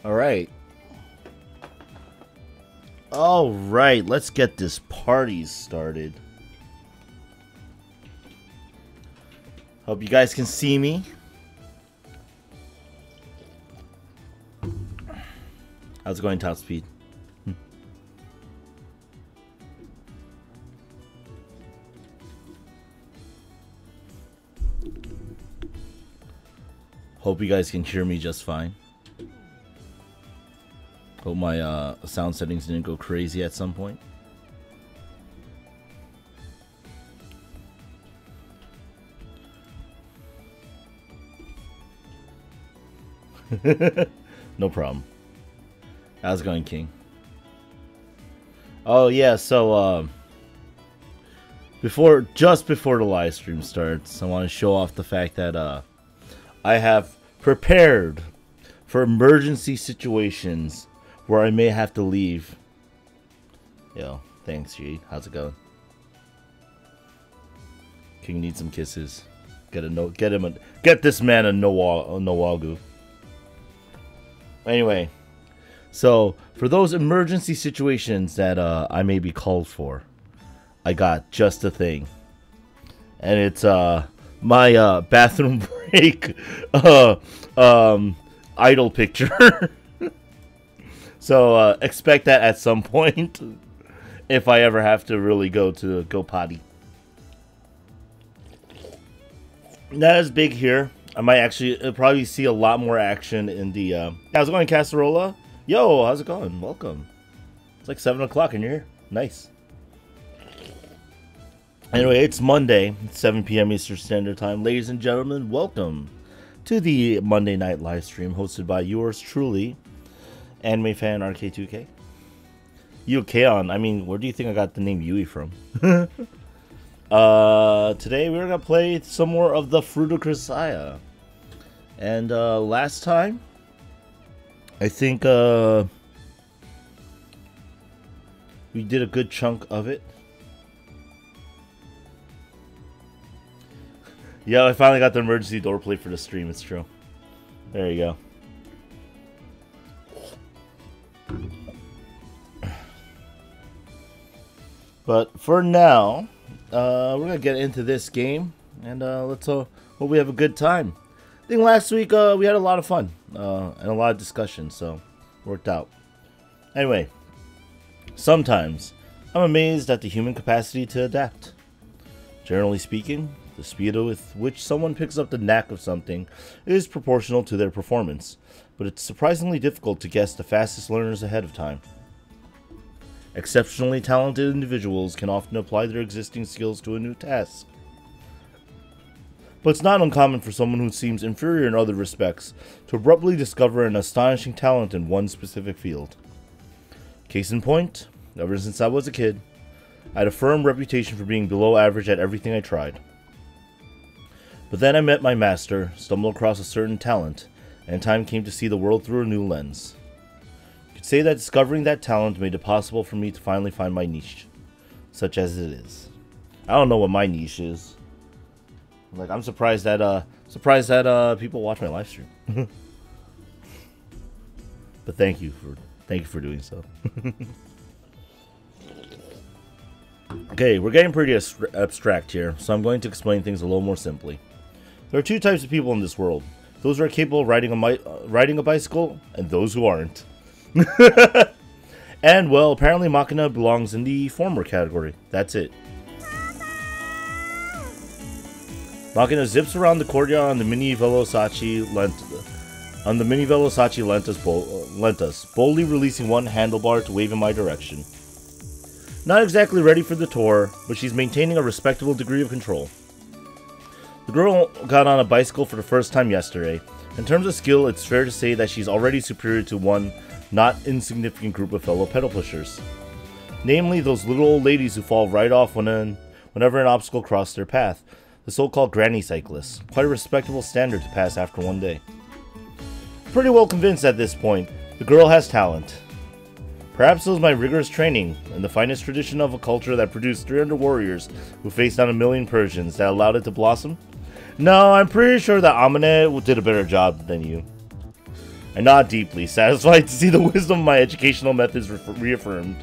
Alright. Alright, let's get this party started. Hope you guys can see me. How's it going, top speed? Hope you guys can hear me just fine. Hope my sound settings didn't go crazy at some point. No problem. How's it going, King? Oh yeah, so just before the live stream starts, I want to show off the fact that I have prepared for emergency situations where I may have to leave. Yo, thanks, G. How's it going? King needs some kisses. Get this man a Nowagu. Anyway, so for those emergency situations that I may be called for, I got just a thing, and it's my bathroom break idol picture. So expect that at some point if I ever have to really go potty. Not as big here. I might actually probably see a lot more action in the how's it going, Casserola? Yo, how's it going? Welcome. It's like 7 o'clock and you're here. Nice. Anyway, it's Monday, 7 p.m. Eastern Standard Time. Ladies and gentlemen, welcome to the Monday Night Livestream hosted by yours truly, animefanrk2k. Yukeon, I mean, where do you think I got the name Yui from? Today we're gonna play some more of the Fruit of Grisaia. And last time, I think we did a good chunk of it. Yeah, I finally got the emergency door play for the stream, it's true. There you go. But for now, we're gonna get into this game, and let's hope we have a good time. I think last week we had a lot of fun and a lot of discussion, so worked out. Anyway, sometimes I'm amazed at the human capacity to adapt. Generally speaking, the speed with which someone picks up the knack of something is proportional to their performance, but it's surprisingly difficult to guess the fastest learners ahead of time. Exceptionally talented individuals can often apply their existing skills to a new task. But it's not uncommon for someone who seems inferior in other respects to abruptly discover an astonishing talent in one specific field. Case in point, ever since I was a kid, I had a firm reputation for being below average at everything I tried. But then I met my master, stumbled across a certain talent, and time came to see the world through a new lens. You could say that discovering that talent made it possible for me to finally find my niche, such as it is. I don't know what my niche is. Like, I'm surprised that people watch my live stream. But thank you for doing so. Okay, we're getting pretty abstract here, so I'm going to explain things a little more simply. There are two types of people in this world: those who are capable of riding a bicycle, and those who aren't. And well, apparently Makina belongs in the former category. That's it. Makina zips around the courtyard on the mini Velociraptor Lentus, boldly releasing one handlebar to wave in my direction. Not exactly ready for the tour, but she's maintaining a respectable degree of control. The girl got on a bicycle for the first time yesterday. In terms of skill, it's fair to say that she's already superior to one not insignificant group of fellow pedal pushers. Namely, those little old ladies who fall right off whenever an obstacle crosses their path. The so-called granny cyclists. Quite a respectable standard to pass after one day. Pretty well convinced at this point, the girl has talent. Perhaps it was my rigorous training and the finest tradition of a culture that produced 300 warriors who faced down 1,000,000 Persians that allowed it to blossom? No, I'm pretty sure that Amane did a better job than you. I nod deeply, satisfied to see the wisdom of my educational methods reaffirmed.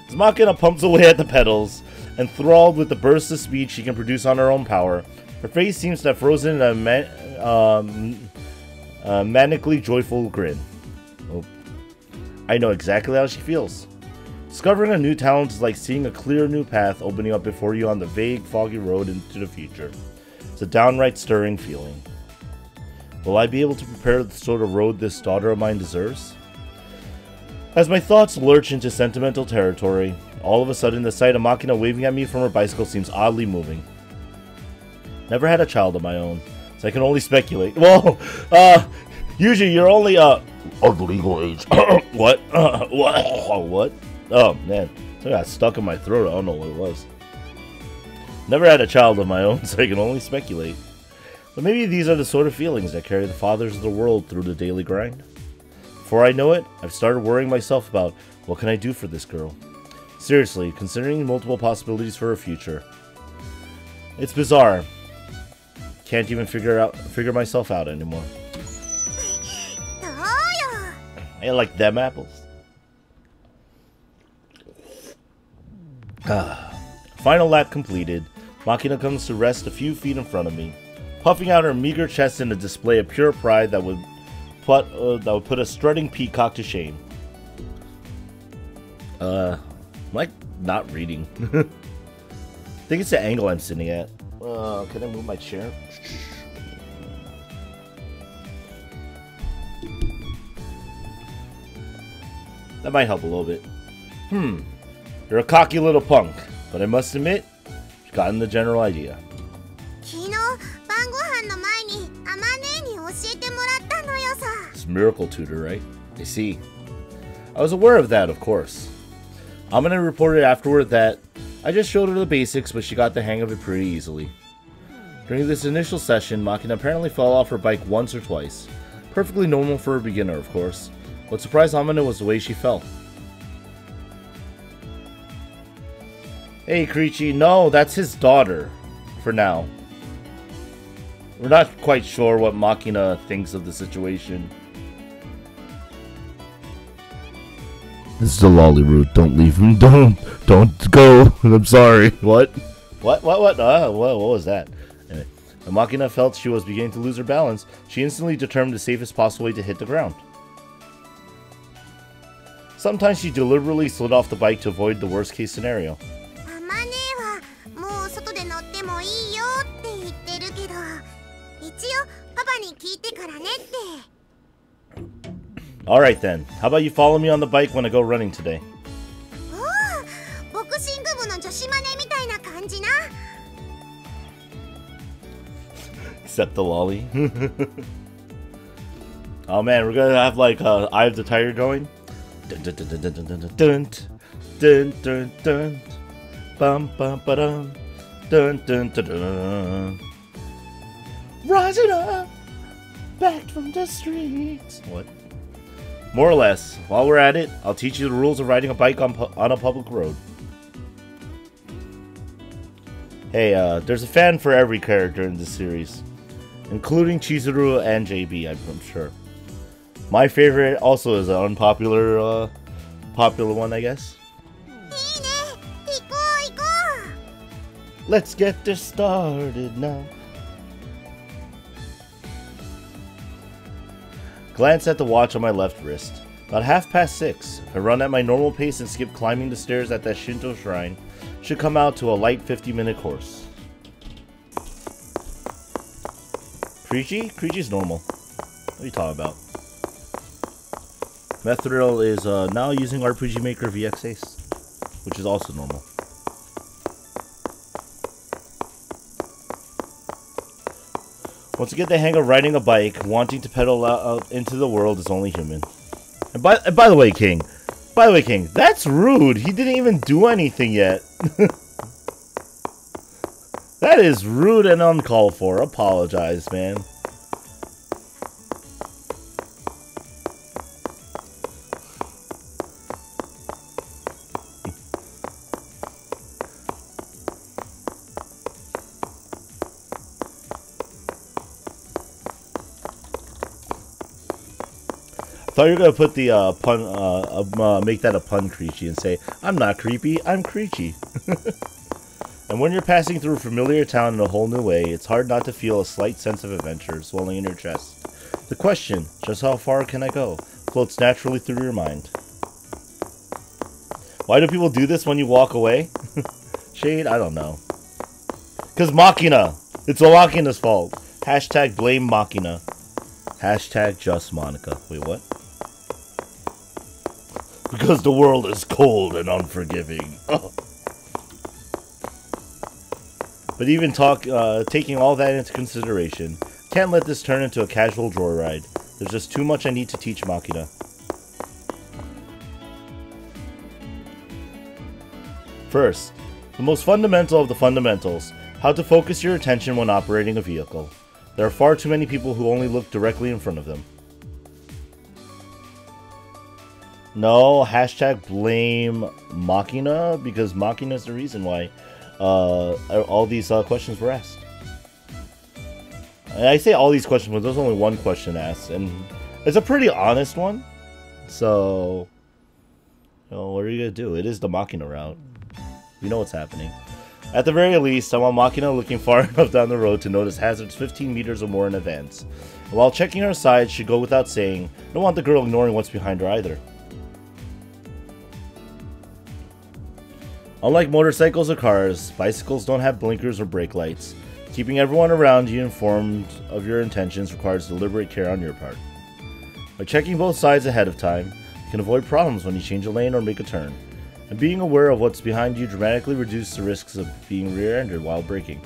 As Makina pumps away at the pedals, enthralled with the bursts of speed she can produce on her own power, her face seems to have frozen in a manically joyful grin. Oh. I know exactly how she feels. Discovering a new talent is like seeing a clear new path opening up before you on the vague, foggy road into the future. It's a downright stirring feeling. Will I be able to prepare the sort of road this daughter of mine deserves? As my thoughts lurch into sentimental territory, all of a sudden the sight of Makina waving at me from her bicycle seems oddly moving. Never had a child of my own, so I can only speculate. Well, usually you're only, of legal age. What? What? Oh, man. It got stuck in my throat. I don't know what it was. Never had a child of my own, so I can only speculate. But maybe these are the sort of feelings that carry the fathers of the world through the daily grind. Before I know it, I've started worrying myself about what can I do for this girl. Seriously, considering multiple possibilities for her future. It's bizarre. Can't even figure myself out anymore. I like them apples. Final lap completed. Makina comes to rest a few feet in front of me, puffing out her meager chest in a display of pure pride that would put a strutting peacock to shame. I'm like not reading. I think it's the angle I'm sitting at. Can I move my chair? That might help a little bit. You're a cocky little punk, but I must admit, you've gotten the general idea. It's Miracle Tutor, right? I see. I was aware of that, of course. Amane reported afterward that I just showed her the basics, but she got the hang of it pretty easily. During this initial session, Makina apparently fell off her bike once or twice. Perfectly normal for a beginner, of course. What surprised Amane was the way she fell. Hey, Krichi, no, that's his daughter. For now. We're not quite sure what Makina thinks of the situation. This is the lolly route. Don't leave him. Don't go. I'm sorry. What? What was that? Anyway, when Makina felt she was beginning to lose her balance, she instantly determined the safest possible way to hit the ground. Sometimes she deliberately slid off the bike to avoid the worst case scenario. Alright then, how about you follow me on the bike when I go running today? Except the lolly. Oh man, we're gonna have like Eye of the Tiger going. Dun dun dun dun dun dun dun dun dun dun bum bum ba dum dun dun dun dun. Rising up, back from the streets. What? More or less. While we're at it, I'll teach you the rules of riding a bike on a public road. Hey, there's a fan for every character in this series, including Chizuru and JB, I'm sure. My favorite also is an unpopular, popular one, I guess. Let's get this started now. Glance at the watch on my left wrist. About 6:30. If I run at my normal pace and skip climbing the stairs at that Shinto shrine, should come out to a light 50-minute course. Krichi? Krichi's normal. What are you talking about? Methodrill is now using RPG Maker VX Ace, which is also normal. Once you get the hang of riding a bike, wanting to pedal out into the world is only human. And by the way, King, that's rude. He didn't even do anything yet. That is rude and uncalled for. Apologize, man. thought you were gonna put the make that a pun creechy and say, I'm not creepy, I'm creechy. And when you're passing through a familiar town in a whole new way, it's hard not to feel a slight sense of adventure swelling in your chest. The question, just how far can I go, floats naturally through your mind. Why do people do this when you walk away? Shade? I don't know. Because Makina! It's Makina's fault. Hashtag blame Makina. Hashtag just Monica. Wait, what? Because the world is cold and unforgiving. Oh. But even taking all that into consideration, can't let this turn into a casual joyride. There's just too much I need to teach Makina. First, the most fundamental of the fundamentals, how to focus your attention when operating a vehicle. There are far too many people who only look directly in front of them. No, hashtag blame Makina, because Makina is the reason why all these questions were asked. And I say all these questions, but there's only one question asked, and it's a pretty honest one. So, you know, what are you gonna do? It is the Makina route. You know what's happening. At the very least, I want Makina looking far enough down the road to notice hazards 15 meters or more in advance. And while checking her side should go without saying, I don't want the girl ignoring what's behind her either. Unlike motorcycles or cars, bicycles don't have blinkers or brake lights. Keeping everyone around you informed of your intentions requires deliberate care on your part. By checking both sides ahead of time, you can avoid problems when you change a lane or make a turn. And being aware of what's behind you dramatically reduces the risks of being rear-ended while braking.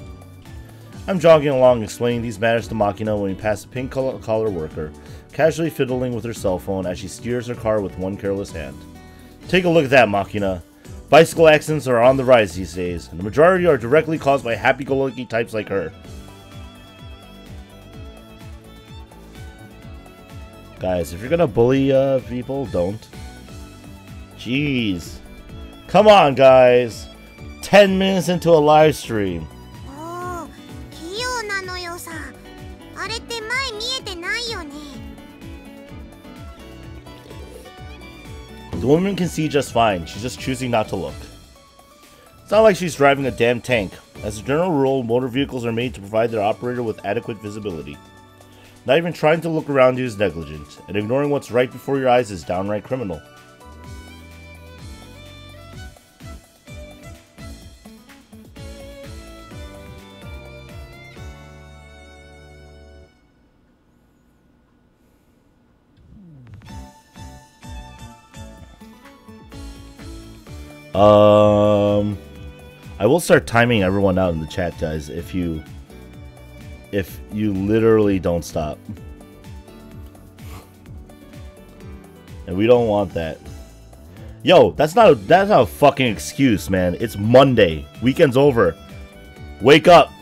I'm jogging along explaining these matters to Makina when we pass a pink collar worker, casually fiddling with her cell phone as she steers her car with one careless hand. Take a look at that, Makina. Bicycle accidents are on the rise these days, and the majority are directly caused by happy-go-lucky types like her. Guys, if you're gonna bully people, don't. Jeez. Come on, guys. 10 minutes into a live stream. The woman can see just fine. She's just choosing not to look. It's not like she's driving a damn tank. As a general rule, motor vehicles are made to provide their operator with adequate visibility. Not even trying to look around you is negligent, and ignoring what's right before your eyes is downright criminal. I will start timing everyone out in the chat, guys, if you literally don't stop. And we don't want that. Yo, that's not a fucking excuse, man. It's Monday. Weekend's over. Wake up.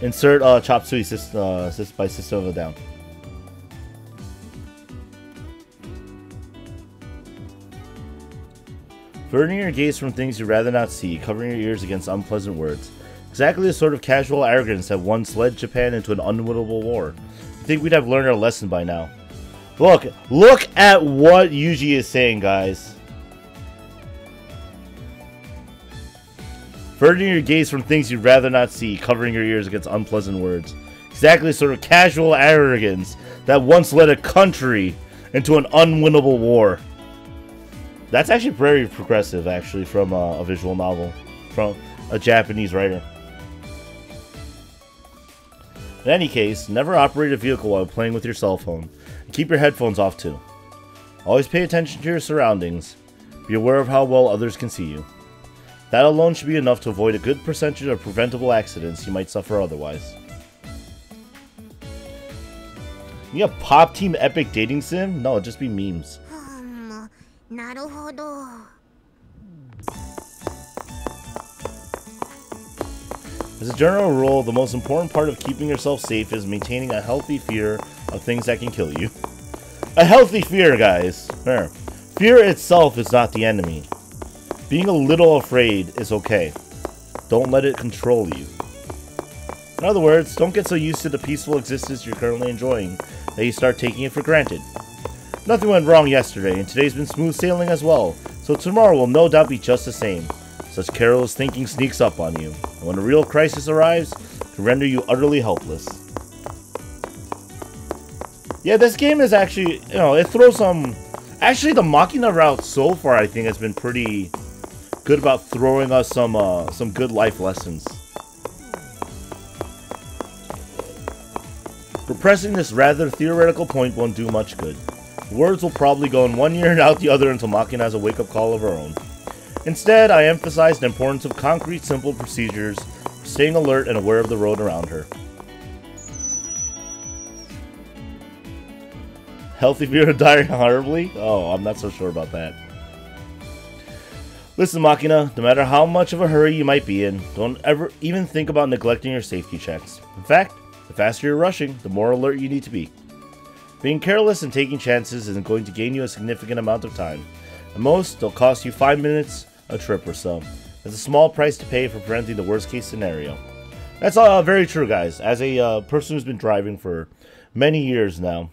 Insert chop suey by System of a Down. Averting your gaze from things you'd rather not see, covering your ears against unpleasant words. Exactly the sort of casual arrogance that once led Japan into an unwinnable war. I think we'd have learned our lesson by now. Look at what Yuji is saying, guys. Averting your gaze from things you'd rather not see, covering your ears against unpleasant words. Exactly the sort of casual arrogance that once led a country into an unwinnable war. That's actually very progressive, actually, from a visual novel from a Japanese writer. In any case, never operate a vehicle while playing with your cell phone, and keep your headphones off too. Always pay attention to your surroundings. Be aware of how well others can see you. That alone should be enough to avoid a good percentage of preventable accidents you might suffer otherwise. You have Pop Team Epic Dating Sim? No, it'd just be memes. As a general rule, the most important part of keeping yourself safe is maintaining a healthy fear of things that can kill you. A healthy fear, guys. There. Fear itself is not the enemy. Being a little afraid is okay. Don't let it control you. In other words, don't get so used to the peaceful existence you're currently enjoying that you start taking it for granted. Nothing went wrong yesterday, and today's been smooth sailing as well, so tomorrow will no doubt be just the same. Such careless thinking sneaks up on you, and when a real crisis arrives, it can render you utterly helpless. Yeah, this game is actually, it throws some... Actually, the Makina route so far, I think, has been pretty good about throwing us some good life lessons. Repressing this rather theoretical point won't do much good. Words will probably go in one ear and out the other until Makina has a wake-up call of her own. Instead, I emphasize the importance of concrete, simple procedures, staying alert and aware of the road around her. Healthy fear of dying horribly? Oh, I'm not so sure about that. Listen, Makina, no matter how much of a hurry you might be in, don't ever even think about neglecting your safety checks. In fact, the faster you're rushing, the more alert you need to be. Being careless and taking chances isn't going to gain you a significant amount of time. At most, they'll cost you 5 minutes a trip or so. It's a small price to pay for preventing the worst case scenario. That's very true, guys. As a person who's been driving for many years now,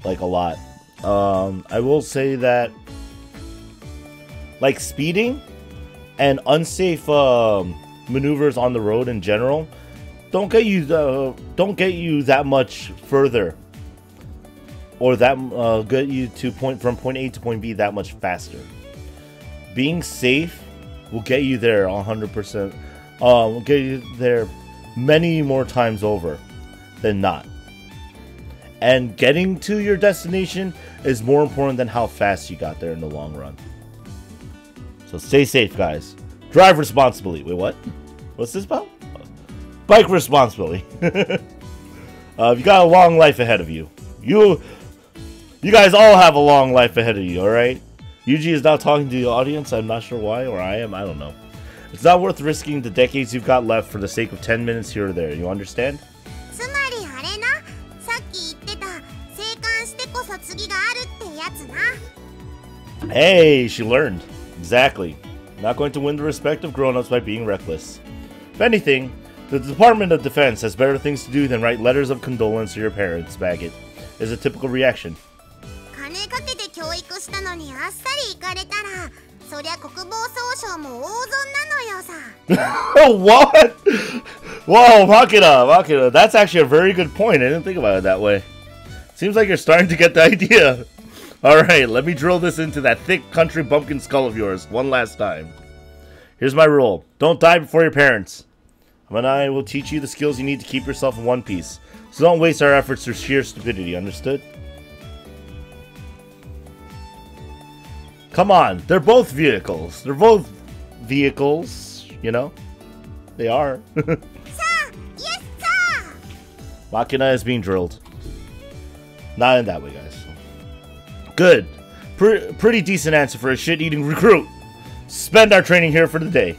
like a lot, I will say that like speeding and unsafe maneuvers on the road in general don't get you that much further, or that get you to from point A to point B that much faster. Being safe will get you there 100%. Will get you there many more times over than not. And getting to your destination is more important than how fast you got there in the long run. So stay safe, guys. Drive responsibly. Wait, what? What's this about? Bike responsibly. You got a long life ahead of you. You guys all have a long life ahead of you, alright? Yuji is now talking to the audience. I'm not sure why, or I am. I don't know. It's not worth risking the decades you've got left for the sake of 10 minutes here or there. You understand? Hey, she learned. Exactly. Not going to win the respect of grown-ups by being reckless. If anything, the Department of Defense has better things to do than write letters of condolence to your parents, Baggett. Is a typical reaction. What? Whoa, Makina. That's actually a very good point. I didn't think about it that way. Seems like you're starting to get the idea. Alright, let me drill this into that thick country bumpkin skull of yours one last time. Here's my rule. Don't die before your parents. And I will teach you the skills you need to keep yourself in one piece. So don't waste our efforts through sheer stupidity, understood? Come on, they're both vehicles. They're both vehicles, you know? They are. Sir! Yes, sir! Makina is being drilled. Not in that way, guys. Good. Pretty decent answer for a shit-eating recruit. Spend our training here for the day.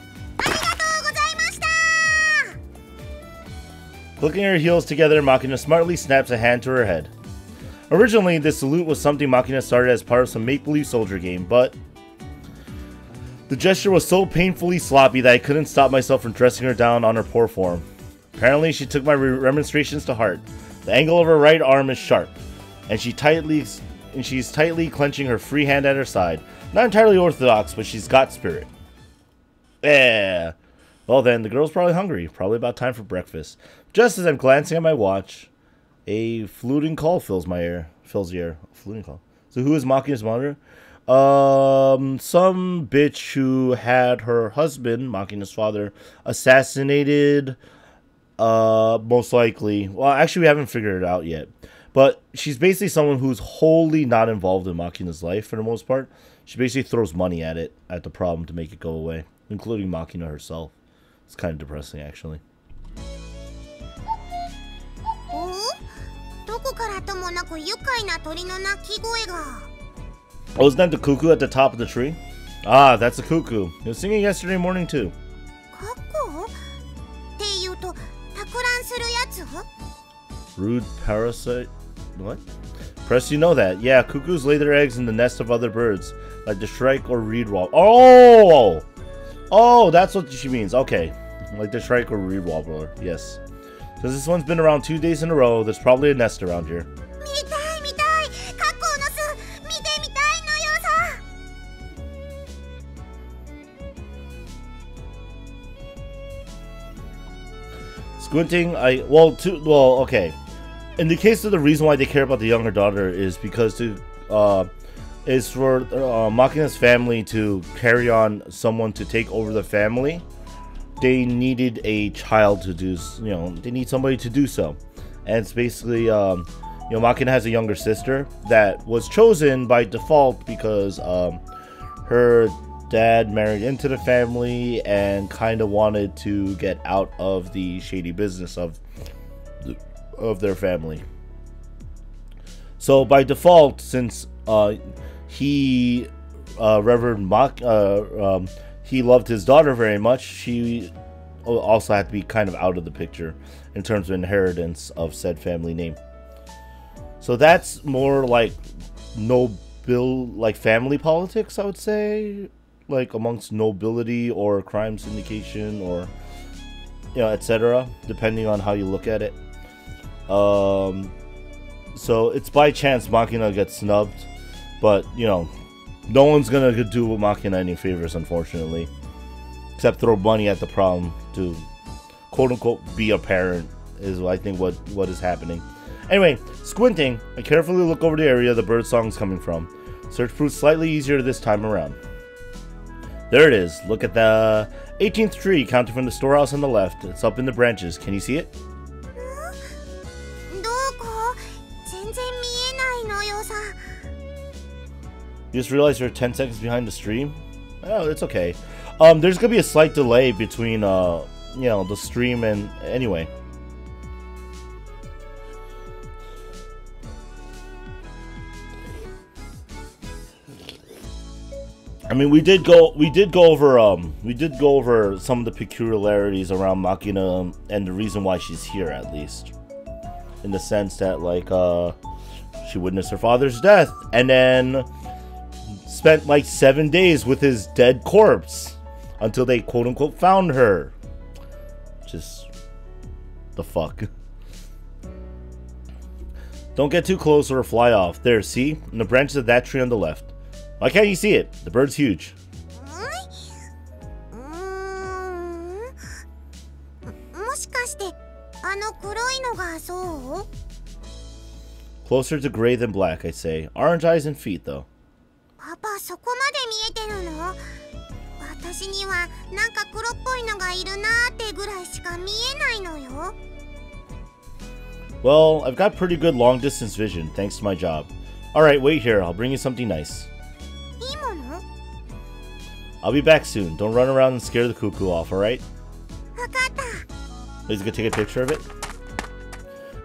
Clicking her heels together, Makina smartly snaps a hand to her head. Originally, this salute was something Makina started as part of some make-believe soldier game, but the gesture was so painfully sloppy that I couldn't stop myself from dressing her down on her poor form. Apparently, she took my remonstrations to heart. The angle of her right arm is sharp, and she's tightly clenching her free hand at her side. Not entirely orthodox, but she's got spirit. Yeah. Well then, the girl's probably hungry. Probably about time for breakfast. Just as I'm glancing at my watch, a fluting call fills the air. A fluting call. So who is Makina's mother? Some bitch who had her husband, Makina's father, assassinated. Most likely. Well, actually, we haven't figured it out yet. But she's basically someone who's wholly not involved in Makina's life for the most part. She basically throws money at the problem to make it go away, including Makina herself. It's kind of depressing, actually. Oh, isn't that the cuckoo at the top of the tree? Ah, that's a cuckoo. He was singing yesterday morning, too. Rude parasite? What? Press, you know that. Yeah, cuckoos lay their eggs in the nest of other birds, like the shrike or reed wall. Oh! Oh, that's what she means. Okay. Like the shrike or reed warbler, yes. Since this one's been around 2 days in a row, there's probably a nest around here. Squinting, okay. In the case of the reason why they care about the younger daughter is because is for Makina's family to carry on someone to take over the family. They needed a child to do, they need somebody to do so. And it's basically, Makina has a younger sister that was chosen by default because her dad married into the family and kind of wanted to get out of the shady business of their family. So by default, since he he loved his daughter very much, she also had to be kind of out of the picture in terms of inheritance of said family name. So that's more like family politics, I would say, like amongst nobility or crime syndication or etc., depending on how you look at it. So it's by chance Makina gets snubbed, but no one's gonna do Makina any favors, unfortunately, except throw money at the problem to quote unquote be a parent, is I think what is happening. Anyway, squinting, I carefully look over the area the bird song is coming from. Search proves slightly easier this time around. There it is. Look at the 18th tree counting from the storehouse on the left. It's up in the branches. Can you see it? You just realized you're 10 seconds behind the stream? Oh, it's okay. There's gonna be a slight delay between the stream and anyway. I mean, we did go over some of the peculiarities around Makina and the reason why she's here, at least, in the sense that like she witnessed her father's death and then spent like 7 days with his dead corpse until they quote unquote found her. Just the fuck. Don't get too close or fly off. There, see? In the branches of that tree on the left. Why can't you see it? The bird's huge. Closer to gray than black, I say. Orange eyes and feet, though. Well, I've got pretty good long-distance vision, thanks to my job. Alright, wait here. I'll bring you something nice. I'll be back soon. Don't run around and scare the cuckoo off, alright? He's gonna take a picture of it.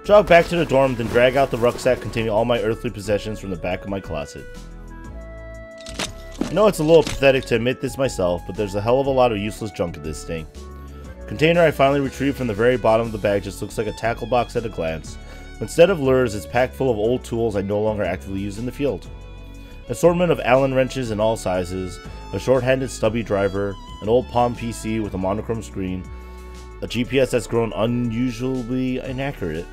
Jog back to the dorm, then drag out the rucksack containing all my earthly possessions from the back of my closet. I know it's a little pathetic to admit this myself, but there's a hell of a lot of useless junk in this thing. The container I finally retrieved from the very bottom of the bag just looks like a tackle box at a glance. But instead of lures, it's packed full of old tools I no longer actively use in the field. An assortment of Allen wrenches in all sizes, a short-handed stubby driver, an old Palm PC with a monochrome screen, a GPS that's grown unusually inaccurate.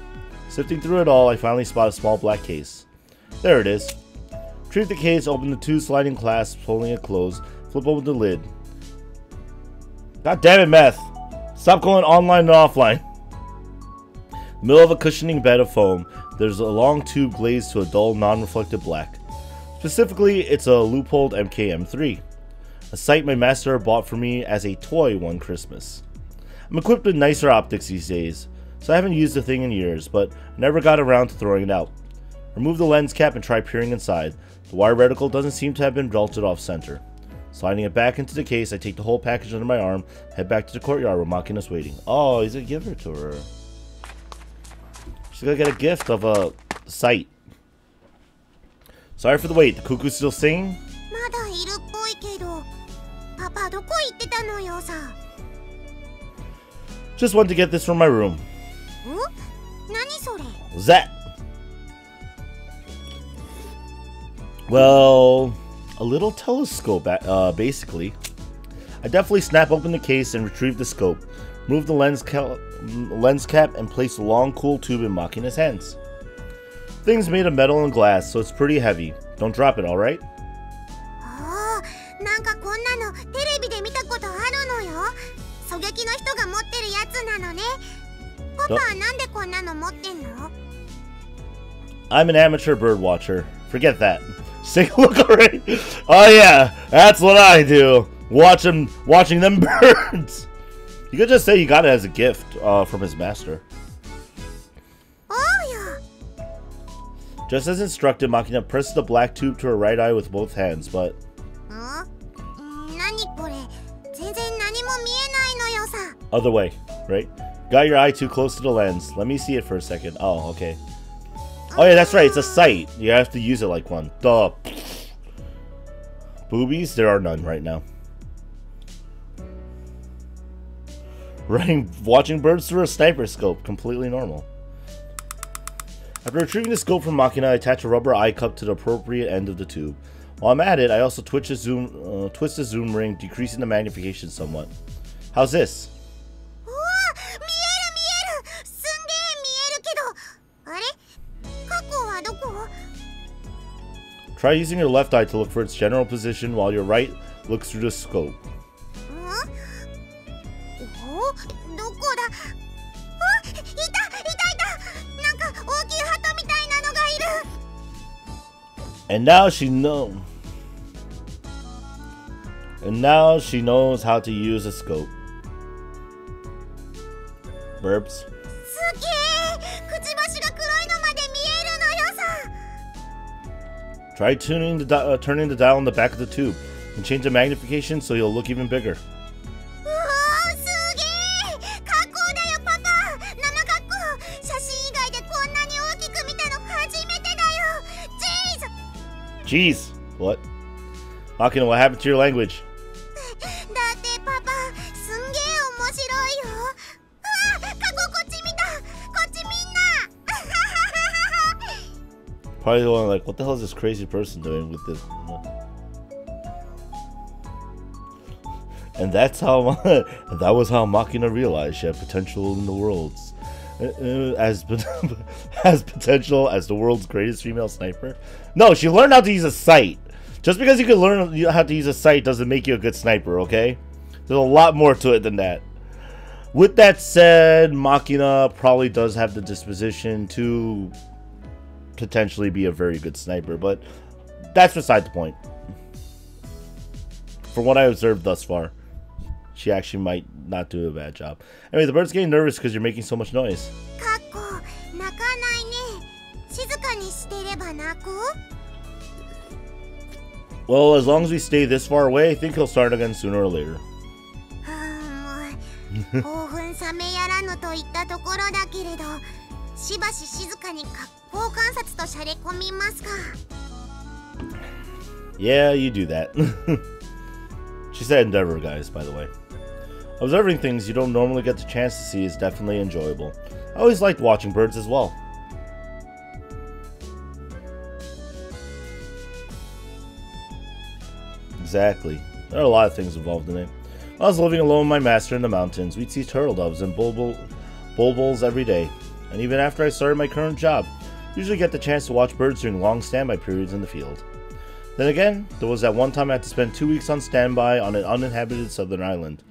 Sifting through it all, I finally spot a small black case. There it is. Retrieve the case, open the two sliding clasps, holding it closed, flip open the lid. God damn it, Meth! Stop going online and offline. In the middle of a cushioning bed of foam, there's a long tube glazed to a dull, non-reflective black. Specifically, it's a loopholed MK-M3, a sight my master bought for me as a toy one Christmas. I'm equipped with nicer optics these days, so I haven't used the thing in years, but I never got around to throwing it out. Remove the lens cap and try peering inside. The wire reticle doesn't seem to have been belted off center. Sliding it back into the case, I take the whole package under my arm, head back to the courtyard where Makina's waiting. Oh, he's gonna give her to her. She's gonna get a gift of a sight. Sorry for the wait, the cuckoo's still singing? Just wanted to get this from my room. That? Well, a little telescope, basically. I definitely snap open the case and retrieve the scope. Move the lens cap and place the long, cool tube in Makina's hands. Thing's made of metal and glass, so it's pretty heavy. Don't drop it, alright? なんかこんなのテレビで見たことあるのよ。狙撃の人が持ってるやつなのね。パパはなんでこんなの持ってんの？ I'm an amateur bird watcher. Forget that. Just take a look already. Oh yeah, that's what I do. Watching them birds. You could just say you got it as a gift from his master. Oh yeah. Just as instructed, Makina presses the black tube to her right eye with both hands, but... 何これ？全然何も見えないのよさ。 Other way, right? Got your eye too close to the lens. Let me see it for a second. Oh, okay. Oh yeah, that's right. It's a sight. You have to use it like one. Duh. Boobies? There are none right now. Watching birds through a sniper scope. Completely normal. After retrieving the scope from Makina, I attach a rubber eye cup to the appropriate end of the tube. While I'm at it, I also twist the zoom ring, decreasing the magnification somewhat. How's this? うわ、見える。すんげえ見えるけど。あれ？過去はどこ？ Try using your left eye to look for its general position while your right looks through the scope. どこだ？あ、いた。なんか大きい鳩みたいなのがいる。And now she knows how to use a scope. Burbs. すげえ。くちばしが黒いのまで見えるのよさ。 Try turning the dial on the back of the tube and change the magnification so you'll look even bigger. うわ、すげえ。かっこだよパパ。生かっこ。写真以外でこんなに大きく見たの初めてだよ。Jeez. What? Makina, what happened to your language? だってパパ、すんげえ面白いよ。あ、過去こっち見た。こっちみんな。 Probably going like, what the hell is this crazy person doing with this? And that was how Makina realized she had potential in the worlds. As potential as the world's greatest female sniper. No, she learned how to use a sight. Just because you can learn how to use a sight doesn't make you a good sniper, okay? There's a lot more to it than that. With that said, Makina probably does have the disposition to potentially be a very good sniper, but that's beside the point. From what I observed thus far, she actually might not do a bad job. Anyway, the bird's getting nervous because you're making so much noise. かっこ、泣かないね。静かにしてれば泣く？ Well, as long as we stay this far away, I think he'll start again sooner or later. もう興奮冷めやらぬといったところだけれど、しばし静かに観察としゃれ込みますか。 Yeah, you do that. She said endeavor, guys, by the way. Observing things you don't normally get the chance to see is definitely enjoyable. I always liked watching birds as well. Exactly. There are a lot of things involved in it. When I was living alone with my master in the mountains, we'd see turtle doves and bulbuls every day. And even after I started my current job, usually get the chance to watch birds during long standby periods in the field. Then again, there was that one time I had to spend 2 weeks on standby on an uninhabited southern island.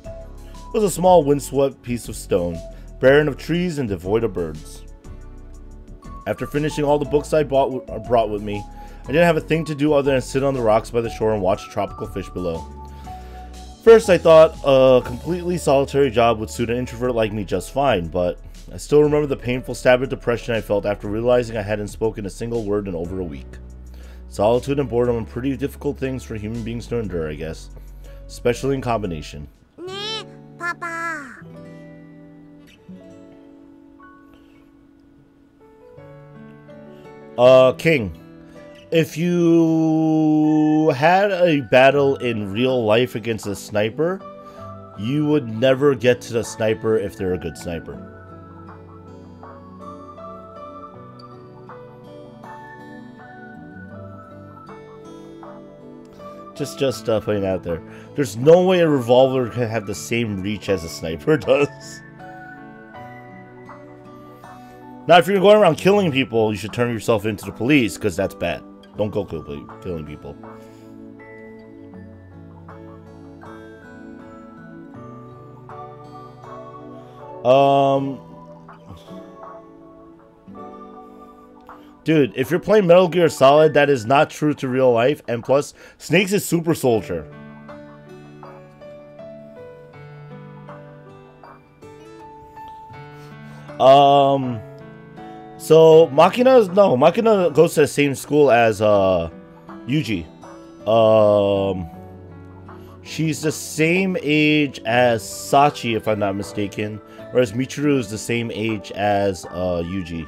It was a small windswept piece of stone, barren of trees and devoid of birds. After finishing all the books I brought with me, I didn't have a thing to do other than sit on the rocks by the shore and watch tropical fish below. First, I thought a completely solitary job would suit an introvert like me just fine, but I still remember the painful stab of depression I felt after realizing I hadn't spoken a single word in over a week. Solitude and boredom are pretty difficult things for human beings to endure, I guess, especially in combination. ねえ、パパ。 King, if you had a battle in real life against a sniper, you would never get to the sniper if they're a good sniper. Just putting it out there. There's no way a revolver can have the same reach as a sniper does. Now, if you're going around killing people, you should turn yourself into the police, because that's bad. Don't go killing people. Dude, if you're playing Metal Gear Solid, that is not true to real life. And plus, Snakes is Super Soldier. So Makina goes to the same school as Yuji. She's the same age as Sachi, if I'm not mistaken, whereas Michiru is the same age as Yuji.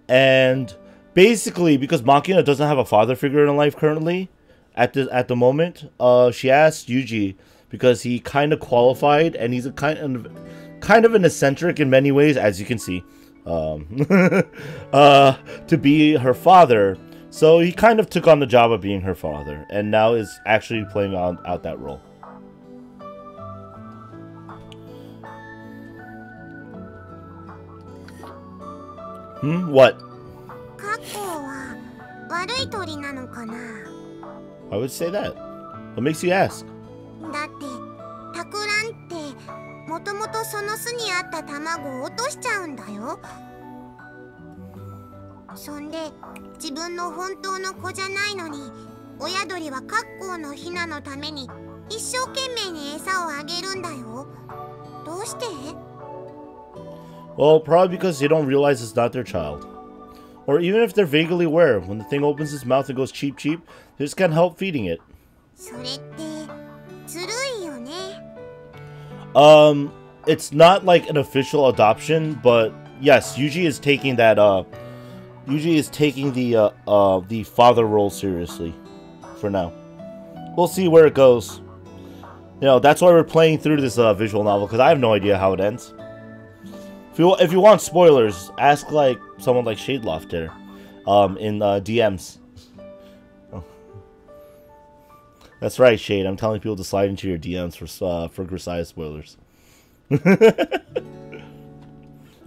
And basically, because Makina doesn't have a father figure in her life currently, at the moment, she asked Yuji, because he kind of qualified, and he's a kind of an eccentric in many ways, as you can see, to be her father. So he kind of took on the job of being her father, and now is actually playing out that role. What? I would say that. What makes you ask? Well, probably because they don't realize it's not their child. Or even if they're vaguely aware, when the thing opens its mouth and goes cheep cheep, they just can't help feeding it. It's not like an official adoption, but yes, Yuji is taking that, Yuji is taking the father role seriously, for now. We'll see where it goes. You know, that's why we're playing through this visual novel, because I have no idea how it ends. If you want spoilers, ask like someone like Shadeloft there, in DMs. Oh. That's right, Shade. I'm telling people to slide into your DMs for Grisaia spoilers.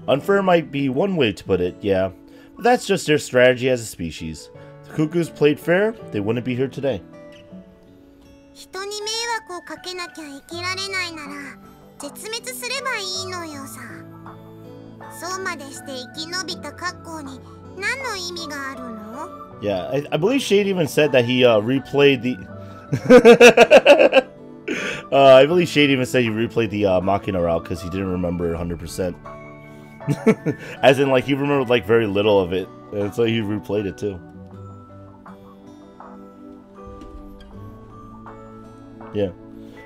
Unfair might be one way to put it, yeah, but that's just their strategy as a species. If the Cuckoos played fair, they wouldn't be here today. Yeah, I believe Shade even said that he replayed the... I believe Shade even said he replayed the Makina route because he didn't remember 100%. As in, like, he remembered, like, very little of it. And so he replayed it, too. Yeah.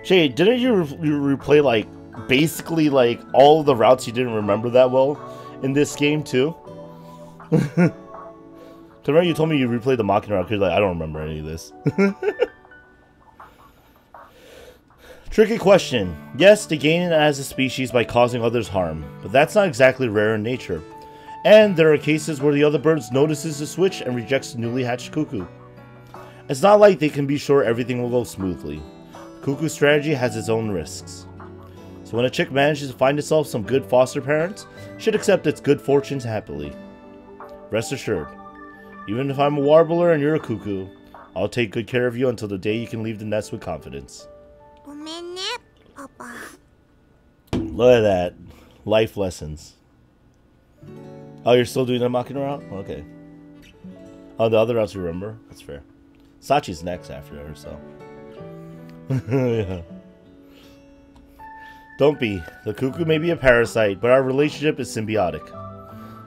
Shade, didn't you replay, like, basically, like, all of the routes you didn't remember that well in this game, too? Because remember you told me you replayed the Makina route, because, like, I don't remember any of this. Tricky question. Yes, they gain it as a species by causing others harm, but that's not exactly rare in nature. And there are cases where the other bird notices the switch and rejects the newly hatched cuckoo. It's not like they can be sure everything will go smoothly. The cuckoo strategy has its own risks. So when a chick manages to find itself some good foster parents, it should accept its good fortunes happily. Rest assured, even if I'm a warbler and you're a cuckoo, I'll take good care of you until the day you can leave the nest with confidence. Look at that. Life lessons. Oh, you're still doing the Makina route? Okay. Oh, the other routes you remember? That's fair. Sachi's next after her, so. Yeah. Don't be. The cuckoo may be a parasite, but our relationship is symbiotic.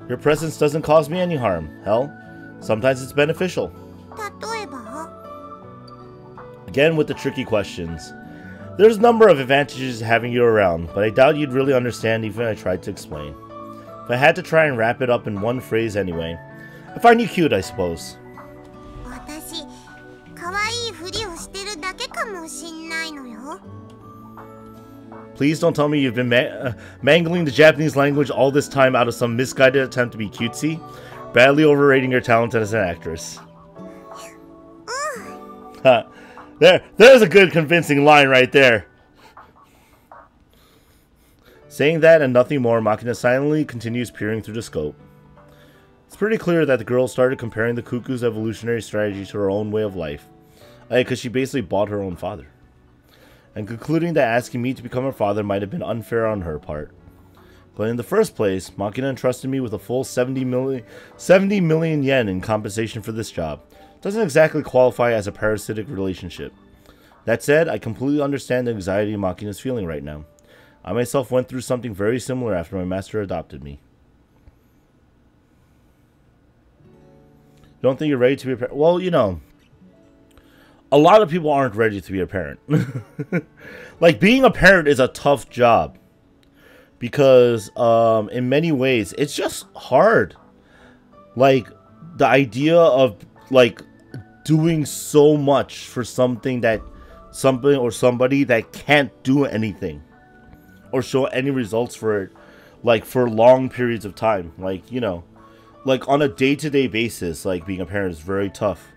Your presence doesn't cause me any harm. Hell, sometimes it's beneficial. Again with the tricky questions. There's a number of advantages to having you around, but I doubt you'd really understand even if I tried to explain. If I had to try and wrap it up in one phrase anyway, I find you cute, I suppose. Please don't tell me you've been mangling the Japanese language all this time out of some misguided attempt to be cutesy, badly overrating your talent as an actress. There's a good convincing line right there. Saying that and nothing more, Makina silently continues peering through the scope. It's pretty clear that the girl started comparing the cuckoo's evolutionary strategy to her own way of life. Because she basically bought her own father. And concluding that asking me to become her father might have been unfair on her part. But in the first place, Makina entrusted me with a full 70 million yen in compensation for this job. Doesn't exactly qualify as a parasitic relationship. That said, I completely understand the anxiety Makina is feeling right now. I myself went through something very similar after my master adopted me. Don't think you're ready to be a parent? Well, you know, a lot of people aren't ready to be a parent. Like, being a parent is a tough job. Because, in many ways, it's just hard. Like, the idea of, like, doing so much for somebody that can't do anything. Or show any results for it, like, for long periods of time. Like, you know, like, on a day-to-day basis, like, being a parent is very tough.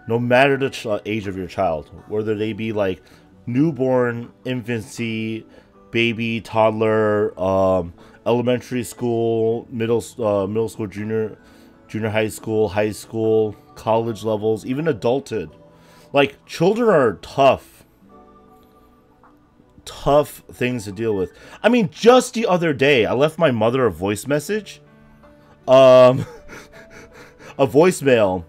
No matter the age of your child. Whether they be, like, newborn, infancy, baby, toddler, elementary school, middle school, junior high school, college levels, even adulthood. Like, children are tough things to deal with. I mean, just the other day, I left my mother a voice message. A voicemail.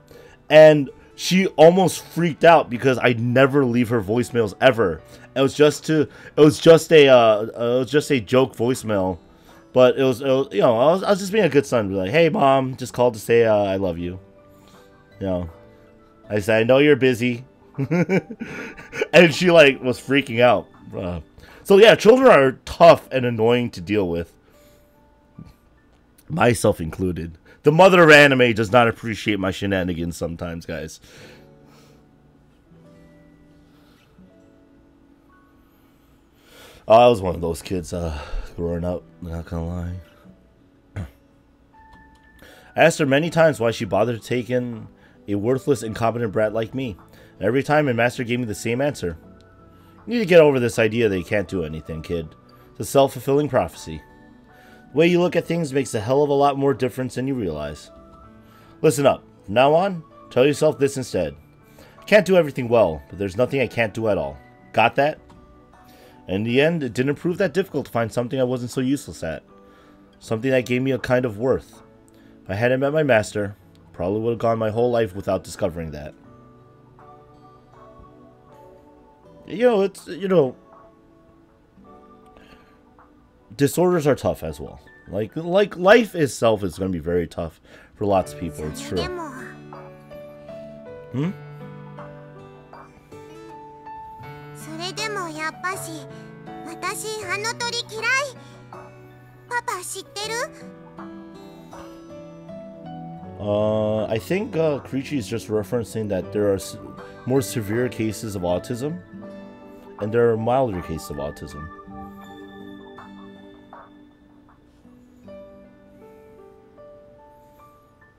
And she almost freaked out because I never leave her voicemails ever. It was just a joke voicemail. But it was you know, I was just being a good son. Be like, hey mom, just called to say I love you. You know. I said, I know you're busy. And she, like, was freaking out. So yeah, children are tough and annoying to deal with. Myself included. The mother of anime does not appreciate my shenanigans sometimes, guys. I was one of those kids growing up, not gonna lie. I asked her many times why she bothered to take in a worthless, incompetent brat like me. Every time my master gave me the same answer. You need to get over this idea that you can't do anything, kid. It's a self-fulfilling prophecy. The way you look at things makes a hell of a lot more difference than you realize. Listen up. From now on, tell yourself this instead. I can't do everything well, but there's nothing I can't do at all. Got that? And in the end, it didn't prove that difficult to find something I wasn't so useless at. Something that gave me a kind of worth. If I hadn't met my master, I probably would have gone my whole life without discovering that. You know, it's, you know, disorders are tough as well. Like life itself is going to be very tough for lots of people. It's true. Hmm? I think Krichi is just referencing that there are more severe cases of autism. And there are milder cases of autism.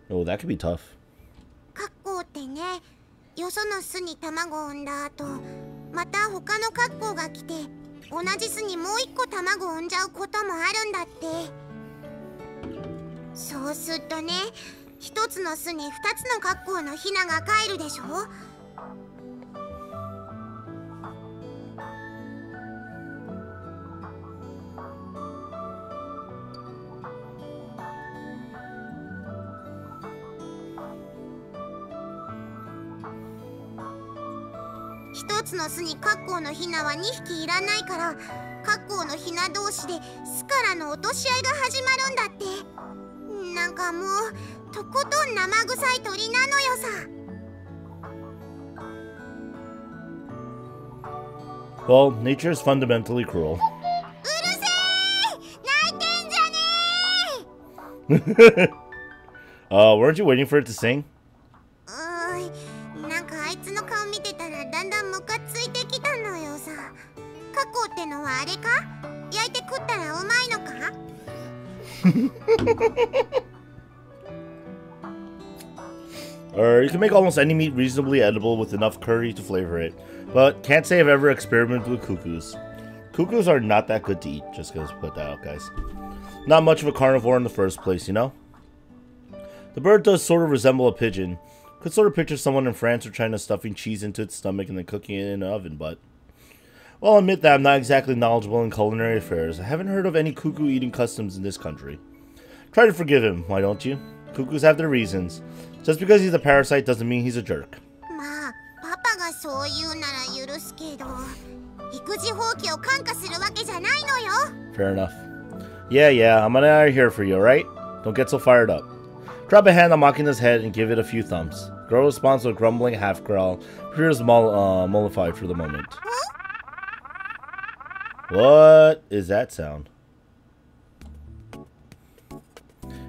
Oh, that could be tough. Well, nature is fundamentally cruel. Weren't you waiting for it to sing? Or you can make almost any meat reasonably edible with enough curry to flavor it. But can't say I've ever experimented with cuckoos. Cuckoos are not that good to eat, just gonna put that out, guys. Not much of a carnivore in the first place, you know? The bird does sort of resemble a pigeon. Could sort of picture someone in France or China stuffing cheese into its stomach and then cooking it in an oven, but... Well, I'll admit that I'm not exactly knowledgeable in culinary affairs. I haven't heard of any cuckoo eating customs in this country. Try to forgive him, why don't you? Cuckoos have their reasons. Just because he's a parasite doesn't mean he's a jerk. Fair enough. Yeah, I'm gonna here for you, alright? Don't get so fired up. Drop a hand on Makina's head and give it a few thumps. Girl responds with a grumbling half-growl, appears mollified for the moment. What is that sound?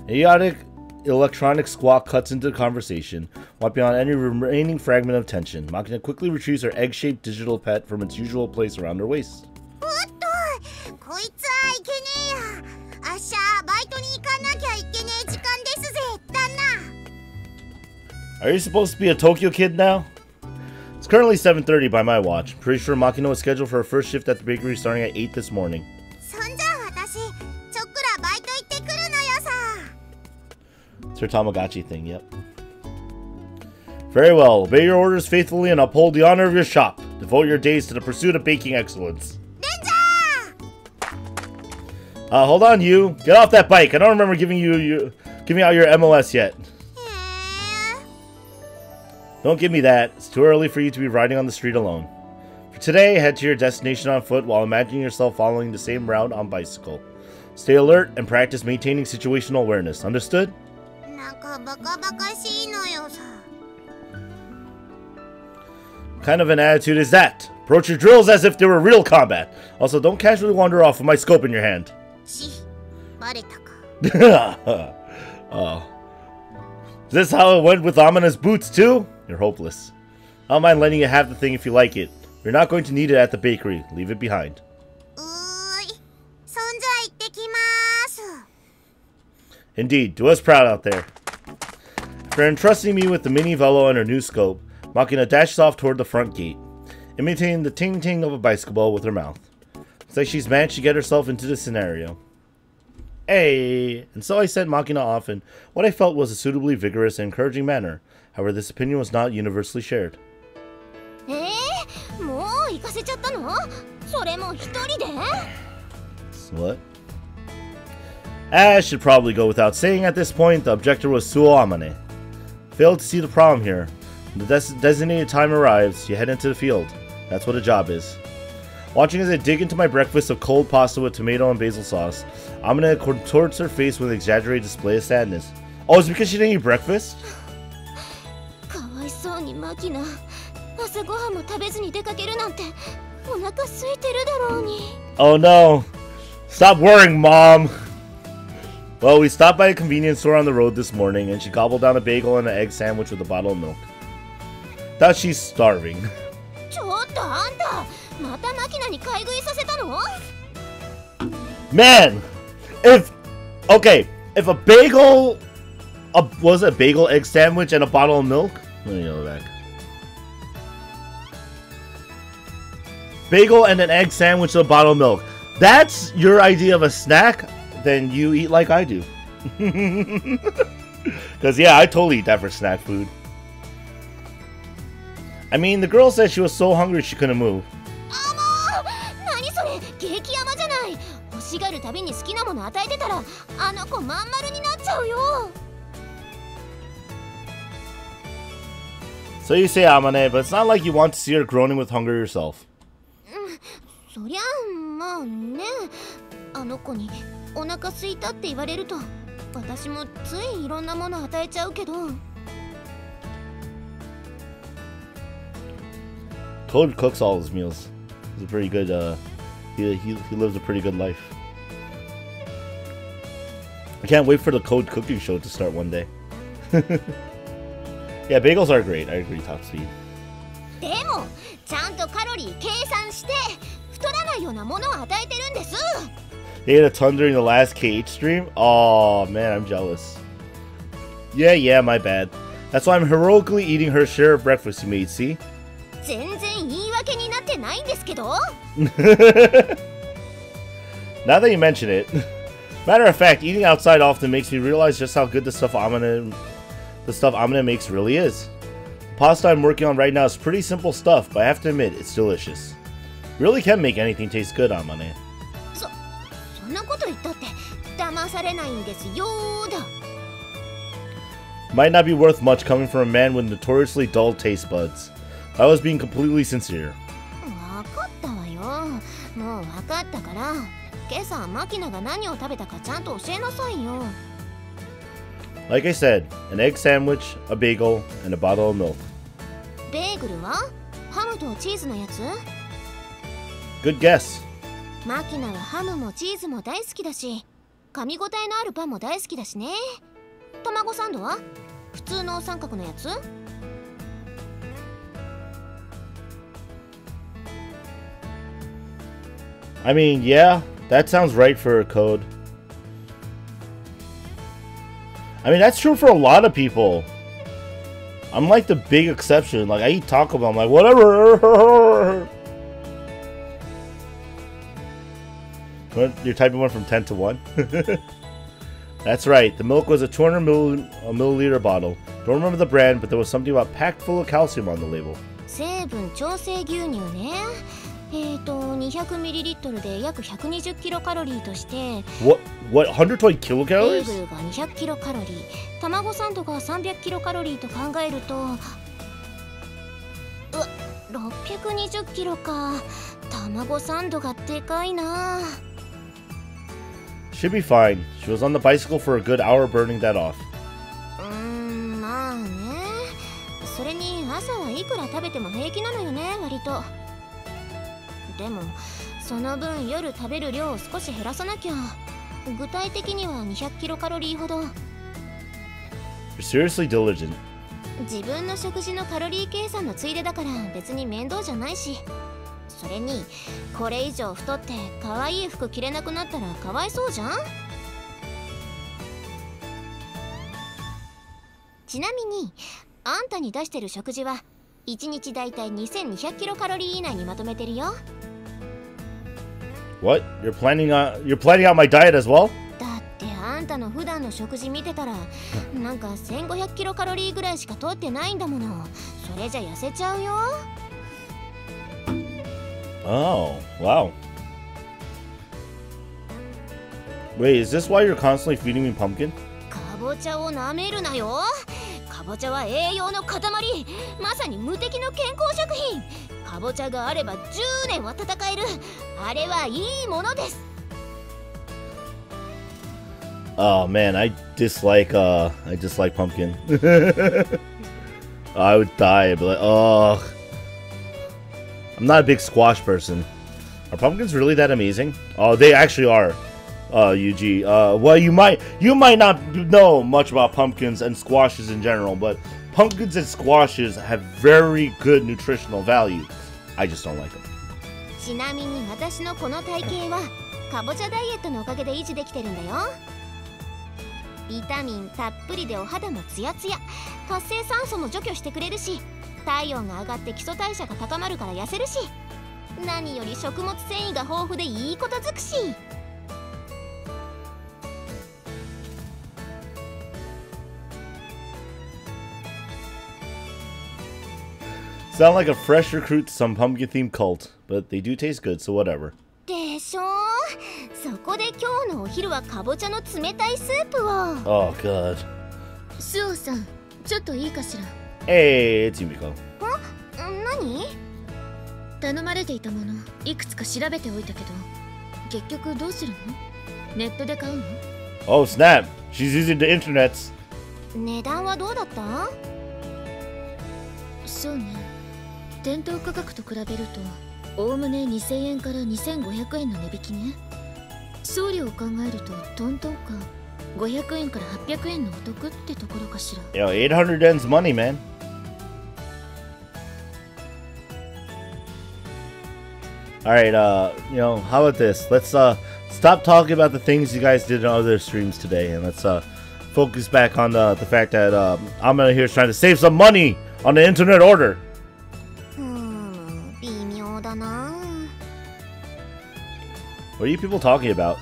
Idiotic electronic squawk cuts into the conversation, wiping out any remaining fragment of tension. Makina quickly retrieves her egg-shaped digital pet from its usual place around her waist. Are you supposed to be a Tokyo kid now? It's currently 7:30 by my watch. Pretty sure Makina was scheduled for her first shift at the bakery starting at 8 this morning. It's her Tamagotchi thing, yep. Very well. Obey your orders faithfully and uphold the honor of your shop. Devote your days to the pursuit of baking excellence. Hold on, you. Get off that bike. I don't remember giving out your MOS yet. Don't give me that. It's too early for you to be riding on the street alone. For today, head to your destination on foot while imagining yourself following the same route on bicycle. Stay alert and practice maintaining situational awareness. Understood? What kind of an attitude is that? Approach your drills as if they were real combat. Also, don't casually wander off with my scope in your hand. Oh. Is this how it went with Amina's boots too? You're hopeless. I don't mind letting you have the thing if you like it. You're not going to need it at the bakery. Leave it behind. Indeed, do us proud out there. After entrusting me with the mini velo and her new scope, Makina dashes off toward the front gate, imitating the ting-ting of a bicycle ball with her mouth. It's like she's managed to get herself into this scenario. Hey! And so I sent Makina off in what I felt was a suitably vigorous and encouraging manner. However, this opinion was not universally shared. What? As should probably go without saying at this point, the objector was Suo Amane. Failed to see the problem here. When the designated time arrives, you head into the field. That's what a job is. Watching as I dig into my breakfast of cold pasta with tomato and basil sauce, Amane contorts her face with an exaggerated display of sadness. Oh, it's because she didn't eat breakfast? Oh no! Stop worrying, Mom! Well, we stopped by a convenience store on the road this morning, and she gobbled down a bagel and an egg sandwich with a bottle of milk. Thought she's starving. Man! If a bagel... was it a bagel egg sandwich and a bottle of milk? Let me go back. Bagel and an egg sandwich and a bottle of milk. That's your idea of a snack? Then you eat like I do. Because, yeah, I totally eat that for snack food. I mean, the girl said she was so hungry she couldn't move. So you say Amane, but it's not like you want to see her groaning with hunger yourself. Code cooks all his meals. He's a pretty good, he lives a pretty good life. I can't wait for the Code cooking show to start one day. Yeah, bagels are great. I agree, Top Speed. They ate a ton during the last KH stream? Oh man, I'm jealous. Yeah, my bad. That's why I'm heroically eating her share of breakfast, you made, see? 全然言い訳になってないんですけど Now that you mention it. Matter of fact, eating outside often makes me realize just how good the stuff Amane makes really is. The pasta I'm working on right now is pretty simple stuff, but I have to admit, it's delicious. Really can make anything taste good, Amane. そんなこと言ったって騙されないんですよーだ Might not be worth much coming from a man with notoriously dull taste buds. I was being completely sincere. わかったわよもうわかったから今朝マキナが何を食べたかちゃんと教えなさいよ Like I said, an egg sandwich, a bagel, and a bottle of milk. ベーグルはハムとチーズのやつ Good guess. マキナはハムもチーズも大好きだし噛み応えのあるパンも大好きだしね卵サンドは普通の三角のやつ I mean, yeah, that sounds right for a code. I mean, that's true for a lot of people. I'm like the big exception. Like, I eat Taco Bell, I'm like, whatever. What? You're typing one from 10 to 1? That's right. The milk was a 200 milliliter bottle. Don't remember the brand, but there was something about packed full of calcium on the label. 成分調整牛乳ね200ml で約120キロカロリーとして What 120 ベ kilocalories? ーグルが200キロカロリー卵サンドが300キロカロリーと考えると620キロか卵サンドがでかいな Should be fine. She was on the bicycle for a good hour burning that off. まあねそれに朝はいくら食べても平気なのよね割とでもその分夜食べる量を少し減らさなきゃ具体的には200キロカロリーほど You're seriously diligent. 自分の食事のカロリー計算のついでだから別に面倒じゃないしそれにこれ以上太って可愛い服着れなくなったらかわいそうじゃんちなみにあんたに出してる食事は1日だいたい2200キロカロリー以内にまとめてるよ What? You're planning out my diet as well? だってあんたの普段の食事見てたらなんか1500キロカロリーぐらいしか取ってないんだものそれじゃ痩せちゃうよ Oh, wow. Wait, is this why you're constantly feeding me pumpkin? かぼちゃを舐めるなよかぼちゃは栄養の塊まさに無敵の健康食品かぼちゃがあれば10年は戦えるあれはいいものです Oh man, I dislike pumpkin. I would die, but like, oh, I'm not a big squash person. Are pumpkins really that amazing? Oh, they actually are. UG. Well, you might not know much about pumpkins and squashes in general, but pumpkins and squashes have very good nutritional value. I just don't like them. ちなみに私のこの体型はかぼちゃダイエットのおかげで維持できてるんだよビタミンたっぷりでお肌もツヤツヤ活性酸素も除去してくれるし体温が上がって基礎代謝が高まるから痩せるし何より食物繊維が豊富でいいこと尽くし Sound like a fresh recruit to some pumpkin-themed cult, but they do taste good, so whatever. でしょそこで今日のお昼はかぼちゃの冷たいスープを Oh god. スオさんちょっといいかしら Hey, it's Yumiko. 何頼まれていたものいくつか調べておいたけど結局どうするのネットで買うの Oh snap! She's using the internets. 値段はどうだったそうね店頭価格と比べるとおおむね2000円から2500円の値引きね送料を考えるとトントンか500円から800円のお得ってところかしら Yo, 800 yen's money, man. Alright, how about this? Let's stop talking about the things you guys did in other streams today, and let's focus back on the fact that Amina here is trying to save some money on the internet order. 微妙だな。 What are you people talking about?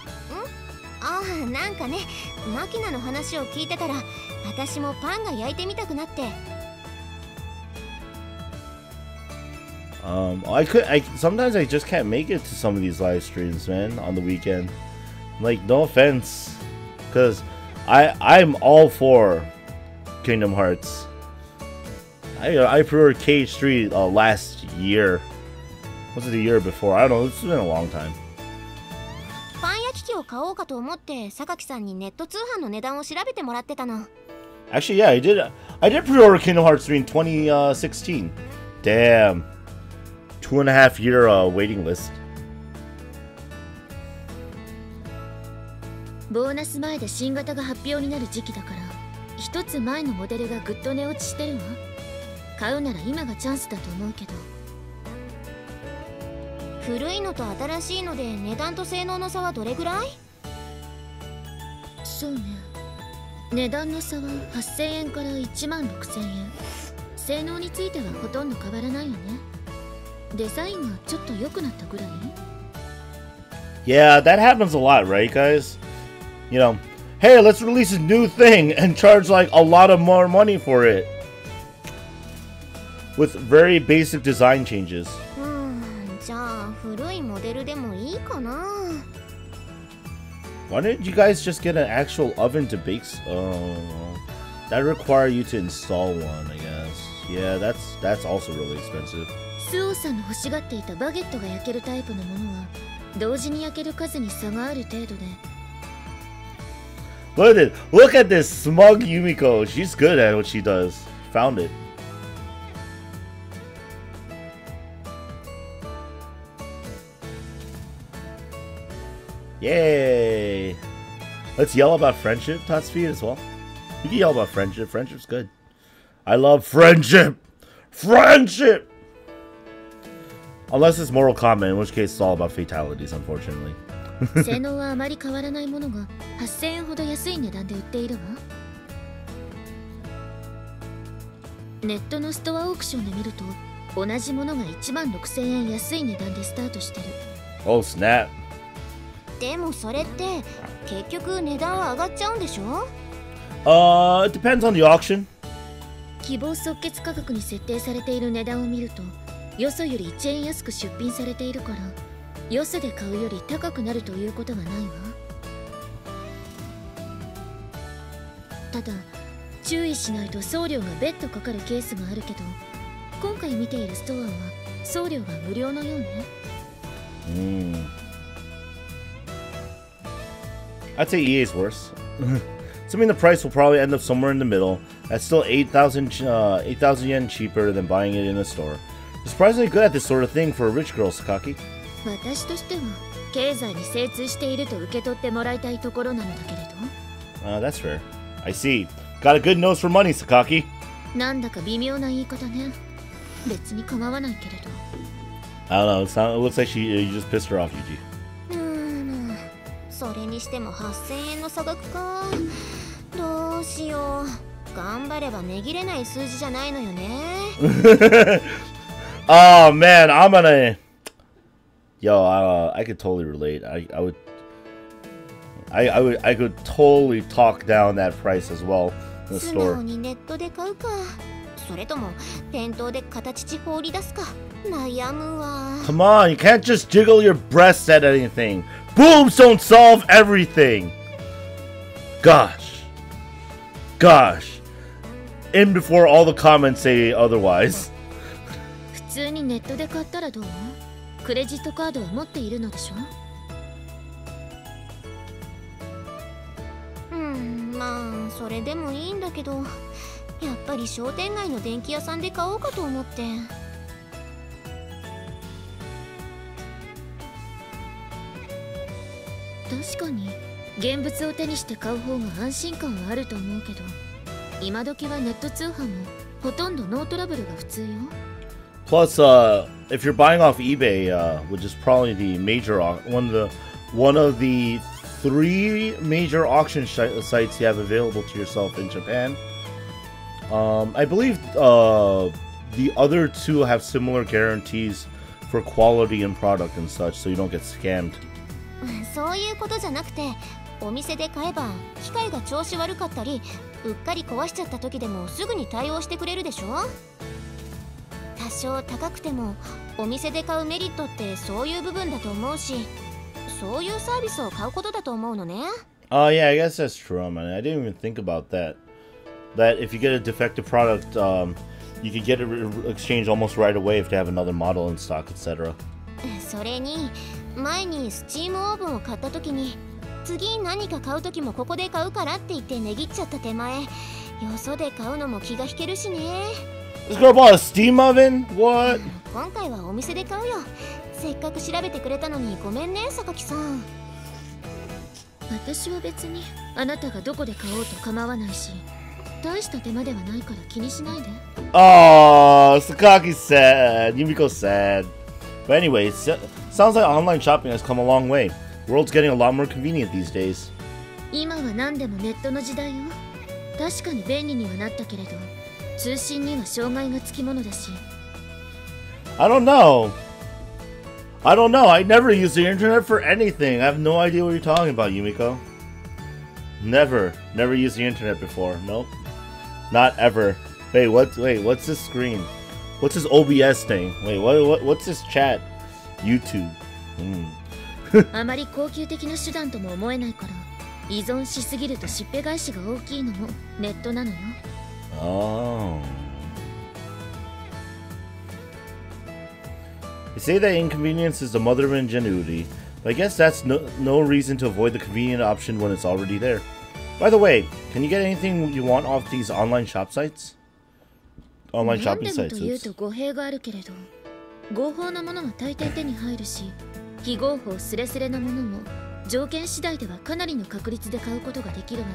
ああ、なんかね、マキナの話を聞いてたら、私もパンが焼いてみたくなって。Sometimes I just can't make it to some of these live streams, man, on the weekend. Like, no offense, because I'm all for Kingdom Hearts. I pre-ordered KH3 last year. Was it the year before? I don't know. It's been a long time. パン焼き器を買おうかと思って、榊さんにネット通販の値段を調べてもらってたの。Actually, yeah, I did pre-order Kingdom Hearts 3 in 2016. Damn. 2.5 year waiting list. ボーナス前で新型が発表になる時期だから、一つ前のモデルがぐっと値落ちしてるわ。買うなら今がチャンスだと思うけど。古いのと新しいので値段と性能の差はどれぐらい？そうね。値段の差は8000円から16000円。性能についてはほとんど変わらないよね。デザインがちょっと良くなったぐらい？ Yeah, that happens a lot, right, guys? You know, hey, let's release a new thing and charge like a lot of more money for it. With very basic design changes. じゃあ古いモデルでもいいかな。 Why didn't you guys just get an actual oven to bake? That require you to install one, I guess. Yeah, that's also really expensive. スオさんの欲しがっていたバゲットが焼けるタイプのものは同時に焼ける数に差がある程度で。Look at this smug Yumiko. She's good at what she does. Found it. Yay! Let's yell about friendship, Tatspeed, as well. You can yell about friendship. Friendship's good. I love friendship! Friendship! Unless it's Mortal Kombat, in which case it's all about fatalities, unfortunately. 性能はあまり変わらないものが8000円ほど安い値段で売っているわ。ネットのストアオークションで見ると同じものが16000円安い値段でスタートしてる。Oh, snap. でもそれって結局値段は上がっちゃうんでしょ？ It depends on the auction. 希望即決価格に設定されている値段を見るとよそより1円安く出品されているからよそで買うより高くなるということはないわ。ただ注意しないと送料が別途かかるケースがあるけど今回見ているストアは送料が無料のようね。I'd say EA's worse. Assuming the price will probably end up somewhere in the middle. That's still 8,000 yen cheaper than buying it in a store. You're surprisingly good at this sort of thing for a rich girl, Sakaki. 私としては経済に精通していると受け取ってもらいたいところなのだけれど。That's fair. I see. Got a good nose for money, Sakaki. なんだか微妙な言い方ね。別に構わないけれど。I don't know. It looks like you just pissed her off, Yuji. それにしても8000円の差額か。どうしよう。頑張れば値切れない数字じゃないのよね。Oh man, I'm gonna. Yo, I could totally relate. I could totally talk down that price as well in the 素 store. 直にネットで買うか。それとも店頭で形地放り出すか。悩むわ。 Come on, you can't just jiggle your breasts at anything. Boobs don't solve everything. Gosh. In before all the comments say otherwise. 普通にネットで買ったらどう？クレジットカードを持っているのでしょ？まあそれでもいいんだけど、やっぱり商店街の電気屋さんで買おうかと思って。確かに現物を手にして買う方が安心感はあると思うけど、今時はネット通販もほとんどノートラブルが普通よ。 Plus, if you're buying off eBay, which is probably the major one of the 3 major auction sites you have available to yourself in Japan. I believe the other 2 have similar guarantees for quality and product and such, so you don't get scammed. そういうことじゃなくて、お店で買えば機械が調子悪かったりうっかり壊しちゃった時でもすぐに対応してくれるでしょ。多少高くてもお店で買うメリットってそういう部分だと思うし、そういうサービスを買うことだと思うのね。Oh yeah, I guess that's true. I mean, I didn't even think about that. That if you get a defective product, you can get it exchanged almost right away if they have another model in stock, etc. それに前にスチームオーブンを買った時に次何か買う時もここで買うからって言って値切っちゃった手前、よそで買うのも気が引けるしね。This girl bought a steam oven? What? 今回はお店で買うよ。せっかく調べてくれたのにごめんね、榊さん。私は別にあなたがどこで買おうと構わないし、大した手間ではないから気にしないで。Oh, Sakaki's sad. Yumiko's sad. But anyway, sounds like online shopping has come a long way. The world's getting a lot more convenient these days. 今は何でもネットの時代よ。確かに便利にはなったけれど、通信には障害がつきものだし。I don't know. I never use the internet for anything. I have no idea what you're talking about, Yumiko. Never used the internet before. Nope. Not ever. Wait, what's this screen? What's this OBS thing? Wait, what's this chat? YouTube. あまり高級的な手段とも思えないから、依存しすぎるとしっぺ返しが大きいのもネットなのよ。Oh. They say that inconvenience is the mother of ingenuity, but I guess that's no reason to avoid the convenient option when it's already there. By the way, can you get anything you want off these online shop sites? Online shopping sites. 何でもというと語弊があるけれど、合法なものは大抵手に入るし、非合法スレスレなものも条件次第ではかなりの確率で買うことができるわね。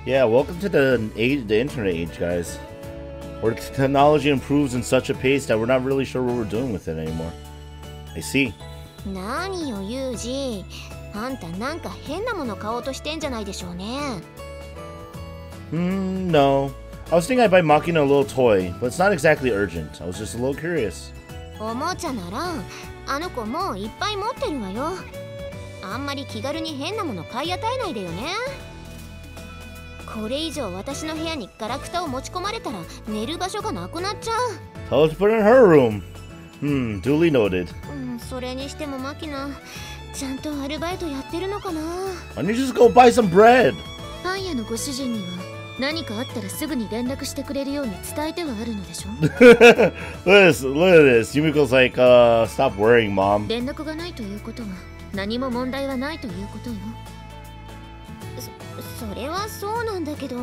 Yeah, welcome to the internet age, guys. Where technology improves in such a pace that we're not really sure what we're doing with it anymore. I see. 何よユージ、あんたなんか変なもの買おうとしてんじゃないでしょうね。No. I was thinking I'd buy Makina a little toy, but it's not exactly urgent. I was just a little curious. おもちゃならあの子もういっぱい持ってるわよ。あんまり気軽に変なもの買い与えないでよね。これ以上私の部屋にガラクタを持ち込まれたら寝る場所がなくなっちゃう。Tell her to put it in her room. Duly noted. それにしてもマキナ、ちゃんとアルバイトやってるのかな。 Why don't you just go buy some bread? パン屋のご主人には何かあったらすぐに連絡してくれるように伝えてはあるのでしょ。Look at this. Yumiko's like, stop worrying, mom. 連絡がないということは何も問題はないということよ。それはそうなんだけど。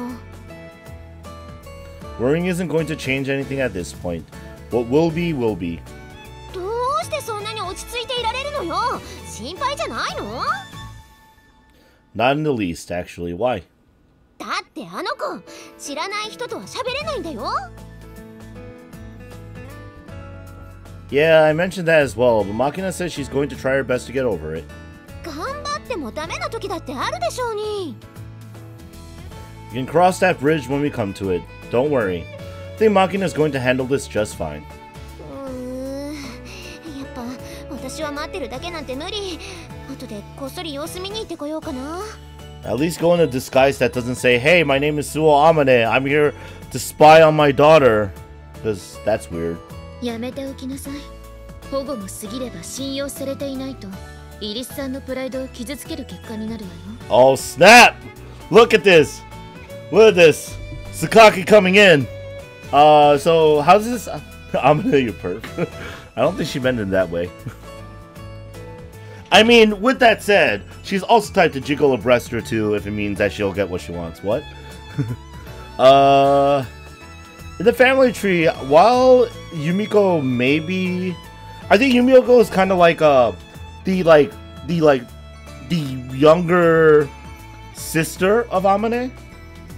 Worrying isn't going to change anything at this point. What will be, will be. どうしてそんなに落ち着いていられるのよ。心配じゃないの？ Not in the least, actually. Why? だってあの子、知らない人とは喋れないんだよ。Yeah, I mentioned that as well, but Makina says she's going to try her best to get over it. 頑張ってもダメな時だってあるでしょうに。You can cross that bridge when we come to it. Don't worry. I think Makina's going to handle this just fine. やっぱ私は待ってるだけなんて無理。後でこっそり様子見に行ってこようかな。At least go in a disguise that doesn't say, "Hey, my name is Suo Amane. I'm here to spy on my daughter." Because that's weird. やめておきなさい。保護も過ぎれば信用されていないとイリスさんのプライドを傷つける結果になるわよ。Oh snap! Look at this! Look at this! Sakaki coming in! So how's this? I'm gonna you perp. I don't think she meant it that way. I mean, with that said, she's also typed to jiggle a breast or two if it means that she'll get what she wants. What? In the family tree, while Yumiko maybe, I think Yumiko is kind of like the younger sister of Amane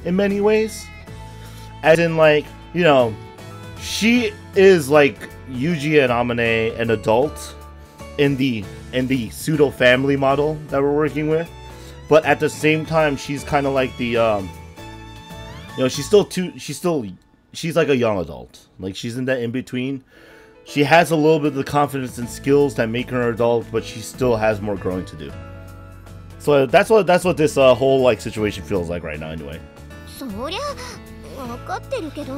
in many ways. As in, like, you know, she is like Yuji and Amane, an adult in the pseudo family model that we're working with, but at the same time, she's kind of like the you know, she's like a young adult. Like, she's in that in between. She has a little bit of the confidence and skills that make her an adult, but she still has more growing to do. So that's what this whole like situation feels like right now. Anyway. そりゃ分かってるけど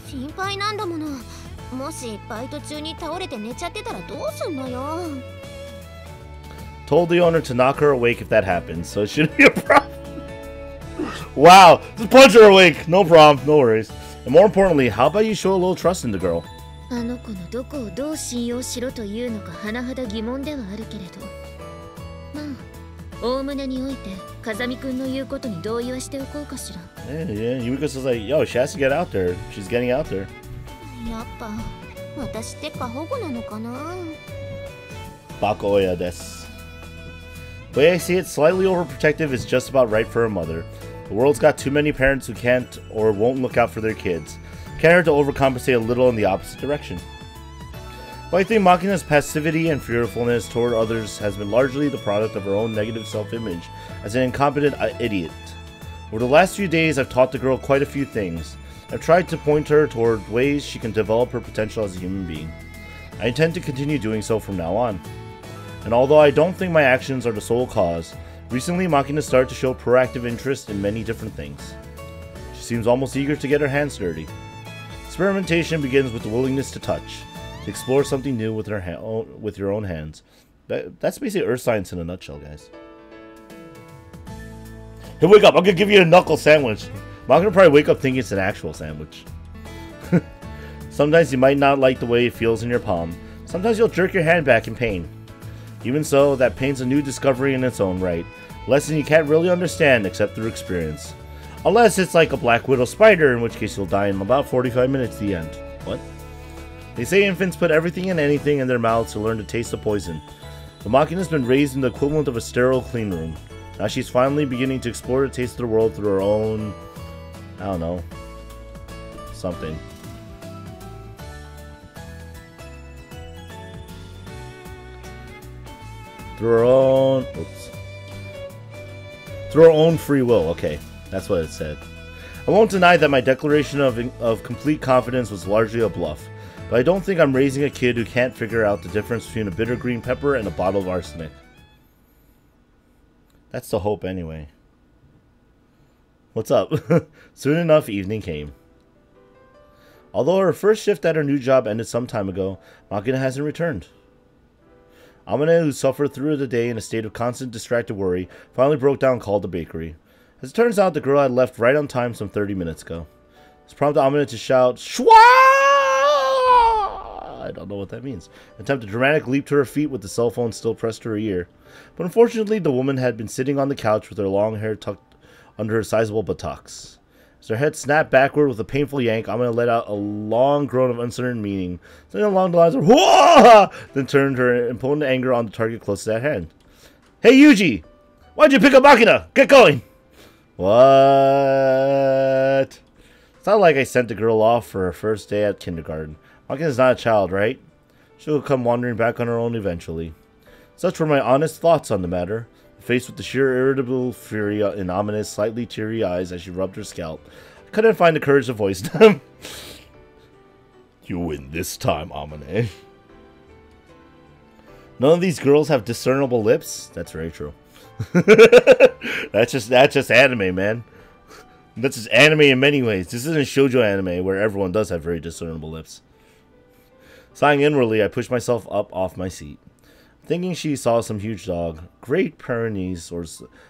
心配なんだもの。もしバイト中に倒れて寝ちゃってたらどうすんのよ。Told the owner to knock her awake if that happens, so it shouldn't be a problem. Wow, just punch her awake. No problem, no worries. And more importantly, how about you show a little trust in the girl? あの子のどこをどう信用しろというのか甚だ疑問ではあるけれど、まあおおむねにおいて風見くんの言うことに同意はしておこうかしら。Yeah, Yumiko's like, yo, she has to get out there. She's getting out there. やっぱ私って過保護なのかな。Bakoya desu. The way I see it, slightly overprotective is just about right for a mother. The world's got too many parents who can't or won't look out for their kids. Can't hurt to overcompensate a little in the opposite direction. But I think Makina's passivity and fearfulness toward others has been largely the product of her own negative self-image as an incompetent idiot. Over the last few days, I've taught the girl quite a few things. I've tried to point her toward ways she can develop her potential as a human being. I intend to continue doing so from now on. And although I don't think my actions are the sole cause, recently Makina started to show proactive interest in many different things. She seems almost eager to get her hands dirty. Experimentation begins with the willingness to touch, to explore something new with your own hands. That's basically Earth Science in a nutshell, guys. Hey, wake up! I'm gonna give you a knuckle sandwich. Makina probably wake up thinking it's an actual sandwich. Sometimes you might not like the way it feels in your palm. Sometimes you'll jerk your hand back in pain. Even so, that pain's a new discovery in its own right. A lesson you can't really understand except through experience. Unless it's like a Black Widow spider, in which case you'll die in about 45 minutes at the end. What? They say infants put everything and anything in their mouths to learn to taste the poison. The Makina's been raised in the equivalent of a sterile clean room. Now she's finally beginning to explore the taste of the world through her own... I don't know. Something. Through her own... Oops. Through her own free will. Okay. That's what it said. I won't deny that my declaration of complete confidence was largely a bluff, but I don't think I'm raising a kid who can't figure out the difference between a bitter green pepper and a bottle of arsenic. That's the hope anyway. What's up? Soon enough, evening came. Although her first shift at her new job ended some time ago, Makina hasn't returned. Amane, who suffered through the day in a state of constant distracted worry, finally broke down and called the bakery. As it turns out, the girl had left right on time some 30 minutes ago. This prompted Amane to shout, "Shwa!" I don't know what that means. Attempt a dramatic leap to her feet with the cell phone still pressed to her ear. But unfortunately, the woman had been sitting on the couch with her long hair tucked under her sizable buttocks. As her head snapped backward with a painful yank, Amane let out a long groan of uncertain meaning, something along the lines of "Whoa!" Then turned her impotent anger on the target closest at hand. "Hey, Yuji! Why'd you pick up Makina? Get going!" What? It's not like I sent the girl off for her first day at kindergarten. Makina's not a child, right? She'll come wandering back on her own eventually. Such were my honest thoughts on the matter. Faced with the sheer irritable fury in Amane's slightly teary eyes as she rubbed her scalp, I couldn't find the courage to voice them. You win this time, Amane. None of these girls have discernible lips? That's very true. That's just anime, man. That's just anime in many ways. This isn't shoujo anime where everyone does have very discernible lips. Sighing inwardly, I pushed myself up off my seat. Thinking she saw some huge dog, Great Pyrenees or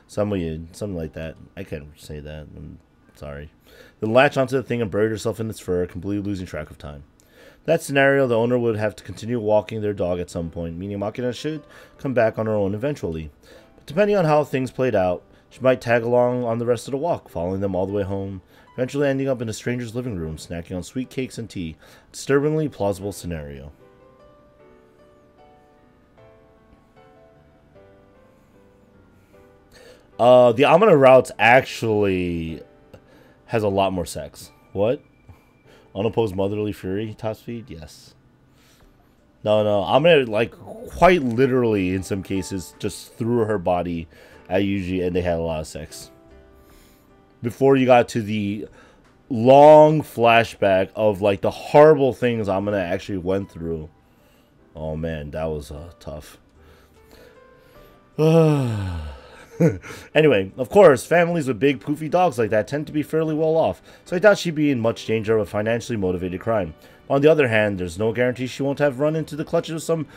something like that. I can't say that. I'm sorry. Then latched onto the thing and buried herself in its fur, completely losing track of time. In that scenario, the owner would have to continue walking their dog at some point, meaning Makina should come back on her own eventually. But depending on how things played out, she might tag along on the rest of the walk, following them all the way home, eventually ending up in a stranger's living room, snacking on sweet cakes and tea. Disturbingly plausible scenario. The Amane routes actually has a lot more sex. What? Unopposed motherly fury, top speed? Yes. No, I'm gonna, like, quite literally, in some cases, just threw her body at Yuji and they had a lot of sex. Before you got to the long flashback of, like, the horrible things I'm gonna actually went through. Oh, man, that was tough. Anyway, of course, families with big, poofy dogs like that tend to be fairly well off, so I doubt she'd be in much danger of a financially motivated crime. On the other hand, there's no guarantee she won't have run into the clutches of some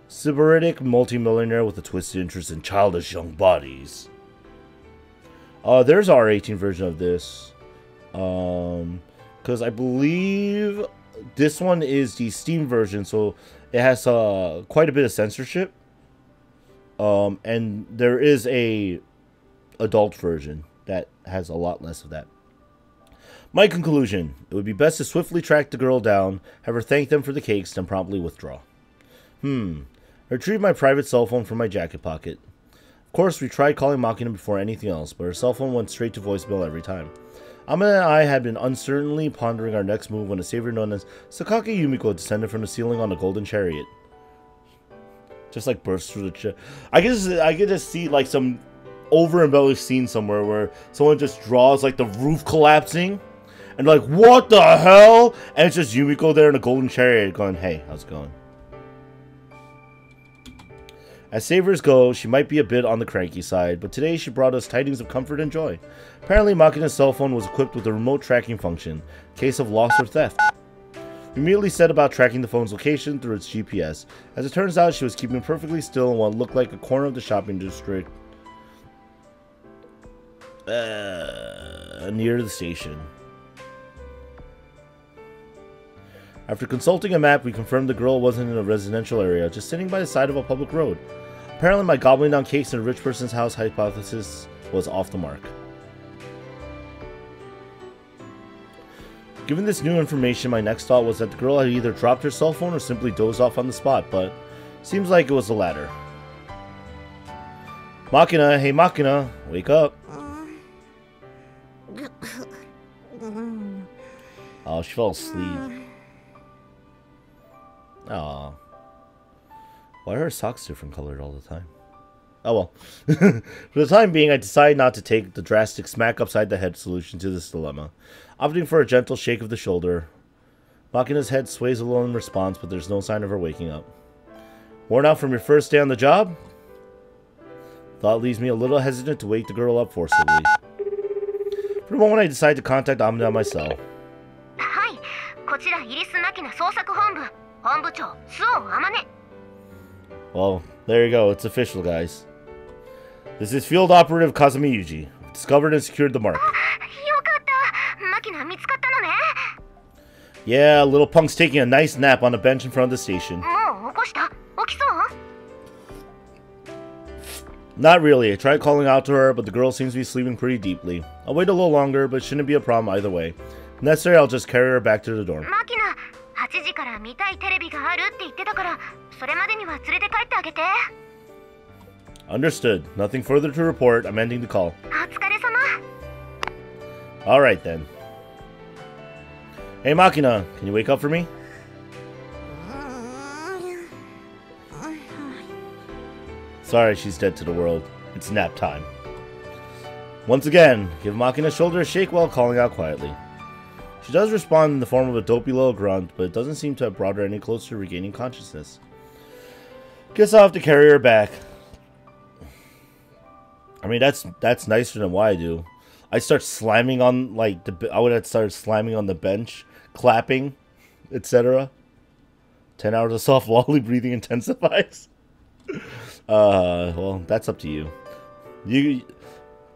sybaritic multimillionaire with a twisted interest in childish young bodies. There's our R18 version of this. Because I believe this one is the Steam version, so it has quite a bit of censorship. And there is a adult version that has a lot less of that. My conclusion: it would be best to swiftly track the girl down, have her thank them for the cakes, then promptly withdraw. I retrieved my private cell phone from my jacket pocket. Of course, we tried calling Makina before anything else, but her cell phone went straight to voicemail every time. Amina and I had been uncertainly pondering our next move when a savior known as Sakaki Yumiko descended from the ceiling on a golden chariot. Just like bursts through the I could just see like some over-embellished scene somewhere where someone just draws like the roof collapsing and like, what the hell? And it's just Yumiko there in a golden chariot going, hey, how's it going? As saviors go, she might be a bit on the cranky side, but today she brought us tidings of comfort and joy. Apparently, Makina's cell phone was equipped with a remote tracking function, in case of loss or theft. We immediately set about tracking the phone's location through its GPS. As it turns out, she was keeping perfectly still in what looked like a corner of the shopping district near the station. After consulting a map, we confirmed the girl wasn't in a residential area, just sitting by the side of a public road. Apparently, my gobbling down cakes in a rich person's house hypothesis was off the mark. Given this new information, my next thought was that the girl had either dropped her cell phone or simply dozed off on the spot, but seems like it was the latter. Makina, hey Makina, wake up. Oh, she fell asleep. Aw. Why are her socks different colored all the time? Oh well. For the time being, I decided not to take the drastic smack upside the head solution to this dilemma. Opting for a gentle shake of the shoulder. Makina's head sways a little in response, but there's no sign of her waking up. Worn out from your first day on the job? Thought leaves me a little hesitant to wake the girl up forcibly. For a moment, I decide to contact Amina myself. Hi, こちらイリスマキナ捜索本部本部長スオンアマネ. Well, there you go. It's official, guys. This is Field Operative Kazumi Yuji. Discovered and secured the mark. Yeah, little punk's taking a nice nap on a bench in front of the station. Not really. I tried calling out to her, but the girl seems to be sleeping pretty deeply. I'll wait a little longer, but it shouldn't be a problem either way. If necessary, I'll just carry her back to the dorm. Understood. Nothing further to report. I'm ending the call. Alright then. Hey Makina, can you wake up for me? Sorry, she's dead to the world. It's nap time. Once again, give Makina's shoulder a shake while calling out quietly. She does respond in the form of a dopey little grunt, but it doesn't seem to have brought her any closer to regaining consciousness. Guess I'll have to carry her back. I mean, that's nicer than what I do. I start slamming on, like, I would have started slamming on the bench, clapping, etc. 10 hours of soft lolly breathing intensifies. Well, that's up to you.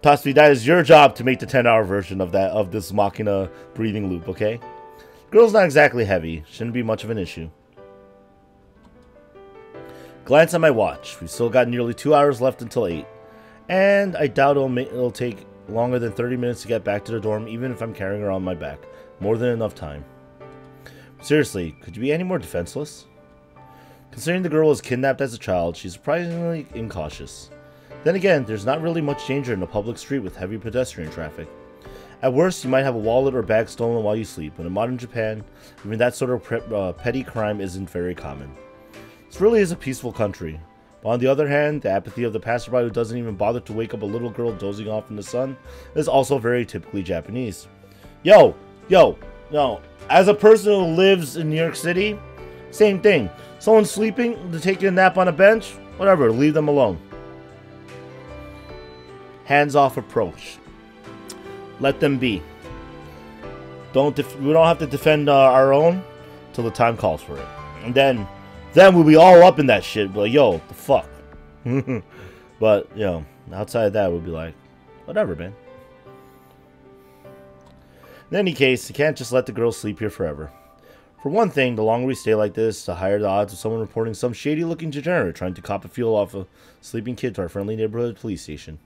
Possibly that is your job to make the 10-hour version of this Makina breathing loop, okay? Girl's not exactly heavy. Shouldn't be much of an issue. Glance at my watch. We've still got nearly 2 hours left until 8. And I doubt it'll take longer than 30 minutes to get back to the dorm, even if I'm carrying her on my back. More than enough time. Seriously, could you be any more defenseless? Considering the girl was kidnapped as a child, she's surprisingly incautious. Then again, there's not really much danger in a public street with heavy pedestrian traffic. At worst, you might have a wallet or bag stolen while you sleep, but in modern Japan, even that sort of petty crime isn't very common. This really is a peaceful country. But on the other hand, the apathy of the passerby who doesn't even bother to wake up a little girl dozing off in the sun is also very typically Japanese. Yo, as a person who lives in New York City, same thing. Someone's sleeping, they're taking a nap on a bench, whatever, leave them alone. Hands-off approach. Let them be. We don't have to defend our own till the time calls for it. And then we'll be all up in that shit. But yo, the fuck. But you know, outside of that, we'll be like, whatever, man. In any case, you can't just let the girls sleep here forever. For one thing, the longer we stay like this, the higher the odds of someone reporting some shady-looking degenerate trying to cop a feel off a sleeping kid to our friendly neighborhood police station.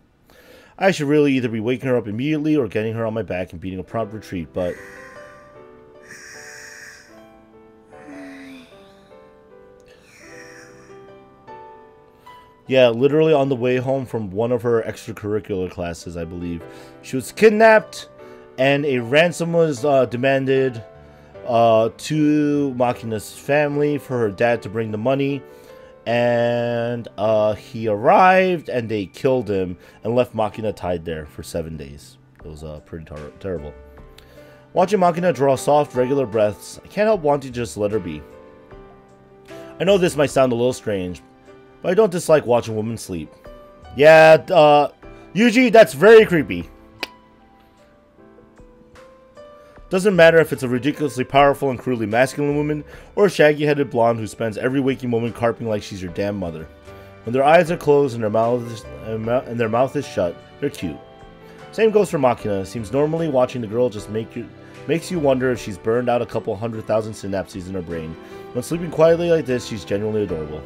I should really either be waking her up immediately or getting her on my back and beating a prompt retreat, but... yeah, literally on the way home from one of her extracurricular classes, I believe. She was kidnapped, and a ransom was demanded to Makina's family for her dad to bring the money. And he arrived, and they killed him and left Makina tied there for 7 days. It was pretty terrible. Watching Makina draw soft, regular breaths, I can't help wanting to just let her be. I know this might sound a little strange, but I don't dislike watching women sleep. Yeah, Yuji, that's very creepy. Doesn't matter if it's a ridiculously powerful and crudely masculine woman, or a shaggy-headed blonde who spends every waking moment carping like she's your damn mother. When their eyes are closed and their mouth is shut, they're cute. Same goes for Makina. Seems normally watching the girl just makes you wonder if she's burned out a couple 100,000 synapses in her brain. When sleeping quietly like this, she's genuinely adorable.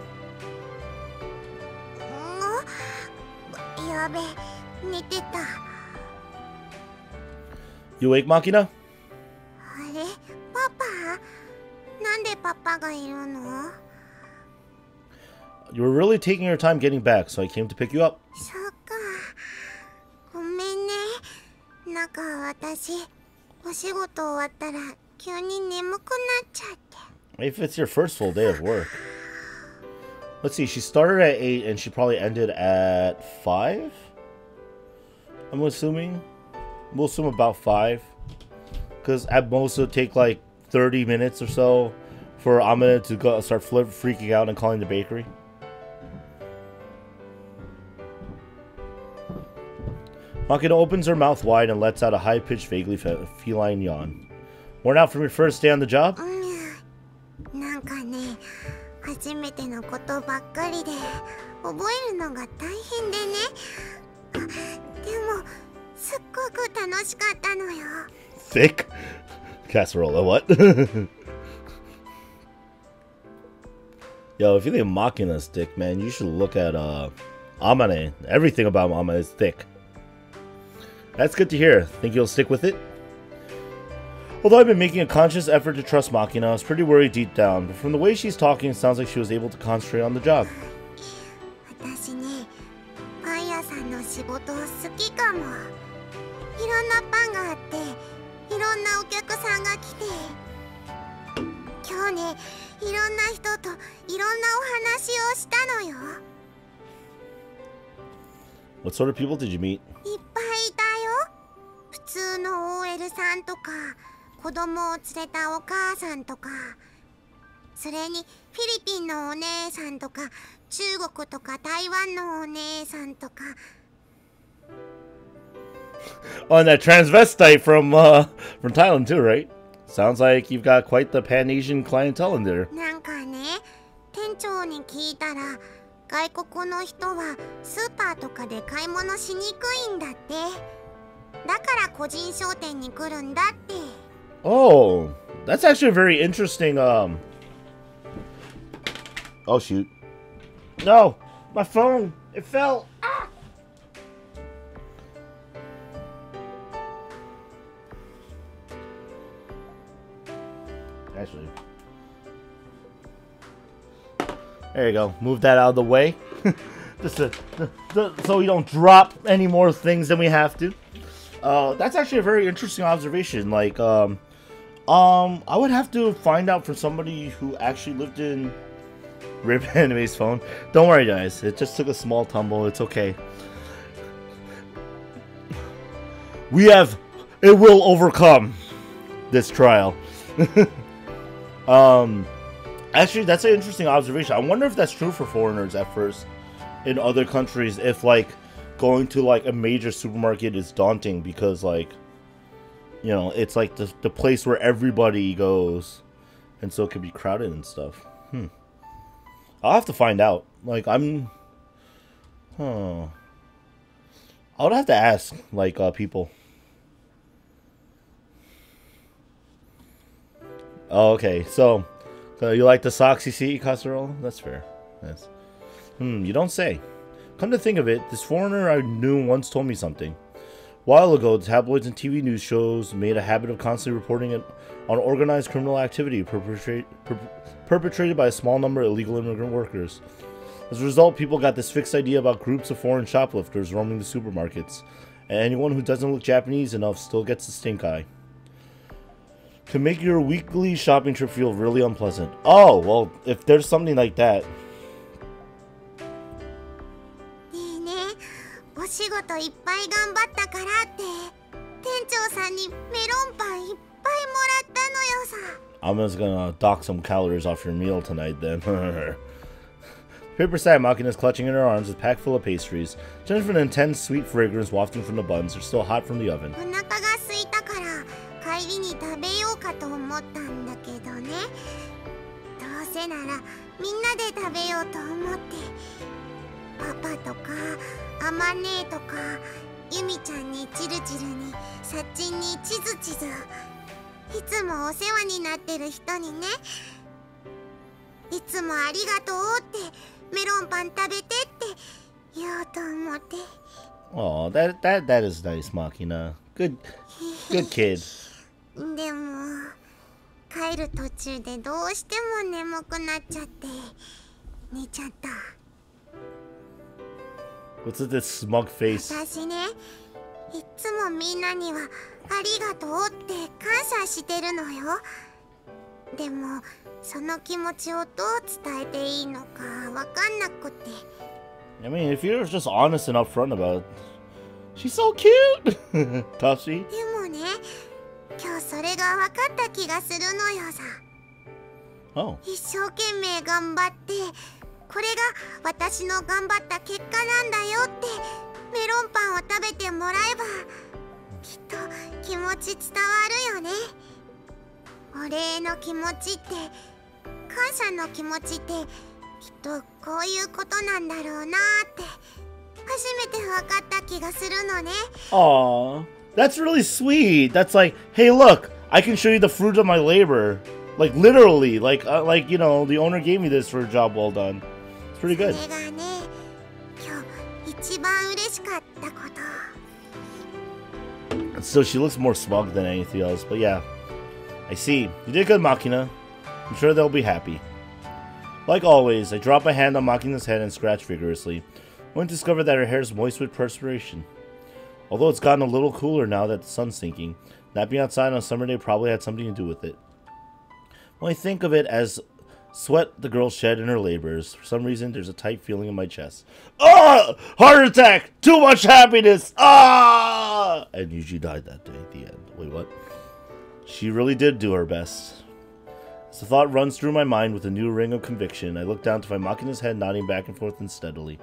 You awake, Makina? You were really taking your time getting back, so I came to pick you up. If it's your first full day of work. Let's see, she started at 8 and she probably ended at 5? I'm assuming. We'll assume about 5. Because at most it'll take like 30 minutes or so for Amina to go start freaking out and calling the bakery. Makina opens her mouth wide and lets out a high-pitched, vaguely feline yawn. Worn out from your first day on the job? Thick? Casserole, what? Yo, if you think Makina's thick, man, you should look at Amane. Everything about Amane is thick. That's good to hear. Think you'll stick with it? Although I've been making a conscious effort to trust Makina, I was pretty worried deep down, but from the way she's talking, it sounds like she was able to concentrate on the job. What sort of people did you meet? Oh, and that transvestite from Thailand too, right? Sounds like you've got quite the Pan-Asian clientele in there. Oh, that's actually a very interesting, oh shoot. No, my phone, it fell. Ah! Actually, there you go. Move that out of the way. Just so we don't drop any more things than we have to. That's actually a very interesting observation. Like, I would have to find out from somebody who actually lived in Rip Anime's phone. Don't worry, guys. It just took a small tumble. It's okay. It will overcome this trial. Actually, that's an interesting observation. I wonder if that's true for foreigners at first in other countries. If, like, going to, like, a major supermarket is daunting because, like, you know, it's like the place where everybody goes, and so it could be crowded and stuff. I'll have to find out. Like, I would have to ask, like, people. Oh, okay, so you like the socks you see, Casserole? That's fair. Yes. You don't say. Come to think of it, this foreigner I knew once told me something. A while ago, the tabloids and TV news shows made a habit of constantly reporting it on organized criminal activity perpetrated by a small number of illegal immigrant workers. As a result, people got this fixed idea about groups of foreign shoplifters roaming the supermarkets, and anyone who doesn't look Japanese enough still gets the stink eye. To make your weekly shopping trip feel really unpleasant. Oh, well, if there's something like that. I'm just gonna dock some calories off your meal tonight then. Paper side Makina is clutching in her arms with a pack full of pastries. Judging from an intense sweet fragrance wafting from the buns, they're still hot from the oven. Oh, that is nice, Makina. Good kid. What's with this smug face? I mean, if you're just honest and upfront about it. She's so cute! Toshi. Oh. Aww, that's really sweet. That's like, hey, look, I can show you the fruit of my labor. Like, literally, like you know, the owner gave me this for a job well done. It's pretty good. So she looks more smug than anything else, but yeah. I see. You did good, Makina. I'm sure they'll be happy. Like always, I drop my hand on Makina's head and scratch vigorously. Only to discover that her hair is moist with perspiration. Although it's gotten a little cooler now that the sun's sinking, not being outside on a summer day probably had something to do with it. When I think of it as sweat the girl shed in her labors, for some reason there's a tight feeling in my chest. Ah! Heart attack! Too much happiness! Ah! And Yuji died that day at the end. Wait, what? She really did do her best. As the thought runs through my mind with a new ring of conviction, I look down to find Makina's head nodding back and forth unsteadily.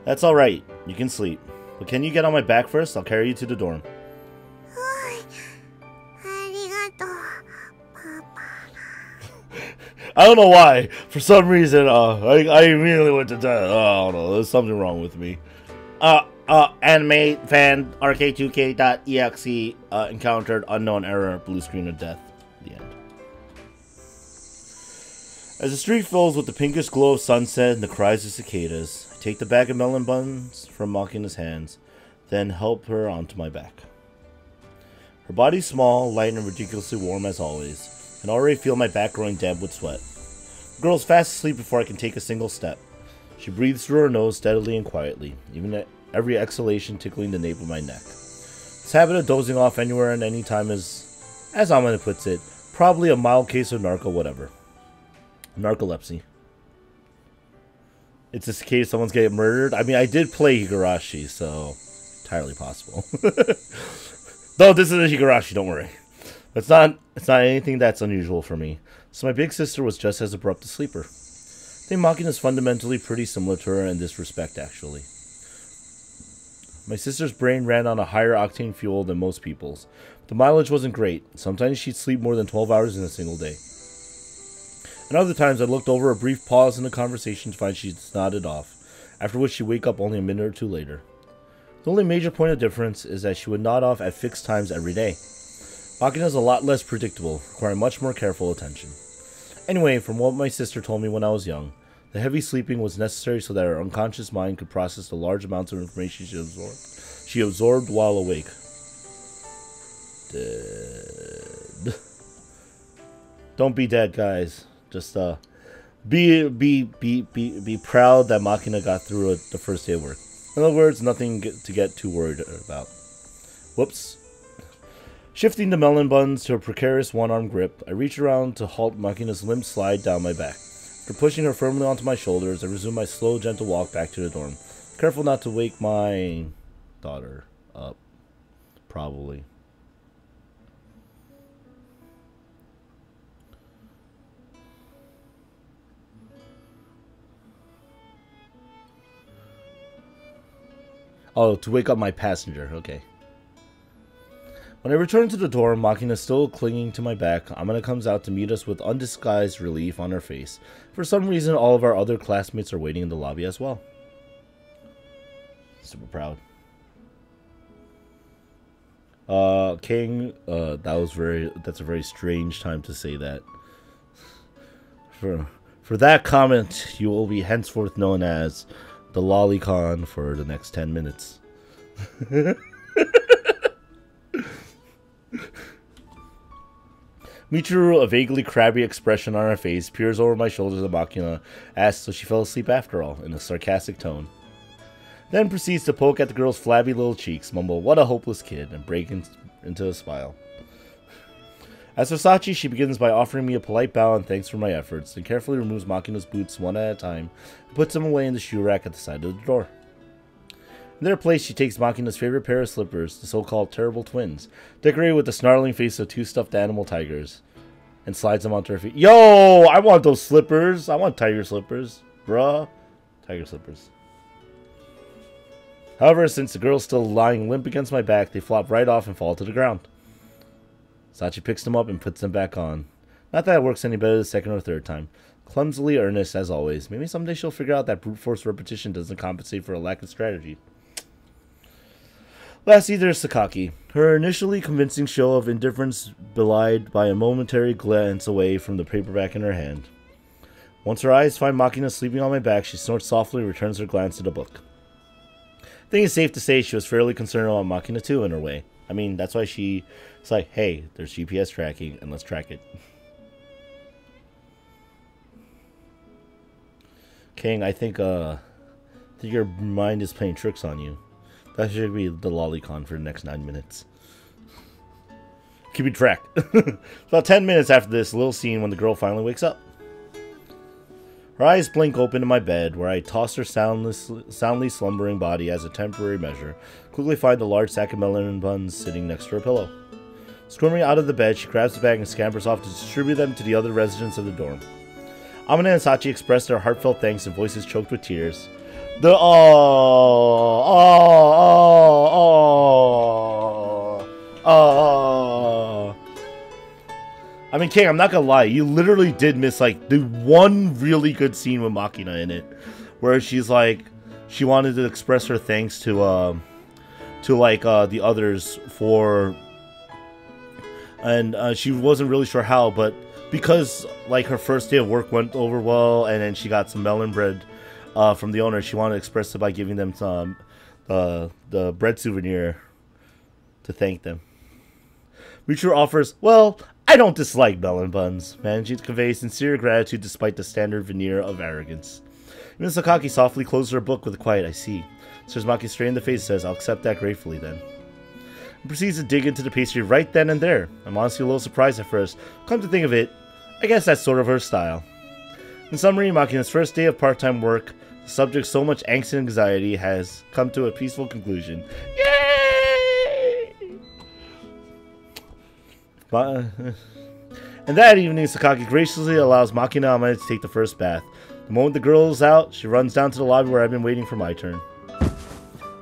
That's alright. You can sleep. But can you get on my back first? I'll carry you to the dorm. I don't know why. For some reason, I immediately went to that. Oh, I don't know. There's something wrong with me. animefanrk2k.exe encountered unknown error, blue screen of death. The end. As the street fills with the pinkish glow of sunset and the cries of cicadas, I take the bag of melon buns from Makina's hands, then help her onto my back. Her body's small, light, and ridiculously warm as always, and I already feel my back growing damp with sweat. The girl's fast asleep before I can take a single step. She breathes through her nose steadily and quietly, even every exhalation tickling the nape of my neck. This habit of dozing off anywhere and any time is, as Amane puts it, probably a mild case of narcolepsy. It's just a case someone's getting murdered. I mean, I did play Higurashi, so entirely possible. Though this isn't Higurashi, don't worry. It's not anything that's unusual for me. So my big sister was just as abrupt a sleeper. I think Makina is fundamentally pretty similar to her in this respect, actually. My sister's brain ran on a higher octane fuel than most people's. The mileage wasn't great. Sometimes she'd sleep more than 12 hours in a single day. And other times I looked over a brief pause in the conversation to find she'd nodded off, after which she'd wake up only a minute or two later. The only major point of difference is that she would nod off at fixed times every day. Makina is a lot less predictable, requiring much more careful attention. Anyway, from what my sister told me when I was young, the heavy sleeping was necessary so that her unconscious mind could process the large amounts of information she absorbed while awake. Dead. Don't be dead, guys. Just be proud that Makina got through it the first day of work. In other words, nothing to get too worried about. Whoops. Shifting the melon buns to a precarious one-arm grip, I reach around to halt Makina's limp slide down my back. After pushing her firmly onto my shoulders, I resume my slow, gentle walk back to the dorm. Careful not to wake my daughter up. Probably. Oh, to wake up my passenger. Okay. When I return to the dorm, Makina still clinging to my back, Amane comes out to meet us with undisguised relief on her face. For some reason, all of our other classmates are waiting in the lobby as well. Super proud. King, that's a very strange time to say that. For that comment, you will be henceforth known as the Lolicon for the next 10 minutes. Michiru, a vaguely crabby expression on her face, peers over my shoulders at Makina, asks so she fell asleep after all, in a sarcastic tone. Then proceeds to poke at the girl's flabby little cheeks, mumble, "What a hopeless kid," and break into a smile. As for Sachi, she begins by offering me a polite bow and thanks for my efforts, then carefully removes Makina's boots one at a time, and puts them away in the shoe rack at the side of the door. In their place, she takes Makina's favorite pair of slippers, the so-called Terrible Twins, decorated with the snarling face of two stuffed animal tigers, and slides them onto her feet. Yo! I want those slippers! I want tiger slippers. Bruh. Tiger slippers. However, since the girl's still lying limp against my back, they flop right off and fall to the ground. Sachi picks them up and puts them back on. Not that it works any better the second or third time. Clumsily earnest, as always. Maybe someday she'll figure out that brute force repetition doesn't compensate for a lack of strategy. Lastly, there's Sakaki. Her initially convincing show of indifference belied by a momentary glance away from the paperback in her hand. Once her eyes find Makina sleeping on my back, she snorts softly and returns her glance to the book. I think it's safe to say she was fairly concerned about Makina too, in her way. I mean, that's why it's like, hey, there's GPS tracking, and let's track it. King, I think your mind is playing tricks on you. That should be the lolicon for the next 9 minutes. Keep it track. About 10 minutes after this little scene when the girl finally wakes up. Her eyes blink open in my bed, where I toss her soundly slumbering body as a temporary measure, quickly find the large sack of melon buns sitting next to her pillow. Squirming out of the bed, she grabs the bag and scampers off to distribute them to the other residents of the dorm. Amane and Sachi express their heartfelt thanks in voices choked with tears. I mean, King, I'm not gonna lie, you literally did miss, like, the one really good scene with Makina in it, where she's like, she wanted to express her thanks to the others for, and she wasn't really sure how, but because, like, her first day of work went over well, and then she got some melon bread from the owner, she wanted to express it by giving them some the bread souvenir to thank them. Michiru offers, "Well, I don't dislike melon buns, managing to convey sincere gratitude despite the standard veneer of arrogance. Even Sakaki softly closes her book with a quiet, I see. Stares Maki straight in the face and says, I'll accept that gratefully then. And proceeds to dig into the pastry right then and there. I'm honestly a little surprised at first. Come to think of it, I guess that's sort of her style. In summary, Makina's first day of part-time work, the subject so much angst and anxiety has come to a peaceful conclusion. Yay! And that evening, Sakaki graciously allows Makina Amane to take the first bath. The moment the girl is out, she runs down to the lobby where I've been waiting for my turn.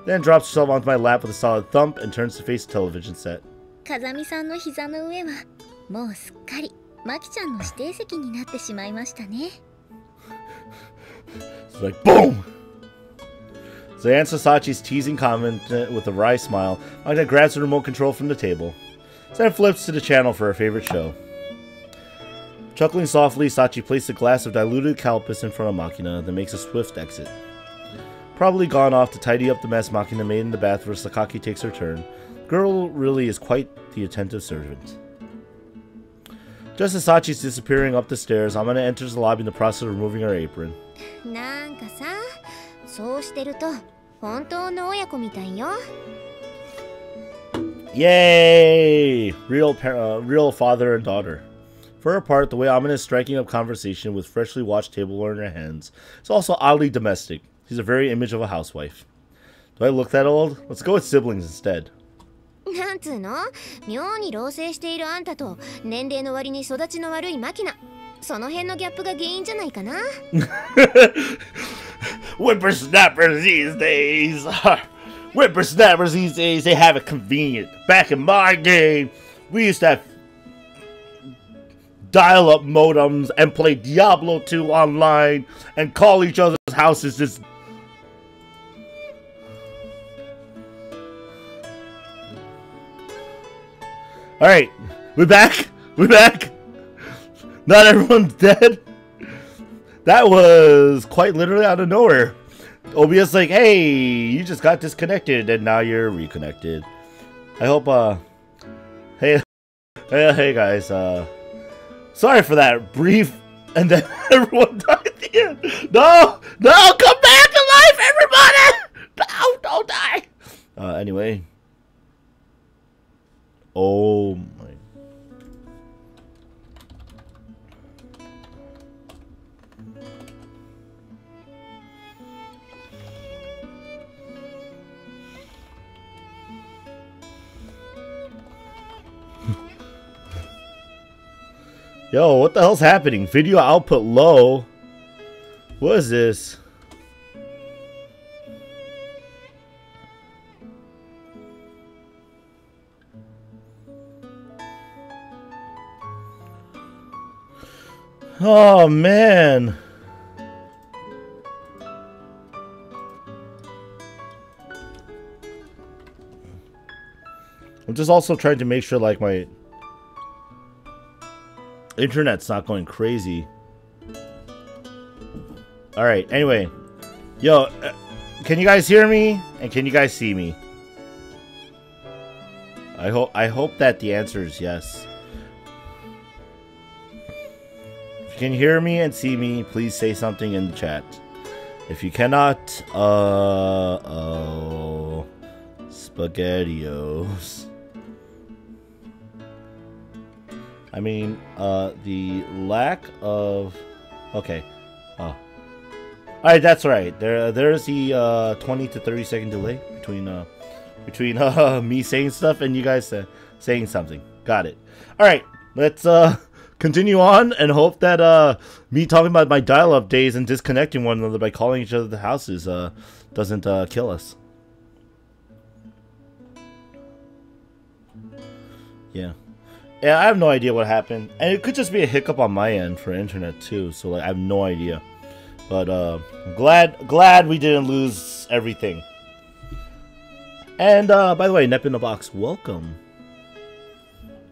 Then drops herself onto my lap with a solid thump and turns to face the television set. Kazami-sanの膝の上はもうすっかりマキちゃんの指定席になってしまいましたね。 It's like, boom! So I answer Sachi's teasing comment with a wry smile. Makina grabs the remote control from the table. Then flips to the channel for her favorite show. Chuckling softly, Sachi places a glass of diluted calpis in front of Makina, then makes a swift exit. Probably gone off to tidy up the mess Makina made in the bath where Sakaki takes her turn. The girl really is quite the attentive servant. Just as Sachi's disappearing up the stairs, Amane enters the lobby in the process of removing her apron. なんかさ、そうしてると本当の親子みたいよ。 Yay! Real father and daughter. For her part, the way Amane is striking up conversation with freshly washed tableware in her hands is also oddly domestic. She's a very image of a housewife. Do I look that old? Let's go with siblings instead. なんつうの？妙に老成しているあんたと年齢の割に育ちの悪いマキナ。その辺のギャップが原因じゃないかな。Whippersnappers these days. Whippersnappers these days, they have it convenient. Back in my day, we used to have dial-up modems and play Diablo 2 online and call each other's houses just... Alright, we're back. We're back. Not everyone's dead. That was quite literally out of nowhere. OBS like, hey, you just got disconnected and now you're reconnected. I hope, hey guys, sorry for that brief, and then everyone died at the end. No, come back to life, everybody! No, don't die. Anyway. Oh my. Yo, what the hell's happening? Video output low. What is this? Oh, man. I'm just also trying to make sure, like, my internet's not going crazy. Alright, anyway. Yo, can you guys hear me? And can you guys see me? I hope that the answer is yes. If you can hear me and see me, please say something in the chat. If you cannot, oh, SpaghettiOs. I mean, the lack of... Okay. Oh. Alright, that's right. There's the 20 to 30 second delay between me saying stuff and you guys saying something. Got it. Alright, let's continue on and hope that me talking about my dial-up days and disconnecting one another by calling each other the houses doesn't kill us. Yeah. Yeah, I have no idea what happened. And it could just be a hiccup on my end for internet too, so like I have no idea. But I'm glad we didn't lose everything. And by the way, Nep in the Box, welcome.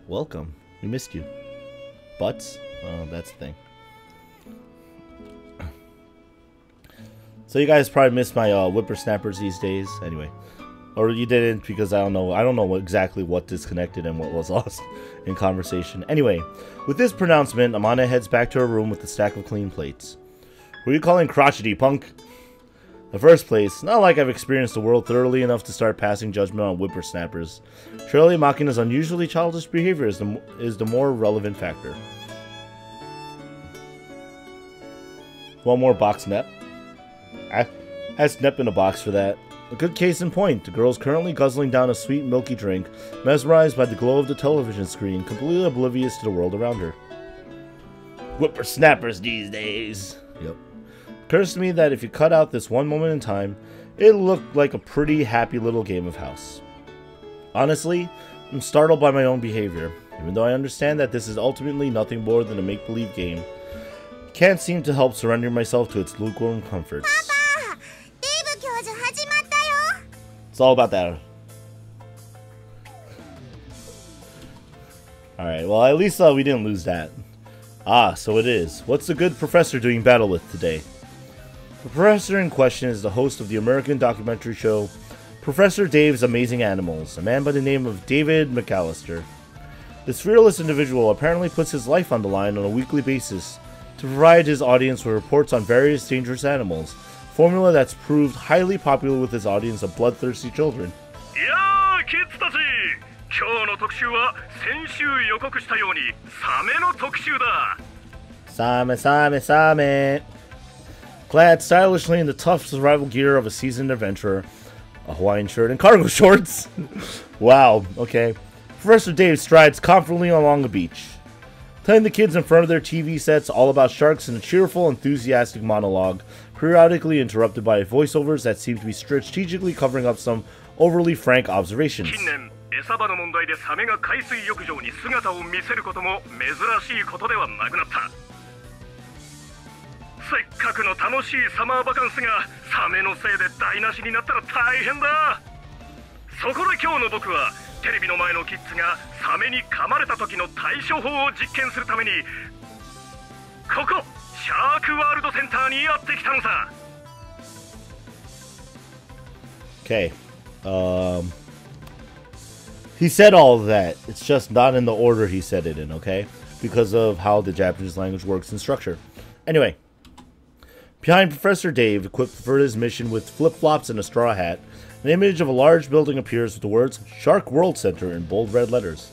Welcome. We missed you. Butts? Oh, that's the thing. So you guys probably missed my whippersnappers these days. Anyway. Or you didn't because I don't know exactly what disconnected and what was lost in conversation. Anyway, with this pronouncement, Amana heads back to her room with a stack of clean plates. Who are you calling crotchety, punk? In the first place, not like I've experienced the world thoroughly enough to start passing judgment on whippersnappers. Surely Makina's unusually childish behavior is the more relevant factor. One more box Nep. Has Nep in a box for that. A good case in point, the girl's currently guzzling down a sweet milky drink, mesmerized by the glow of the television screen, completely oblivious to the world around her. Whippersnappers these days. Yep. Occurs to me that if you cut out this one moment in time, it looked like a pretty happy little game of house. Honestly, I'm startled by my own behavior. Even though I understand that this is ultimately nothing more than a make-believe game, I can't seem to help surrendering myself to its lukewarm comforts. It's all about that. Alright, well at least we didn't lose that. Ah, so it is. What's the good professor doing battle with today? The professor in question is the host of the American documentary show Professor Dave's Amazing Animals, a man by the name of David McAllister. This fearless individual apparently puts his life on the line on a weekly basis to provide his audience with reports on various dangerous animals, formula that's proved highly popular with his audience of bloodthirsty children. Yeah, kids! 今日の特集は先週予告したようにサメの特集だ。Same. Clad stylishly in the tough survival gear of a seasoned adventurer, a Hawaiian shirt and cargo shorts. Wow, okay. Professor Dave strides confidently along the beach, telling the kids in front of their TV sets all about sharks in a cheerful, enthusiastic monologue, periodically interrupted by voiceovers that seem to be strategically covering up some overly frank observations. 近年、餌場の問題でサメが海水浴場に姿を見せることも珍しいことではなくなった。せっかくの楽しいサマーバカンスがサメのせいで台無しになったら大変だ。そこで今日の僕はテレビの前のキッズがサメに噛まれた時の対処法を実験するためにここシャークワールドセンターにやってきたのさ。Okay. He said all of that. It's just not in the order he said it in, okay? Because of how the Japanese language works in structure. Anyway. Behind Professor Dave, equipped for his mission with flip-flops and a straw hat, an image of a large building appears with the words Shark World Center in bold red letters.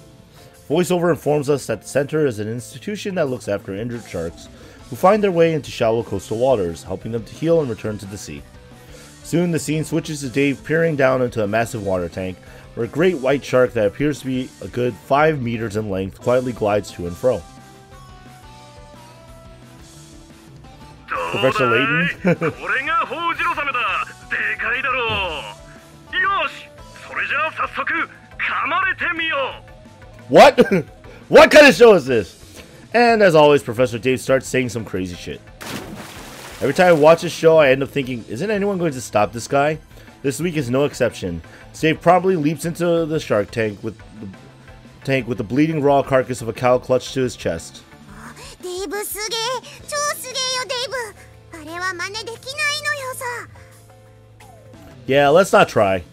Voiceover informs us that the center is an institution that looks after injured sharks who find their way into shallow coastal waters, helping them to heal and return to the sea. Soon the scene switches to Dave peering down into a massive water tank, where a great white shark that appears to be a good 5 meters in length quietly glides to and fro. Professor Layton? これがホウジロザメだ。でかいだろう。よし、それじゃあ早速噛まれてみよう。What? What kind of show is this? And as always, Professor Dave starts saying some crazy shit. Every time I watch this show, I end up thinking, isn't anyone going to stop this guy? This week is no exception. Dave probably leaps into the shark tank with the bleeding raw carcass of a cow clutched to his chest. Yeah, let's not try.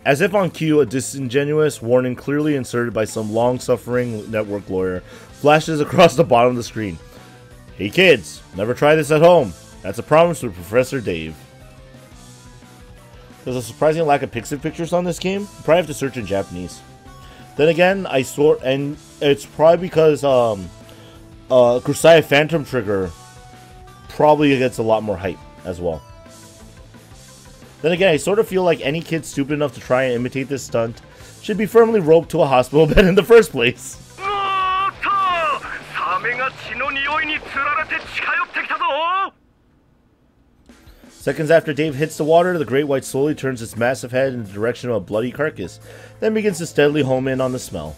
As if on cue, a disingenuous warning clearly inserted by some long-suffering network lawyer flashes across the bottom of the screen. Hey kids, never try this at home. That's a promise from Professor Dave. There's a surprising lack of pixel pictures on this game. You probably have to search in Japanese. Then again, and it's probably because Grisaia Phantom Trigger probably gets a lot more hype as well. Then again, I sort of feel like any kid stupid enough to try and imitate this stunt should be firmly roped to a hospital bed in the first place. Seconds after Dave hits the water, the great white slowly turns its massive head in the direction of a bloody carcass, then begins to steadily home in on the smell.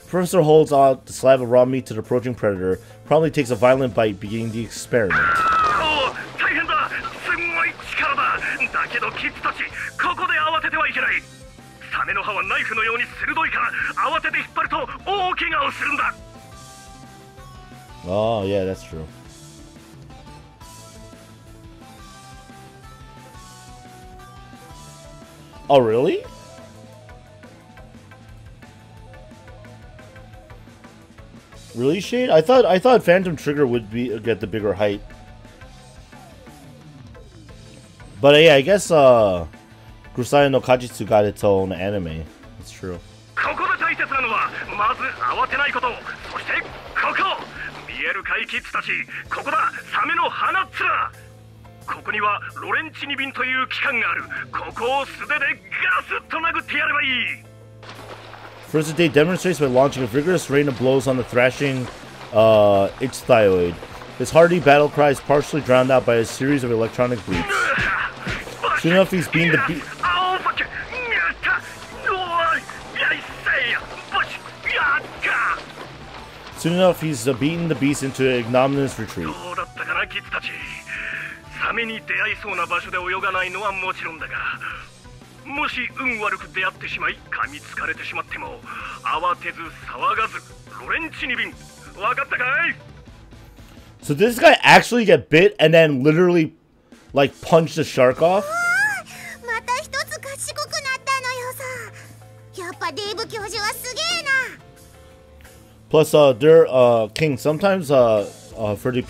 The professor holds out the slab of raw meat to the approaching predator, promptly takes a violent bite, beginning the experiment. Oh, yeah, that's true. Oh, really? Really, Shade? I thought Phantom Trigger would get the bigger height. But yeah, I guess Grisaia no Kajitsu got its own anime. It's true. ここで大切なのはまず慌てないこと。そしてここ見えるかいキッズたち。ここだサメの鼻っ面。ここにはロレンチニビンという器官がある。ここを素手でガスッと殴ってやればいい。 First day demonstrates by launching a vigorous rain of blows on the thrashing ichthyoid. His hearty battle cry is partially drowned out by a series of electronic bleeps. Soon enough, he's beaten the beast. Soon enough, he's beaten the beast into an ignominious retreat. サメに出会いそうな場所で泳がないのはもちろんだが、もし運悪く出会ってしまい噛みつかれてしまっても慌てず騒がずロレンチニビン。わかったかい? So this guy actually get bit and then literally like punch the shark off? また一つ賢くなったのよさ。やっぱデイブ教授はすげえな。 Plus, King, sometimes, for the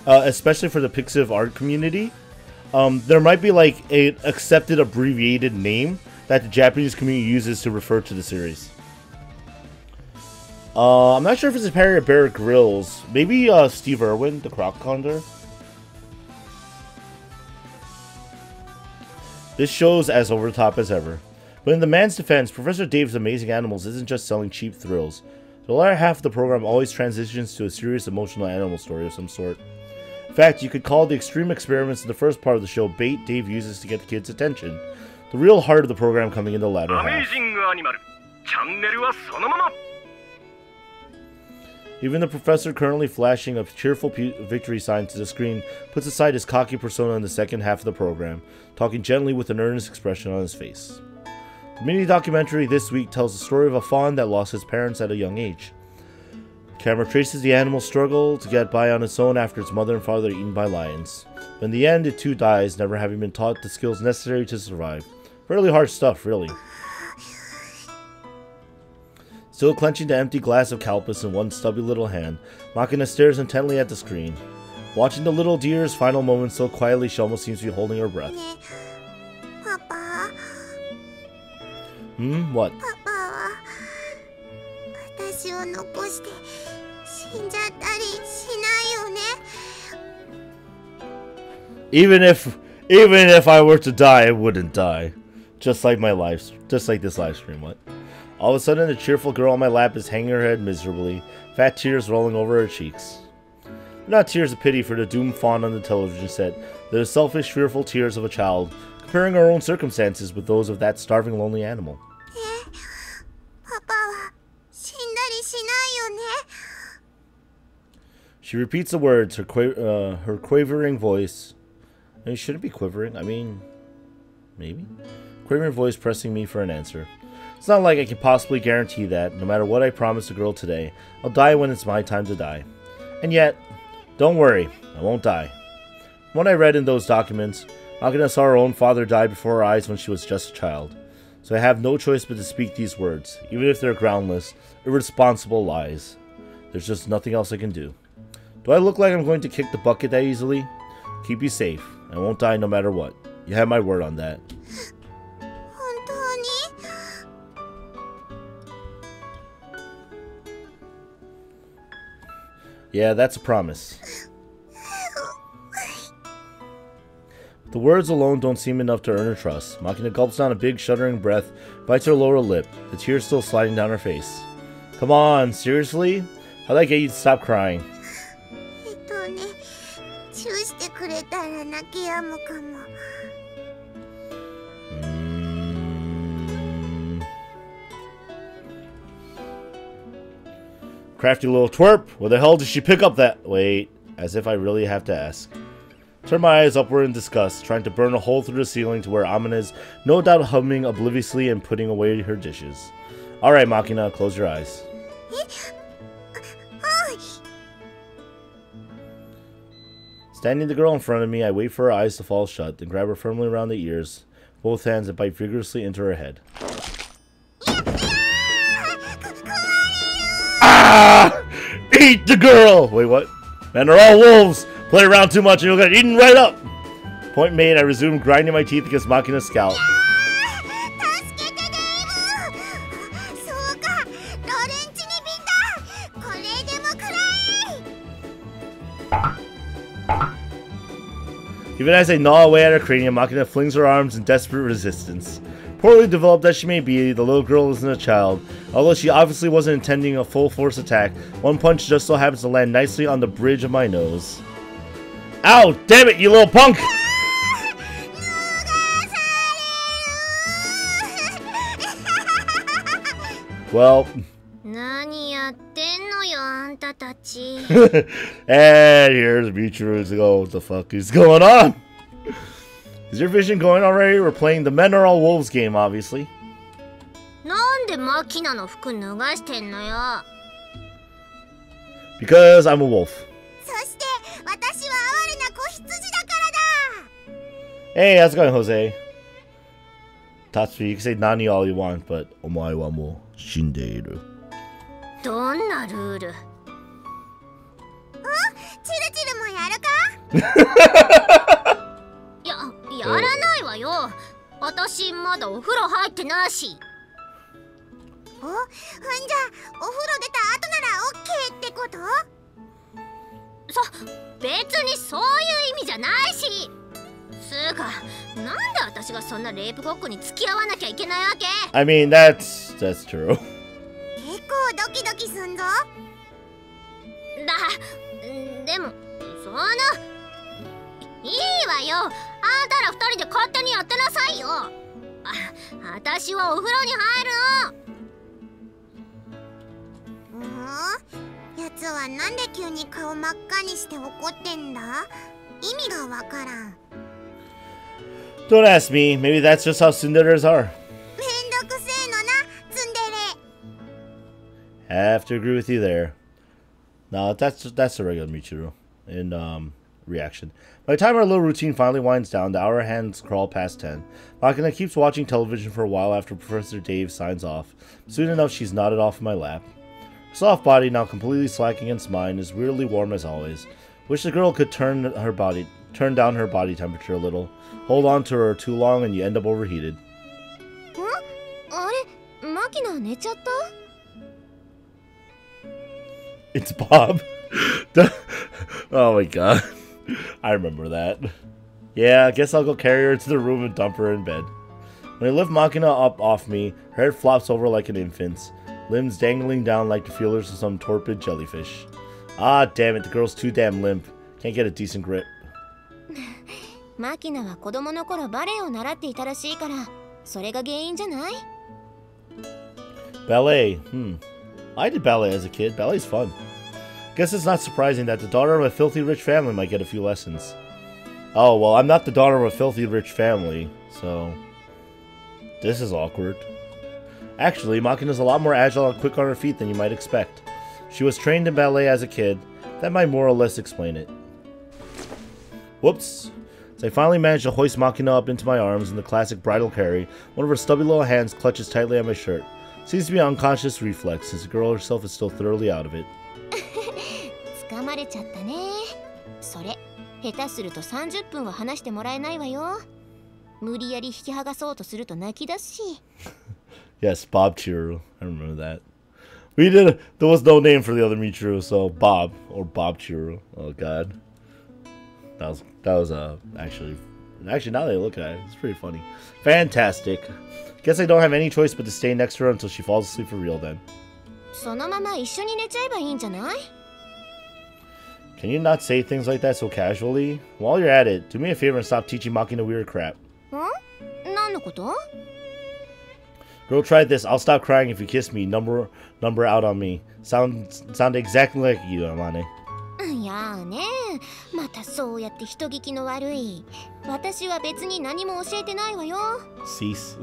especially for the Pixiv art community, there might be like a accepted abbreviated name that the Japanese community uses to refer to the series. I'm not sure if it's a parody of Bear Grylls. Maybe Steve Irwin, the Croc Condor. This show's as over the top as ever. But in the man's defense, Professor Dave's Amazing Animals isn't just selling cheap thrills. The latter half of the program always transitions to a serious emotional animal story of some sort. In fact, you could call the extreme experiments in the first part of the show bait Dave uses to get the kids' attention. The real heart of the program coming in the latter half. Amazing Animal. Channel wa sonomama. Even the professor, currently flashing a cheerful victory sign to the screen, puts aside his cocky persona in the second half of the program, talking gently with an earnest expression on his face. The mini-documentary this week tells the story of a fawn that lost its parents at a young age. The camera traces the animal's struggle to get by on its own after its mother and father are eaten by lions. But in the end, it too dies, never having been taught the skills necessary to survive. Really hard stuff, really. Still clenching the empty glass of Calpus in one stubby little hand, Makina stares intently at the screen. Watching the little deer's final moments so quietly, she almost seems to be holding her breath. Papa. What? Papa は私を残して死んじゃったりしないよね。 Even if I were to die, I wouldn't die. Just like this live stream. What? All of a sudden, the cheerful girl on my lap is hanging her head miserably, fat tears rolling over her cheeks. They're not tears of pity for the doomed fawn on the television set. They're the selfish, fearful tears of a child, comparing our own circumstances with those of that starving, lonely animal. パパは死んだりしないよね。 She repeats the words, her quavering voice. I mean, should it be quivering? I mean, maybe? Quavering voice pressing me for an answer. It's not like I can possibly guarantee that, no matter what I promise the girl today, I'll die when it's my time to die. And yet, don't worry, I won't die. From what I read in those documents, Makina saw her own father die before her eyes when she was just a child. So I have no choice but to speak these words, even if they're groundless, irresponsible lies. There's just nothing else I can do. Do I look like I'm going to kick the bucket that easily? Keep you safe. I won't die no matter what. You have my word on that. 本当に? Yeah, that's a promise. The words alone don't seem enough to earn her trust. Makina gulps down a big, shuddering breath, bites her lower lip, the tears still sliding down her face. Come on, seriously? How'd I get you to stop crying? チューしてくれたら泣き止むかも。Crafty little twerp! Where the hell did she pick up that? Wait, as if I really have to ask. Turn my eyes upward in disgust, trying to burn a hole through the ceiling to where Amina is no doubt humming obliviously and putting away her dishes. Alright, Makina, close your eyes. Standing the girl in front of me, I wait for her eyes to fall shut, then grab her firmly around the ears, both hands, and bite vigorously into her head. Ah! Ah! Eat the girl! Wait, what? Men are all wolves! Play around too much and you'll get eaten right up! Point made, I resumed grinding my teeth against Makina's scalp. Even as I gnaw away at her cranium, Makina flings her arms in desperate resistance. Poorly developed as she may be, the little girl isn't a child. Although she obviously wasn't intending a full force attack, one punch just so happens to land nicely on the bridge of my nose. Ow! Damn it, you little punk! Well... And here's Michiru's. Oh, what the fuck is going on? Is your vision going already? We're playing the Men Are All Wolves game, obviously. Because I'm a wolf. Hey, how's it going, Jose? Tatsuki, you can say Nani all you want, but Omae wa mo shindeiru. I mean, that's true. Don't ask me. Maybe that's just how tsunderes are. Have to agree with you there. No, that's a regular Michiru in reaction. By the time our little routine finally winds down, the hour hands crawl past 10. Makina keeps watching television for a while after Professor Dave signs off. Soon enough, she's nodded off in my lap. Her soft body, now completely slack against mine, is weirdly warm as always. Wish the girl could turn down her body temperature a little. Hold on to her too long and you end up overheated. It's Bob. Oh my god. I remember that. Yeah, I guess I'll go carry her to the room and dump her in bed. When I lift Makina up off me, her head flops over like an infant's, limbs dangling down like the feelers of some torpid jellyfish. Ah, damn it, the girl's too damn limp. Can't get a decent grip. Ballet. I did ballet as a kid. Ballet's fun. Guess it's not surprising that the daughter of a filthy rich family might get a few lessons. Oh, well, I'm not the daughter of a filthy rich family, so... This is awkward. Actually, Makina's a lot more agile and quick on her feet than you might expect. She was trained in ballet as a kid. That might more or less explain it. Whoops. As I finally managed to hoist Makina up into my arms in the classic bridal carry, one of her stubby little hands clutches tightly at my shirt. Seems to be an unconscious reflex, since the girl herself is still thoroughly out of it. Yes, Bob Chiru. I remember that. There was no name for the other Michiru, so Bob, or Bob Chiru. Oh god. That was actually now that I look at it, it's pretty funny. Fantastic. Guess I don't have any choice but to stay next to her until she falls asleep for real then. Can you not say things like that so casually? While you're at it, do me a favor and stop teaching Makina weird crap. Girl, try this. I'll stop crying if you kiss me. Number out on me. Sound exactly like you, Amane. Cease.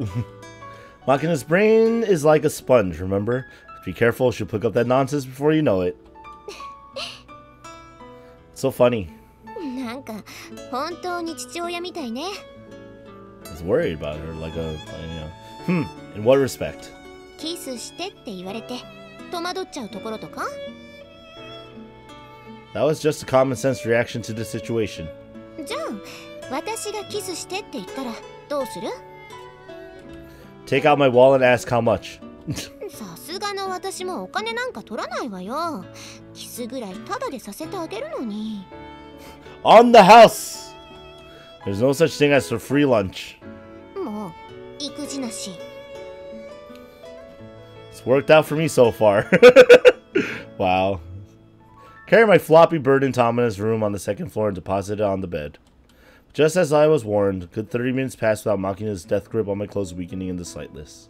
Makina's brain is like a sponge, remember? Be careful, she'll pick up that nonsense before you know it. It's so funny. I was worried about her, like a, in what respect? 戸惑っちゃうところとか。 That was just a common sense reaction to the situation. じゃあ私がキスしてって言ったらどうする？ Take out my wallet and ask how much. さすがの私もお金なんか取らないわよ。キスぐらいタダでさせてあげるのに。 On the house! There's no such thing as a free lunch. もう育児なし。 It's worked out for me so far. Wow. Carry my floppy burden to Amina's room on the second floor and deposit it on the bed. Just as I was warned, a good 30 minutes passed without Makina's death grip on my clothes weakening in the slightest.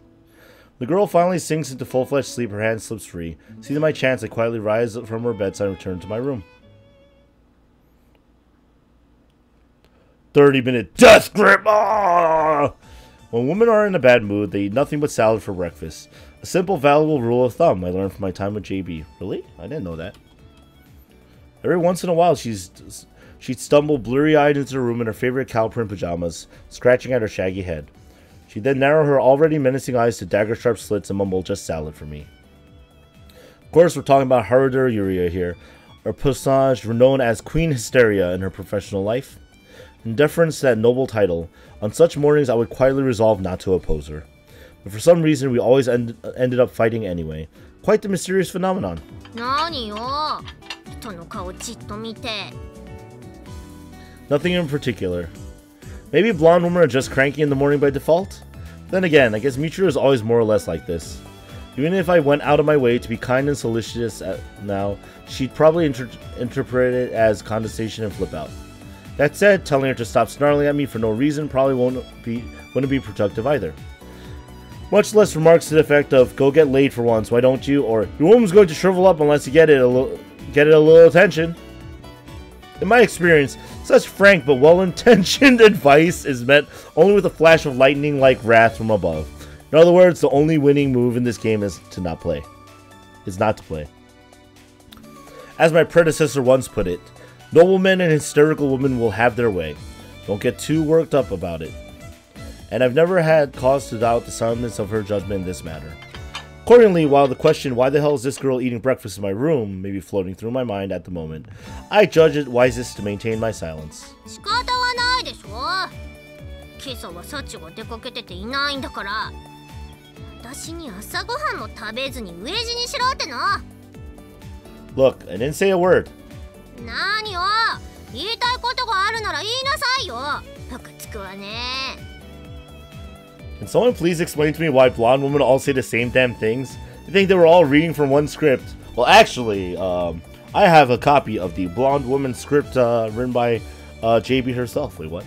The girl finally sinks into full-fledged sleep, her hand slips free. Seizing my chance, I quietly rise from her bedside and return to my room. 30-minute death grip! Ah! When women are in a bad mood, they eat nothing but salad for breakfast. A simple, valuable rule of thumb I learned from my time with JB. Really? I didn't know that. Every once in a while, she'd stumble blurry-eyed into the room in her favorite cow print pajamas, scratching at her shaggy head. She'd then narrow her already menacing eyes to dagger-sharp slits and mumble just salad for me. Of course, we're talking about Haruda Yuria here, a personage known as Queen Hysteria in her professional life. In deference to that noble title, on such mornings I would quietly resolve not to oppose her. But for some reason, we always ended up fighting anyway. Quite the mysterious phenomenon. 何よ、人の顔じっと見て。 Nothing in particular. Maybe blonde women are just cranky in the morning by default? Then again, I guess Michiru is always more or less like this. Even if I went out of my way to be kind and solicitous now, she'd probably interpret it as condescension and flip out. That said, telling her to stop snarling at me for no reason probably wouldn't be productive either. Much less remarks to the effect of, go get laid for once, why don't you? Or, your woman's going to shrivel up unless you get it a little attention. In my experience, such frank but well-intentioned advice is met only with a flash of lightning-like wrath from above. In other words, the only winning move in this game is to not play. Is not to play. As my predecessor once put it, noblemen and hysterical women will have their way. Don't get too worked up about it. And I've never had cause to doubt the soundness of her judgment in this matter. Accordingly, while the question, why the hell is this girl eating breakfast in my room, may be floating through my mind at the moment, I judge it wisest to maintain my silence. 仕方はないでしょ。今朝はサチが出かけてていないんだから。私に朝ごはんも食べずに飢え死にしろってな。 Look, I didn't say a word. 何よ、言いたいことがあるなら言いなさいよ。ムカつくわね。 Can someone please explain to me why blonde women all say the same damn things? I think they were all reading from one script. Well, actually, I have a copy of the blonde woman script written by JB herself. Wait, what?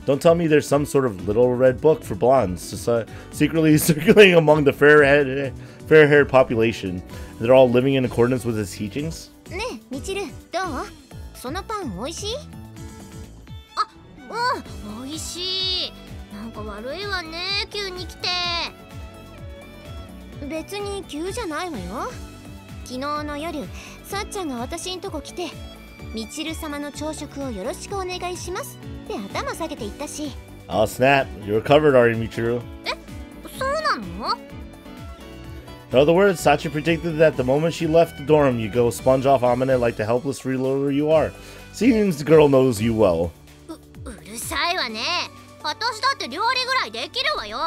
Don't tell me there's some sort of little red book for blondes just, secretly circulating among the fair-haired population. And they're all living in accordance with his teachings? ねえ、みちる、どう？そのパン美味しい？あ、うん、美味しい。なんか悪いわね、急に来て。別に急じゃないわよ。昨日の夜、さっちゃんが私んとこ来て、みちる様の朝食をよろしくお願いしますって頭下げて言ったし。Oh snap! You recovered already, Michiru. え、そうなの？ In other words, Sachi predicted that the moment she left the dorm, you go sponge off Amine like the helpless freeloader you are. Seems the girl knows you well. うるさいわね。私だって料理ぐらいできるわよ。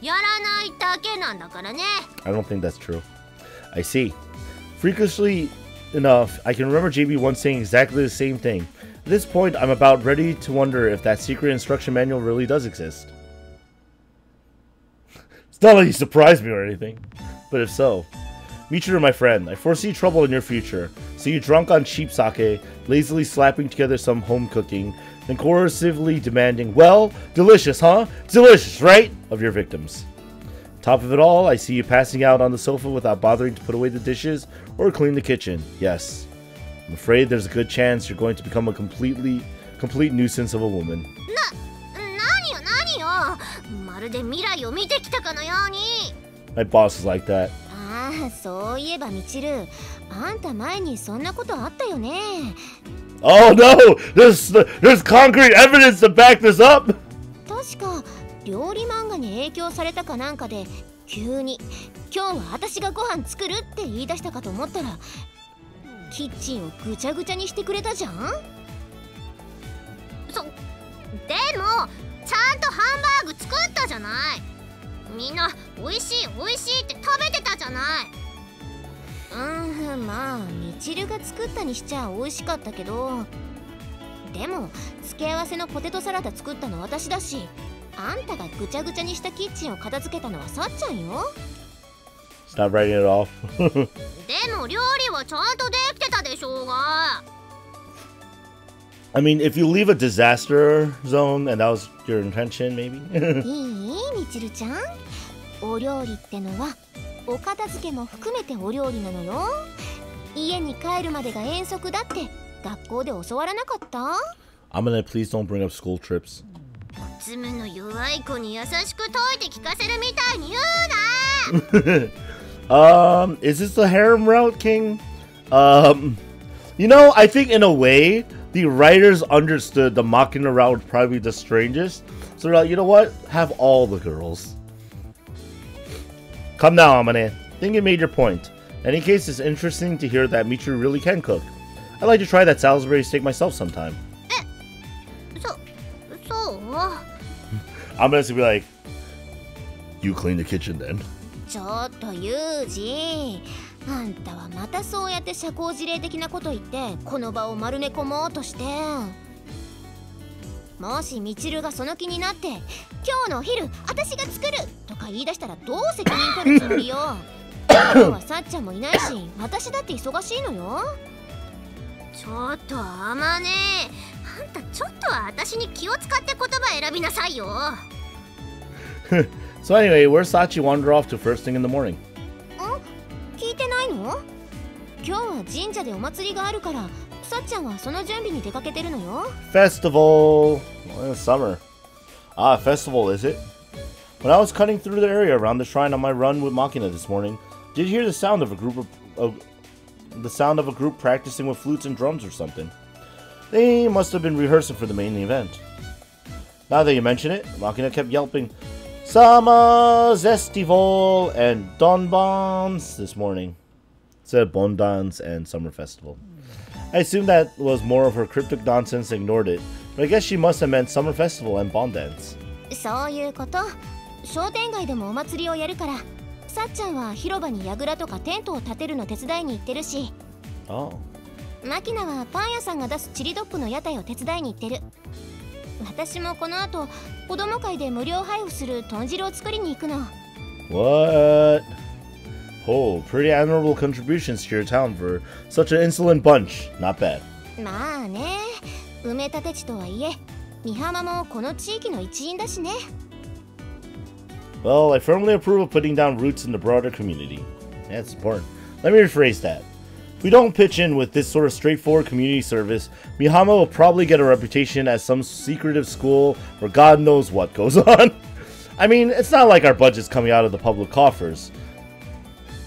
やらないだけなんだからね。I don't think that's true. I see. Freakishly enough, I can remember JB once saying exactly the same thing. At this point, I'm about ready to wonder if that secret instruction manual really does exist. It's not like you surprised me or anything. But if so, Michiru, my friend, I foresee trouble in your future. See you drunk on cheap sake, lazily slapping together some home cooking, then coercively demanding, well, delicious, huh? Delicious, right? Of your victims. Top of it all, I see you passing out on the sofa without bothering to put away the dishes or clean the kitchen. Yes, I'm afraid there's a good chance you're going to become a complete nuisance of a woman. 何よ。まるで未来を見てきたかのように。My boss is like that. ああ、そういえばみちる、あんた前にそんなことあったよね。Oh no! There's concrete evidence to back this up! 確か料理漫画に影響されたかなんかで急に今日は私がご飯作るって言い出したかと思ったら、キッチンをぐちゃぐちゃにしてくれたじゃん。でもちゃんとハンバーグ作ったじゃない。みんな美味しい美味しいって食べてたじゃない。まあみちるが作ったにしちゃ美味しかったけど、でも付け合わせのポテトサラダ作ったの私だし、あんたがぐちゃぐちゃにしたキッチンを片付けたのはさっちゃんよ。Stop writing it off. でも料理はちゃんとできてたでしょうが。I mean, if you leave a disaster zone and that was your intention, maybe. いいみちるちゃん、お料理ってのはお片付けも含めてお料理なのよ。家に帰るまでが遠足だって学校で教わらなかった？ I'm gonna please don't bring up school trips. つむの弱い子に優しく解いて聞かせるみたいに言うな。Is this the harem route, King? You know, I think in a way, the writers understood the Makina route would probably be the strangest. So they're like, you know what? Have all the girls. Come now, Amane. Think you made your point. In any case, it's interesting to hear that Michiru really can cook. I'd like to try that Salisbury steak myself sometime. I'm gonna be like, you clean the kitchen then. ちょっとユージ、あんたはまたそうやって社交辞令的なこと言ってこの場を丸め込もうとして。もしみちるがその気になって今日のお昼私が作るとか言い出したらどう責任取るつもりよ。今日はさっちゃんもいないし私だって忙しいのよ。ちょっとあまね、あんたちょっとは私に気を使って言葉選びなさいよ。So anyway, where's Sachi wander off to first thing in the morning? 聞いてないの？今日は神社でお祭りがあるからさっちゃんはその準備に出かけてるのよ。Festival! Well, it's summer. Ah, festival, is it? When I was cutting through the area around the shrine on my run with Makina this morning, did you hear the sound of a group practicing with flutes and drums or something? They must have been rehearsing for the main event. Now that you mention it, Makina kept yelping, Sama Zestival and Donbons this morning. It said Bondans and Summer Festival. I assumed that was more of her cryptic nonsense and ignored it, but I guess she must have meant Summer Festival and Bondans. そういうこと。商店街でもお祭りをやるから、さっちゃんは広場に櫓とかテントを建てるの手伝いに行ってるし、マキナはパン屋さんが出すチリドッグの屋台を手伝いに行ってる。私もこの後子供会で無料配布する豚汁を作りに行くの。 What? Oh, pretty admirable contributions to your town for such an insolent bunch. Not bad. まあね、埋め立て地とはいえ美浜もこの地域の一員だしね。 Well, I firmly approve of putting down roots in the broader community. That's important. Let me rephrase that. If we don't pitch in with this sort of straightforward community service, Mihama will probably get a reputation as some secretive school where God knows what goes on. I mean, it's not like our budget's coming out of the public coffers.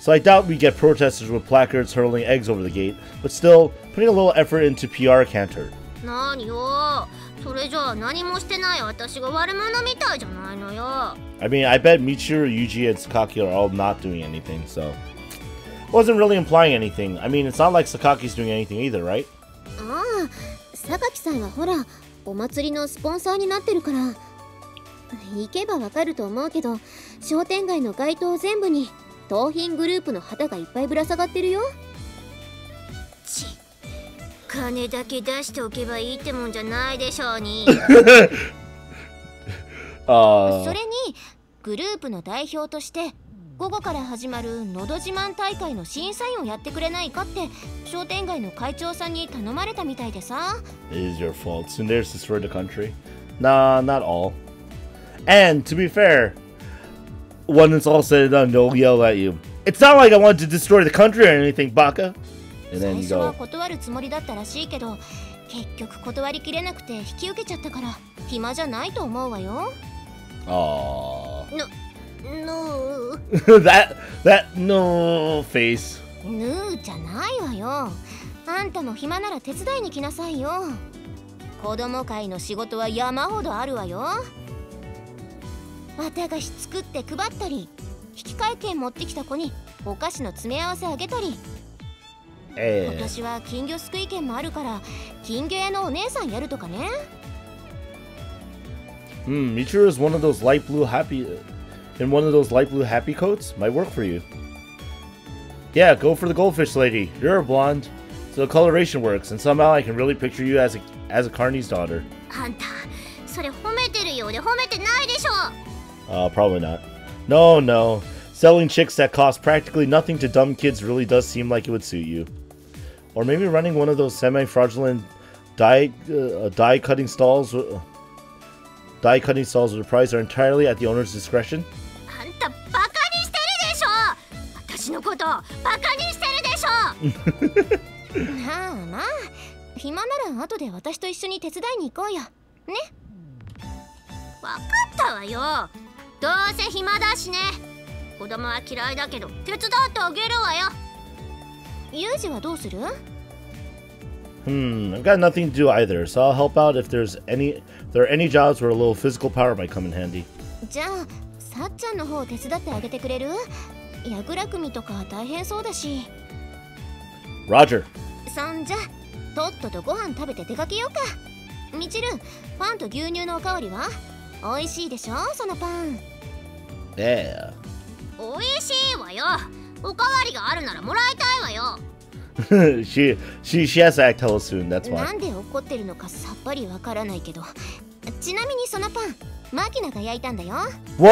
So I doubt we get protesters with placards hurling eggs over the gate, but still, putting a little effort into PR can't hurt. 何よ、それじゃあ何もしてない私が悪者みたいじゃないのよ。I mean, I bet Michiru, Yuji, and Sakaki are all not doing anything, so... Wasn't really implying anything. I mean, it's not like Sakaki's doing anything either, right? ああ、榊さんはほら、お祭りのスポンサーになってるから。行けばわかると思うけど、商店街の街灯全部に盗品グループの旗がいっぱいぶら下がってるよ。ち、金だけ出しておけばいいってもんじゃないでしょうに。それにグループの代表として午後から始まるのど自慢大会の審査員をやってくれないかって商店街の会長さんに頼まれたみたいでさ。 It is your fault. Tsundere's destroyed the country. Nah, not all. And to be fair, when it's all said and done, they'll yell at you. It's not like I wanted to destroy the country or anything, Baka. And then you 最初は go. 断るつもりだったらしいけど、結局断りきれなくて引き受けちゃったから暇じゃないと思うわよ。Aww. No that no face. ヌーじゃないわよ。あんたも暇なら手伝いに来なさいよ。子供会の仕事は山ほどあるわよ。綿菓子作って配ったり、引換券持ってきた子にお菓子の詰め合わせあげたり、今年は金魚すくい券もあるから金魚屋のお姉さんやるとかね。Michiru is one of those light blue happy coats. Might work for you. Yeah, go for the goldfish lady. You're a blonde, so the coloration works, and somehow I can really picture you as a Carney's daughter. あんた、それ褒めてるようで褒めてないでしょ。Probably not. No. Selling chicks that cost practically nothing to dumb kids really does seem like it would suit you. Or maybe running one of those semi-fraudulent die cutting stalls where the price are entirely at the owner's discretion. あんたバカにしてるでしょ。私のことバカにしてるでしょ。まあまあ、暇なら後で私と一緒に手伝いに行こうよ。ね。わかったわよ。どうせ暇だしね。子供は嫌いだけど手伝ってあげるわよ。ユージはどうする？ I've got nothing to do either, so I'll help out if there are any jobs where a little physical power might come in handy. じゃあ、さっちゃんの方手伝ってあげてくれる？やぐら組とか大変そうだし。Roger. そんじゃ、とっととご飯食べて出かけようか。みちる、パンと牛乳のおかわりは？美味しいでしょ、そのパン。Yeah. 美味しいわよ。おかわりがあるならもらいたいわよ。she has to act hella soon, that's why. なんで怒ってるのかさっぱりわからないけど。ちなみにそのパン、マキナが焼いたんだよ。What?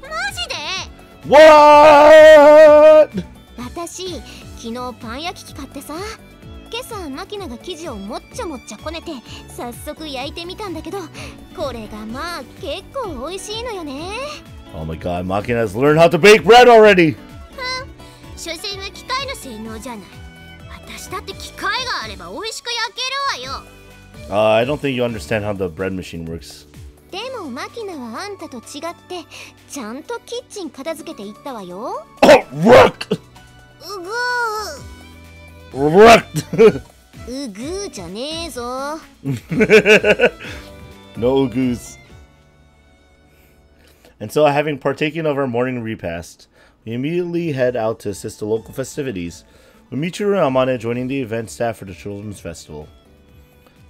マジで？ What? 私、昨日パン焼き器買ってさ。今朝マキナが生地をもっちゃもっちゃこねて早速焼いてみたんだけど、これがまあ結構美味しいのよね。Oh my god, Makina has learned how to bake bread already! 所詮は機械の性能じゃない。私だって機械があれば美味しく焼けるわよ。I don't think you understand how the bread machine works. でもマキナはあんたと違ってちゃんとキッチン片付けていったわよ。Rook! うぐ Rook! うぐじゃねえぞ。No goose. And so, having partaken of our morning repast, we immediately head out to assist the local festivities, with Michiru and Amane joining the event staff for the Children's Festival.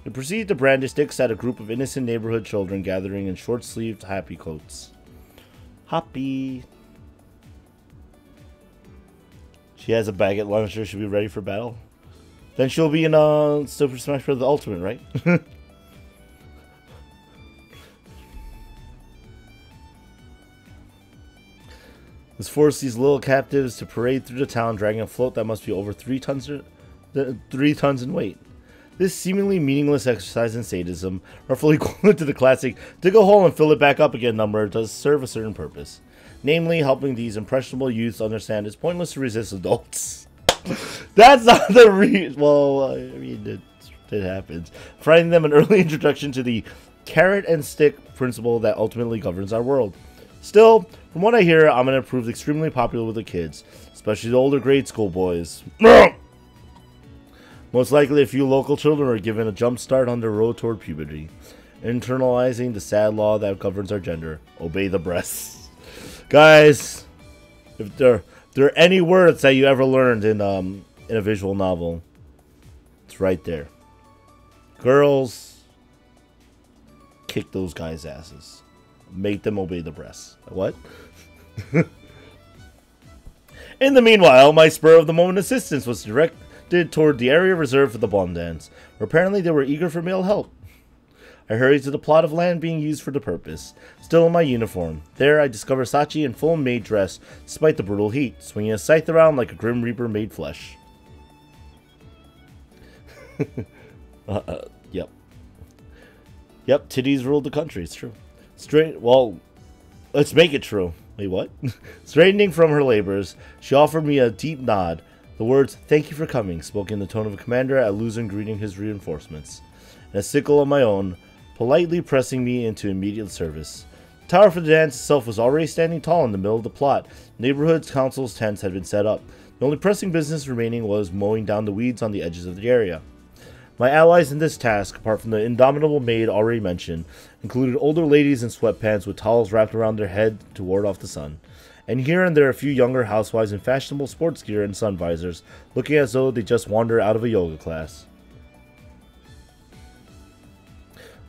We proceed to brandish sticks at a group of innocent neighborhood children gathering in short-sleeved happy coats. Happy. She has a baguette launcher, should be ready for battle. Then she'll be in Super Smash Bros. Ultimate, right? Let's force these little captives to parade through the town dragging a float that must be over 3 tons in weight. This seemingly meaningless exercise in sadism, roughly equivalent to the classic dig a hole and fill it back up again number, does serve a certain purpose. Namely, helping these impressionable youths understand it's pointless to resist adults. That's not the reason. Well, I mean, it happens. Providing them an early introduction to the carrot and stick principle that ultimately governs our world. Still, from what I hear, Amina proved extremely popular with the kids, especially the older grade school boys. Most likely, a few local children were given a jump start on their road toward puberty, internalizing the sad law that governs our gender: obey the breasts. Guys, if there are any words that you ever learned in a visual novel, it's right there. Girls, kick those guys' asses. Make them obey the breasts. What? In the meanwhile, my spur of the moment assistance was directed toward the area reserved for the bomb dance, where apparently they were eager for male help. I hurried to the plot of land being used for the purpose, still in my uniform. There I discover Sachi in full maid dress, despite the brutal heat, swinging a scythe around like a Grim Reaper made flesh. Yep, titties ruled the country, it's true. Well, let's make it true. Wait, what? Straightening from her labors, she offered me a deep nod. The words, "Thank you for coming," spoke in the tone of a commander at Luzon greeting his reinforcements. And a sickle of my own, politely pressing me into immediate service. The tower for the dance itself was already standing tall in the middle of the plot. Neighborhood council's tents had been set up. The only pressing business remaining was mowing down the weeds on the edges of the area. My allies in this task, apart from the indomitable maid already mentioned, included older ladies in sweatpants with towels wrapped around their head to ward off the sun. And here and there a few younger housewives in fashionable sports gear and sun visors, looking as though they just wandered out of a yoga class.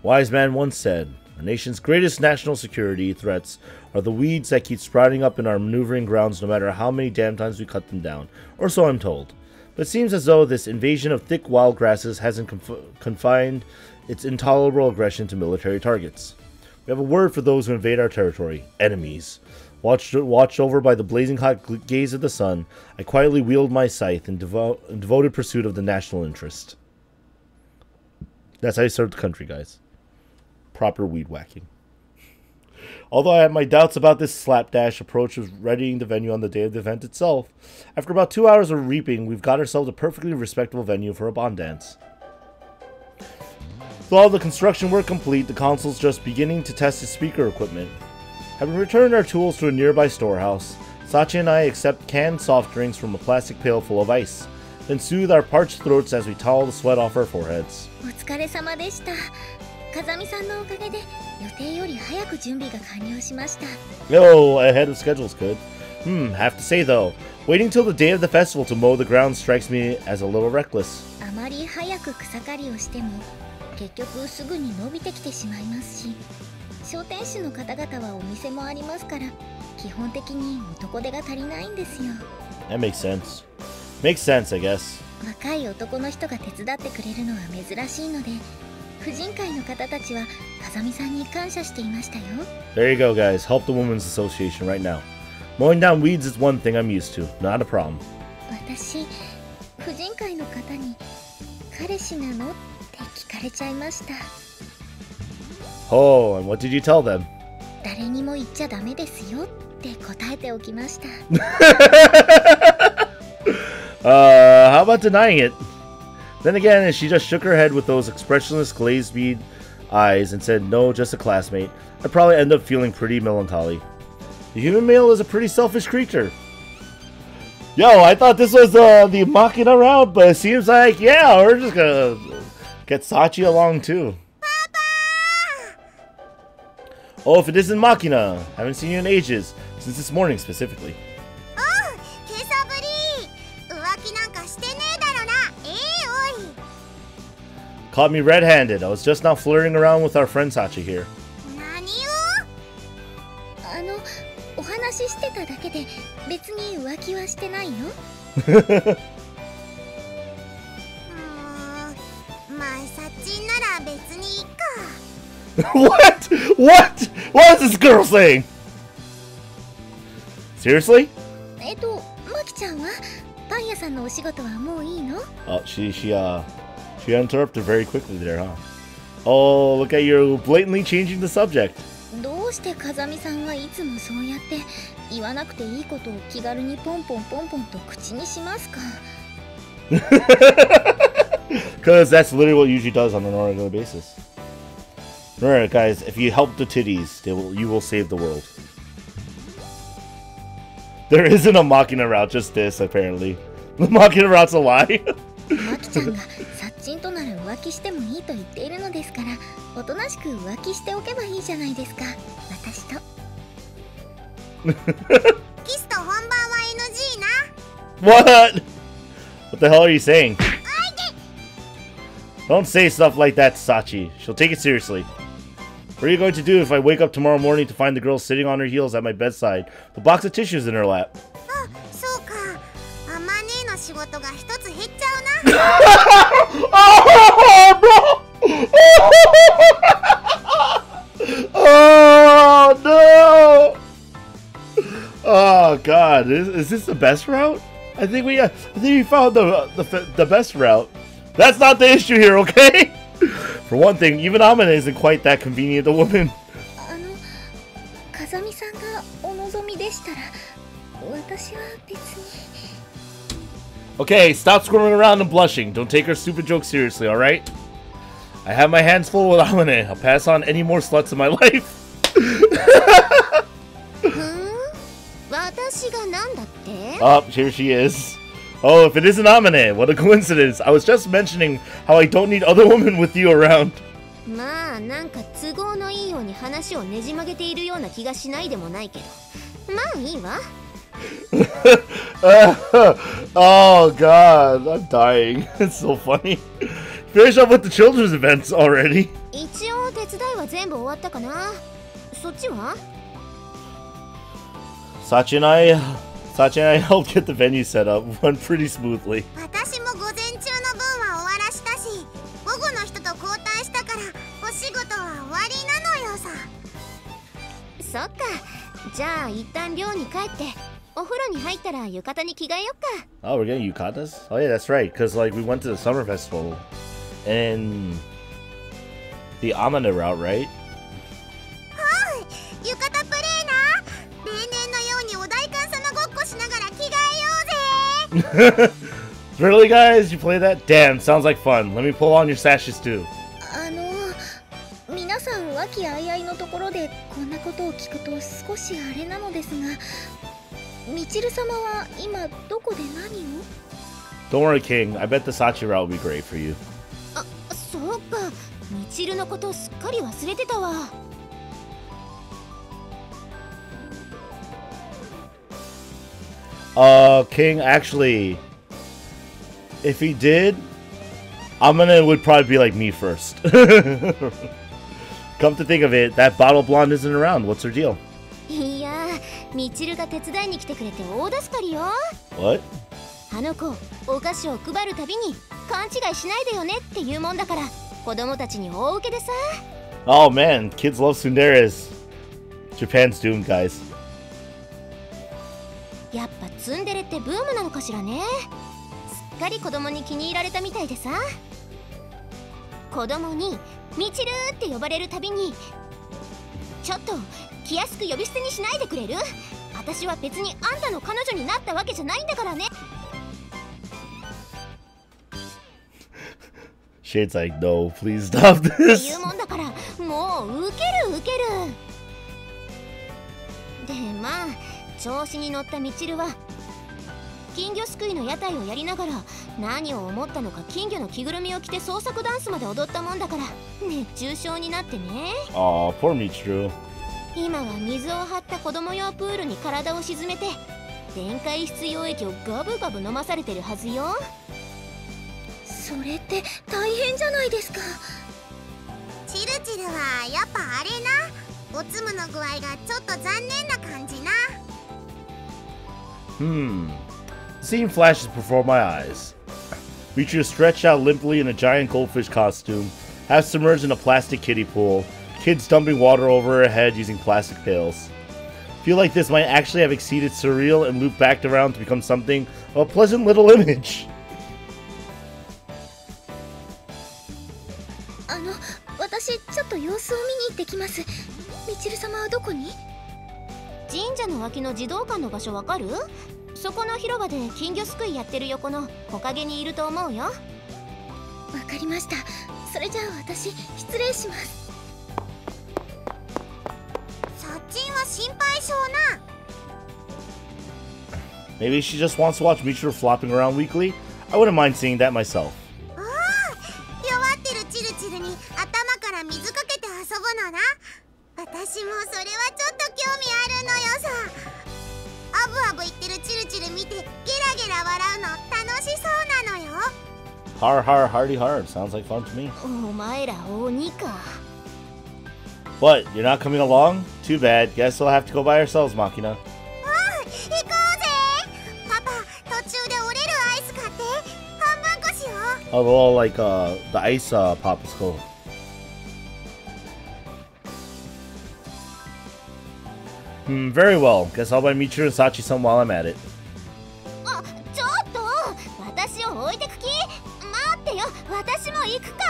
Wise man once said, "Our nation's greatest national security threats are the weeds that keep sprouting up in our maneuvering grounds no matter how many damn times we cut them down," or so I'm told. But it seems as though this invasion of thick wild grasses hasn't confined its intolerable aggression to military targets. We have a word for those who invade our territory: enemies. Watched over by the blazing hot gaze of the sun, I quietly wield my scythe in devoted pursuit of the national interest. That's how you serve the country, guys. Proper weed whacking. Although I had my doubts about this slapdash approach of readying the venue on the day of the event itself, after about 2 hours of reaping, we've got ourselves a perfectly respectable venue for a bond dance. With all the construction work complete, the console's just beginning to test its speaker equipment. Having returned our tools to a nearby storehouse, Sachi and I accept canned soft drinks from a plastic pail full of ice, then soothe our parched throats as we towel the sweat off our foreheads. お疲れ様でした。風見さんのおかげで予定より早く準備が完了しました。 Yo, ahead of schedule's good. Have to say though, waiting till the day of the festival to mow the ground strikes me as a little reckless. あまり早く草刈りをしても結局すぐに伸びてきてしまいますし、商店主の方々はお店もありますから、基本的に男手が足りないんですよ。 That makes sense. Makes sense, I guess. 若い男の人が手伝ってくれるのは珍しいので、婦人会の方たちは風見さんに感謝していましたよ。 There you go, guys. Help the Women's Association right now. Mowing down weeds is one thing I'm used to. Not a problem. 私、婦人会の方に彼氏なのって聞かれちゃいました。 Oh, and what did you tell them? 誰にも言っちゃダメですよって答えておきました。How about denying it? Then again, she just shook her head with those expressionless glazed bead eyes and said, "No, just a classmate." I'd probably end up feeling pretty melancholy. The human male is a pretty selfish creature. Yo, I thought this was the Makina route, but it seems like, yeah, we're just gonna get Sachi along too. Oh, if it isn't Makina! Haven't seen you in ages, since this morning specifically. Caught me red-handed. I was just now flirting around with our friend Sachi here. お話ししてただけで別に浮気はしてないよ。まあ、サチなら別にいいか。What? What? What is this girl saying? Seriously? マキちゃんはパン屋さんのお仕事はもういいの？ Oh, she interrupted very quickly there, huh? Oh, look at you blatantly changing the subject. どうして風見さんはいつもそうやって言わなくていいことを気軽にポンポンポンポンと口にしますか？ Because that's literally what usually does on an regular basis. Alright, guys, if you help the titties, you will save the world. There isn't a Makina route, just this, apparently. The Makina route's a lie. マキちゃんが殺人となら浮気してもいいと言っているのですから、おとなしく浮気しておけばいいじゃないですか、私と。キスと本番は NG な。 What? What the hell are you saying? Don't say stuff like that to Sachi. She'll take it seriously. What are you going to do if I wake up tomorrow morning to find the girl sitting on her heels at my bedside, with a box of tissues in her lap? あ、そうか。あまねえの仕事が一つ減っちゃうな。Oh, no! Oh, God. Is this the best route? I think we found the best route. That's not the issue here, okay? For one thing, even Amane isn't quite that convenient a woman. 風見さんがお望みでしたら、私は別に。 Okay, stop squirming around and blushing. Don't take her stupid joke seriously, alright? I have my hands full with Amane. I'll pass on any more sluts in my life. 私がなんだって？ Oh, here she is. Oh, if it isn't Amane, what a coincidence. I was just mentioning how I don't need other women with you around. まあなんか都合のいいように話をねじ曲げているような気がしないでもないけど、まあいいわ。Oh god, I'm dying. It's so funny. Finish up with the children's events already. 一応手伝いは全部終わったかな。そっちは？ Sachi and I helped get the venue set up. Went pretty smoothly. 私も午前中の分は終わらしたし、午後の人と交代したからお仕事は終わりなのよさ。そっか。じゃあ一旦寮に帰ってお風呂に入ったら浴衣に着替えよっか。 Oh, we're getting yukatas? Oh yeah, that's right. Because like we went to the summer festival and the Amane route, right? はい、浴衣プレーな。例年のようにお代官様ごっこしながら着替えようぜ。Really, guys? You play that? Damn, sounds like fun. Let me pull on your sashes too. 皆さん和気あいあいのところでこんなことを聞くと少しあれなのですが、みちる様は今どこで何を？ Don't worry, King. I bet the Sachi route will be great for you. あ、そうか。みちるのことすっかり忘れてたわ。King, actually, if he did, Amane would probably be like me first. Come to think of it, that bottle blonde isn't around. What's her deal? いやー、みちるが手伝いに来てくれて大助かりよ。 What? あの子、お菓子を配るたびに勘違いしないでよねって言うもんだから、子供たちに大受けでさ。 Oh man, kids love tsunderes. Japan's doomed, guys. やっぱツンデレってブームなのかしらね。すっかり子供に気に入られたみたいでさ。子供にみちるって呼ばれるたびに、ちょっと気安く呼び捨てにしないでくれる？私は別にあんたの彼女になったわけじゃないんだからね。 Shade's like, no, please stop って this. 言うもんだから、もうウケるウケる。でまあ調子に乗ったみちるは金魚すくいの屋台をやりながら、何を思ったのか金魚の着ぐるみを着て創作ダンスまで踊ったもんだから熱中症になってね。 Aw, poor Michiru. 今は水を張った子供用プールに体を沈めて電解質溶液をガブガブ飲まされてるはずよ。それって大変じゃないですか。チルチルはやっぱあれな。おつむの具合がちょっと残念な感じな。Scene flashes before my eyes. Michiru stretched out limply in a giant goldfish costume, half submerged in a plastic kiddie pool, kids dumping water over her head using plastic pails. Feel like this might actually have exceeded surreal and looped back around to become something of a pleasant little image. 私ちょっと様子を見に行ってきます。みちる様はどこに？神社の脇の児童館の場所わかる？そこの広場で金魚すくいやってる横の木陰にいると思うよ。わかりました。それじゃあ私失礼します。そっちんは心配性な。 Maybe she just wants to watch Michiru flopping around weekly? I wouldn't mind seeing that myself. ああ、弱ってるチルチルに頭から水かけて遊ぶのな。私もそれはちょっと興味あるのよさ。アブアブ言ってるチルチル見てゲラゲラ笑うの楽しそうなのよ。 Har har hardy har. Sounds like fun to me. お前ら鬼か。 What? You're not coming along? Too bad. Guess we'll have to go by ourselves, Makina. 行こうぜ。パパ、途中で折れるアイス買って半分こしよう。 Oh, well, like the ice popsicle. Very well. Guess I'll buy Michiru and Sachi some while I'm at it. あ、ちょっと私を置いてく気？待ってよ、私も行くか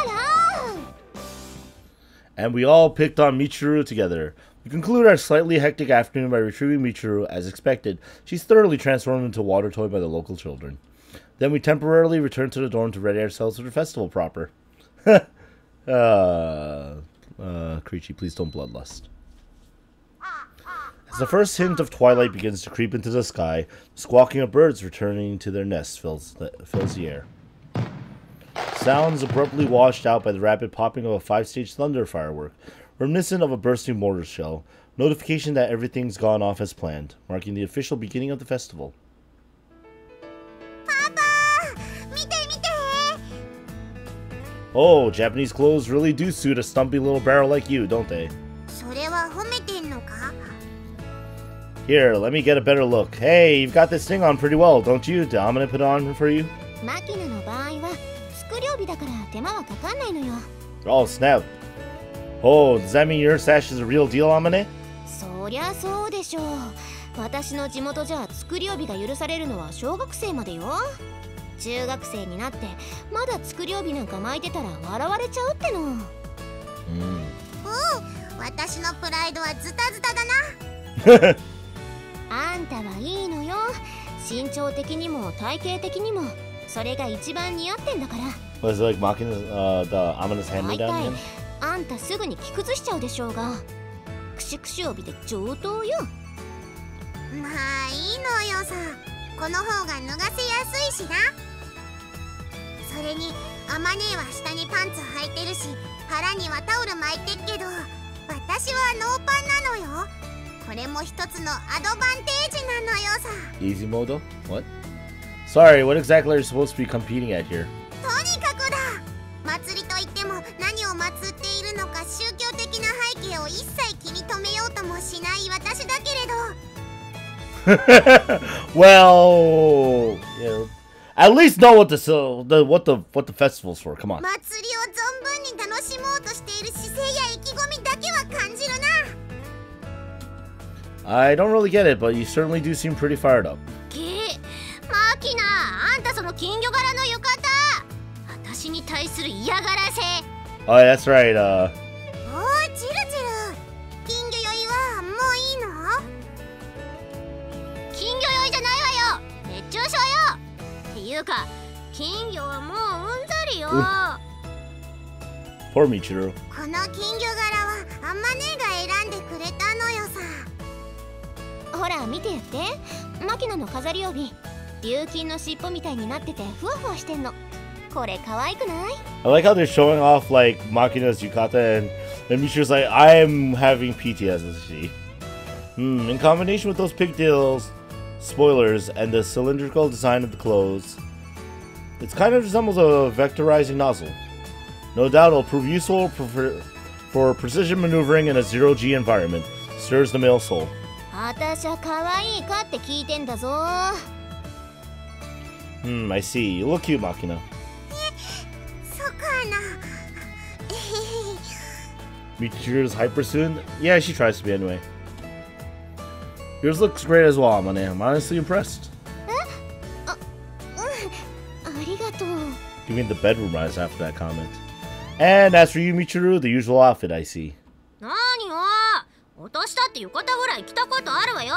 ら。 And we all picked on Michiru together. We conclude our slightly hectic afternoon by retrieving Michiru. As expected, she's thoroughly transformed into a water toy by the local children. Then we temporarily return to the dorm to ready ourselves for the festival proper. Creechy, please don't bloodlust. As the first hint of twilight begins to creep into the sky, the squawking of birds returning to their nests fills the air. sounds abruptly washed out by the rapid popping of a 5-stage thunder firework, reminiscent of a bursting mortar shell. Notification that everything's gone off as planned, marking the official beginning of the festival. Papa! Mite, mite! Oh, Japanese clothes really do suit a stumpy little barrel like you, don't they? それは褒めてんのか? Here, let me get a better look. Hey, you've got this thing on pretty well, don't you? I'm gonna put it on for you. マキナの場合は作り帯だから手間はかかんないのよ。 Oh, snap. Oh, does that mean your sash is a real deal, Amane? そりゃそうでしょう。私の地元じゃ作り帯が許されるのは小学生までよ。中学生になってまだ作り帯なんか巻いてたら笑われちゃうっての。私のプライドはズタズタだな。あんたはいいのよ。身長的にも体型的にもそれが一番似合ってんだから。Was it like Makina's, the Amane's hand-me-down again? あんたすぐに着崩しちゃうでしょうが。クシュクシュ帯で上等よ。まあいいのよさ。この方が脱がせやすいしな。それにアマネーは下にパンツ履いてるし、腹にはタオル巻いてっけど、私はノーパンなのよ。これも一つのアドバンテージなのよさ。 Easy mode? What? Sorry, what exactly are you supposed to be competing at here? とにかくだ。祭りといっても何を祀っているのか宗教的な背景を一切気に留めようともしない私だけれど。Well, yeah. At least know what the festival's for. Come on. 祭りを存分に楽しもうとしている姿勢や意気込みだけは感じるな。 I don't really get it, but you certainly do seem pretty fired up. マキナ、あんたその金魚柄の浴衣。私に対する嫌がらせ。Oh, that's right. おー、チルチル。金魚酔いはもういいの？金魚酔いじゃないわよ。熱中症よ。っていうか、金魚はもううんざりよ。Poor Michiru. この金魚柄はあんまねえが選んでくれたのよさ。ほら見てやって。マキナの飾り帯。琉金の尻尾みたいになっててふわふわしてんの。これ可愛くない？ I like how they're showing off like Makina's yukata and Michiru's like, I'm having PTSD. In combination with those pigtails, spoilers, and the cylindrical design of the clothes, it kind of resembles a vectorizing nozzle. No doubt it'll prove useful for precision maneuvering in a zero-G environment. Stirs the male soul. あたしゃ可愛いかって聞いてんだぞ。I see. You look cute, Makina. そうかな。Michiru's hyper soon? Yeah, she tries to be anyway. Yours looks great as well, Amane. I'm honestly impressed. ありがとう。 You mean the bedroom rise after that comment. And as for you, Michiru, the usual outfit I see. なによ。落としたって浴衣ぐらい着たことあるわよ。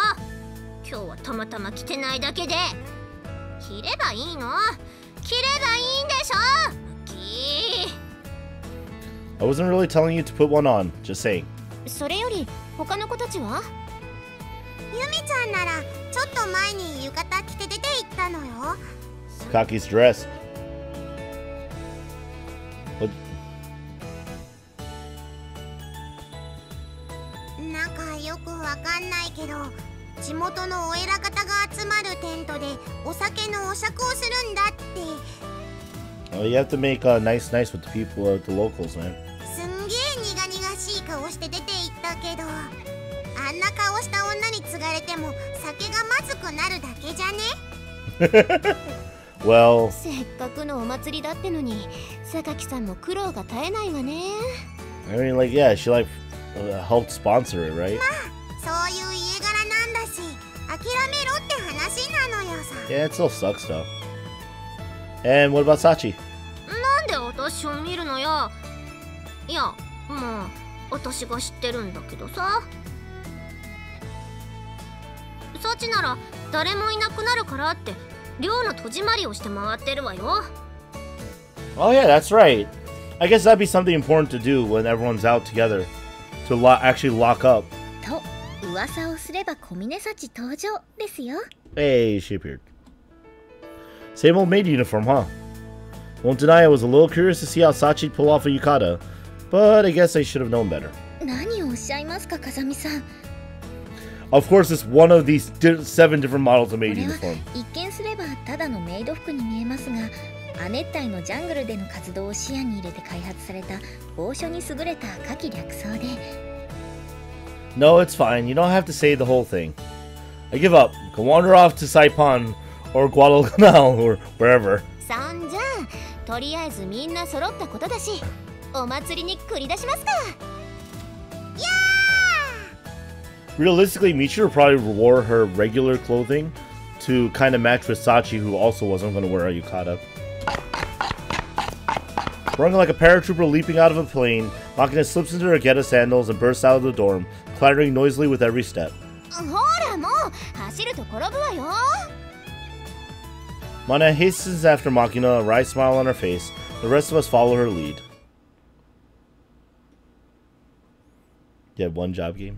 今日はたまたま着てないだけで。着ればいいの？着ればいいんでしょ。I wasn't really telling you to put one on, just saying. それより他の子たちは？ユミちゃんならちょっと前に浴衣着て出て行ったのよ。Kaki's dress. What? なんかよくわかんないけど、地元のお偉方が集まるテントでお酒のお酌をするんだって。Oh, you have to make nice with the people, the locals, man. すんげえ苦々しい顔して出て行ったけど、あんな顔した女に継がれても酒がまずくなるだけじゃね？ Well, せっかくのお祭りだってのに、榊さんも苦労が絶えないわね。I mean, like, yeah, she like helped sponsor it, right? そういう家柄なんだし、諦めろって話なのよさ。 Yeah, it still sucks though. And what about Sachi? なんで私を見るのよ。いや、まあ私が知ってるんだけどさ。サチなら誰もいなくなるからって寮の戸締まりをして回ってるわよ。 Oh yeah, that's right. I guess that'd be something important to do when everyone's out together to actually lock up. と噂をすれば小峰幸登場ですよ。 Hey, she appeared. Same old maid uniform, huh? Won't deny I was a little curious to see how Sachi'd pull off a yukata, but I guess I should have known better. 何をおっしゃいますか、風見さん。 Of course, it's one of these 7 different models of maid これは uniform. 一見すればただのメイド服に見えますが、亜熱帯のジャングルでの活動を視野に入れて開発された防暑に優れた夏季略装で。No, it's fine. You don't have to say the whole thing. I give up. Go wander off to Saipan or Guadalcanal or wherever. そんじゃとりあえずみんな揃ったことだし、お祭りに繰り出しますか。 Realistically, Michiru probably wore her regular clothing to kind of match with Sachi, who also wasn't going to wear a yukata. Running like a paratrooper leaping out of a plane, Makina slips into her Geta sandals and bursts out of the dorm, clattering noisily with every step. ほらもう走ると転ぶわよ。 Mana hastens after Makina, a wry smile on her face. The rest of us follow her lead. You had one job game?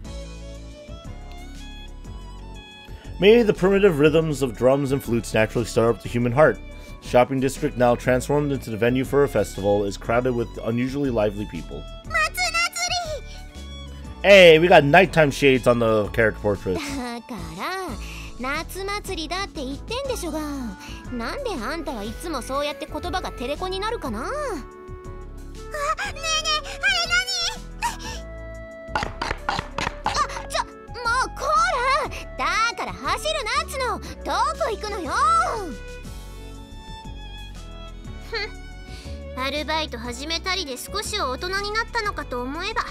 Maybe the primitive rhythms of drums and flutes naturally stir up the human heart. The shopping district, now transformed into the venue for a festival, is crowded with unusually lively people. Hey, we got nighttime shades on the character portraits. だから夏祭りだって言ってんでしょが、なんであんたはいつもそうやって言葉がテレコになるかな。あ、ねえねえ、あれ何？あ、もうこら、だから走るなっつの。どこ行くのよ。アルバイト始めたりで少しは大人になったのかと思えば、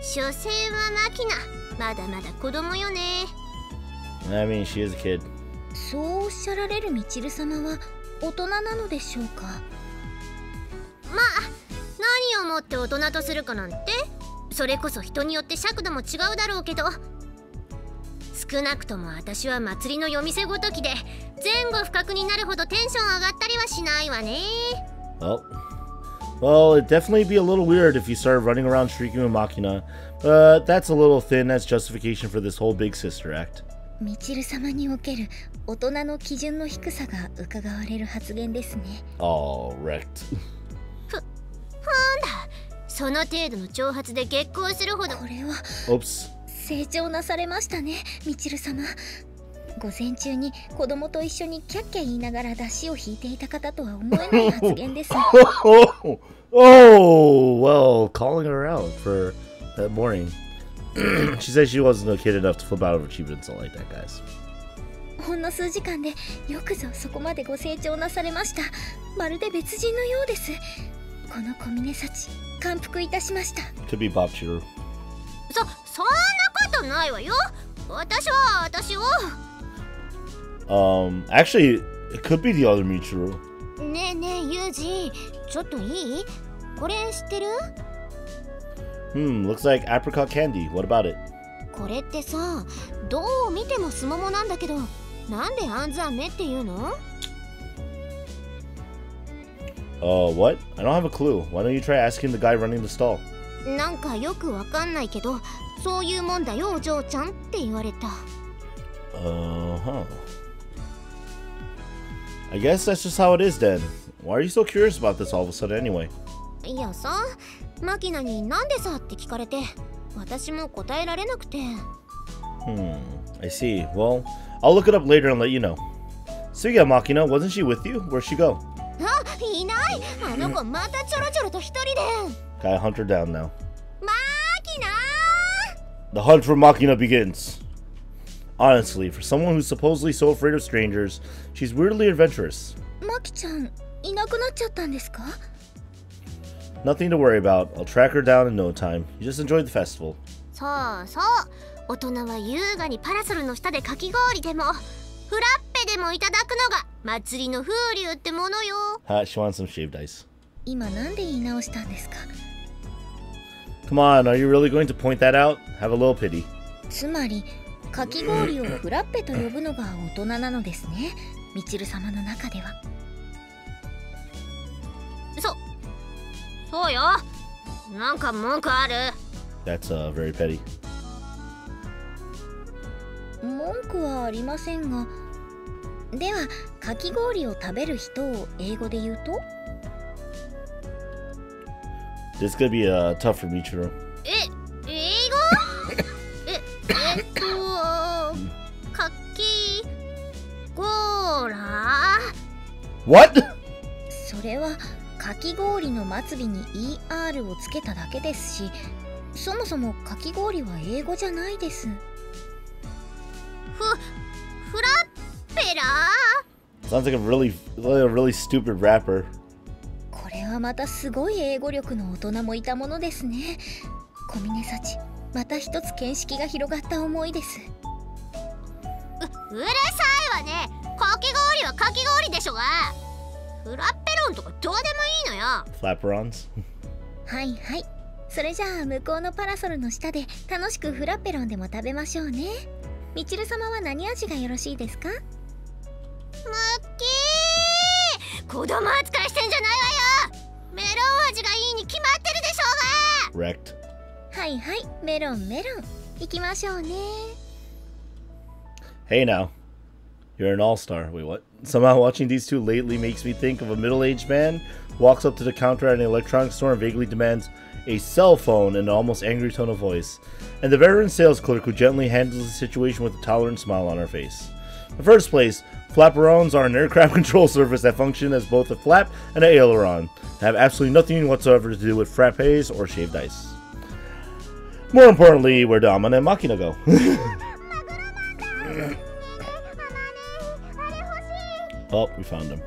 所詮はマキナ、まだまだ子供よね。I mean, she is a kid. そうおっしゃられるみちる様は大人なのでしょうか。まあ何をもって大人とするかなんて、それこそ人によって尺度も違うだろうけど、少なくとも私は祭りの夜店ごときで前後不覚になるほどテンション上がったりはしないわね。 Well, it'd definitely be a little weird if you started running around shrieking with Makina, but that's a little thin as justification for this whole big sister act. みちる様における大人の基準の低さが伺われる発言ですね。Oh, wrecked. なんだ、その程度の挑発で激高するほど。これは Oops. 成長なされましたね、みちる様。午前中に子供と一緒にキャッキャ言いながら出汁を引いていた方とは思えない発言です。Oh, well, calling her out for that morning. She said she wasn't a kid enough to flip out of achievements and like that, guys. ほんの数時間でよくぞそこまでご成長なされました。まるで別人のようです。この小峰幸、感服いたしました。 Could be Bob Cheeru. そんなことないわよ。私を。Actually, it could be the other Michiru. ねえねえユージ、ちょっといい？これ知ってる？ Looks like apricot candy. What about it? これってさ、どう見てもスモモなんだけど、なんでアンズ飴っていうの？ What? I don't have a clue. Why don't you try asking the guy running the stall? なんかよくわかんないけど、そういうもんだよお嬢ちゃんって言われた。Uh-huh. I guess that's just how it is then. Why are you so curious about this all of a sudden anyway? いやさ、マキナになんでさって聞かれて、私も答えられなくて。I see. Well, I'll look it up later and let you know. So yeah, Makina, wasn't she with you? Where'd she go? あ、いない。あの子またちょろちょろと一人で。Gotta hunt her down now. マキナ The hunt for Makina begins. Honestly, for someone who's supposedly so afraid of strangers, she's weirdly adventurous. マキちゃん、いなくなっちゃったんですか？ Nothing to worry about. I'll track her down in no time. You just enjoyed the festival. そうそう、大人は優雅にパラソルの下でかき氷でもフラッペでもいただくのが祭りの風流ってものよ。She wants some shaved ice. 今なんで言い直したんですか？ Come on, are you really going to point that out? Have a little pity. つまりかき氷をフラッペと呼ぶのが大人なのですね、みちる様の中では。そうよ。なんか文句ある？ That's very petty. 文句はありませんが、ではかき氷を食べる人を英語で言うと This could be tough for Michiro. 英語かきごーら What? それはかき氷の末尾に ER をつけただけですし、そもそもかき氷は英語じゃないです。フラッペラ Sounds like a really stupid rapper. これはまたすごい英語力の大人もいたものですね。小峰幸、また一つ見識が広がった思いです。うるさいわね。かき氷はかき氷でしょが。フラッペロンとかどうでもいいのよ。Flaperons? はいはい。それじゃあ向こうのパラソルの下で楽しくフラッペロンでも食べましょうね。みちる様は何味がよろしいですか？ムッキー、子供扱いしてんじゃないわよ。メロン味がいいに決まってるでしょうが。 Wrecked. はいはい、メロンメロン。行きましょうね。Hey now. You're an all-star. Wait, what? Somehow watching these two lately makes me think of a middle-aged man who walks up to the counter at an electronics store and vaguely demands a cell phone in an almost angry tone of voice, and the veteran sales clerk who gently handles the situation with a tolerant smile on her face. In the first place, flaperons are an aircraft control surface that function as both a flap and an aileron, and have absolutely nothing whatsoever to do with frappes or shaved ice. More importantly, where do Amane and Makina go? Oh, we found him.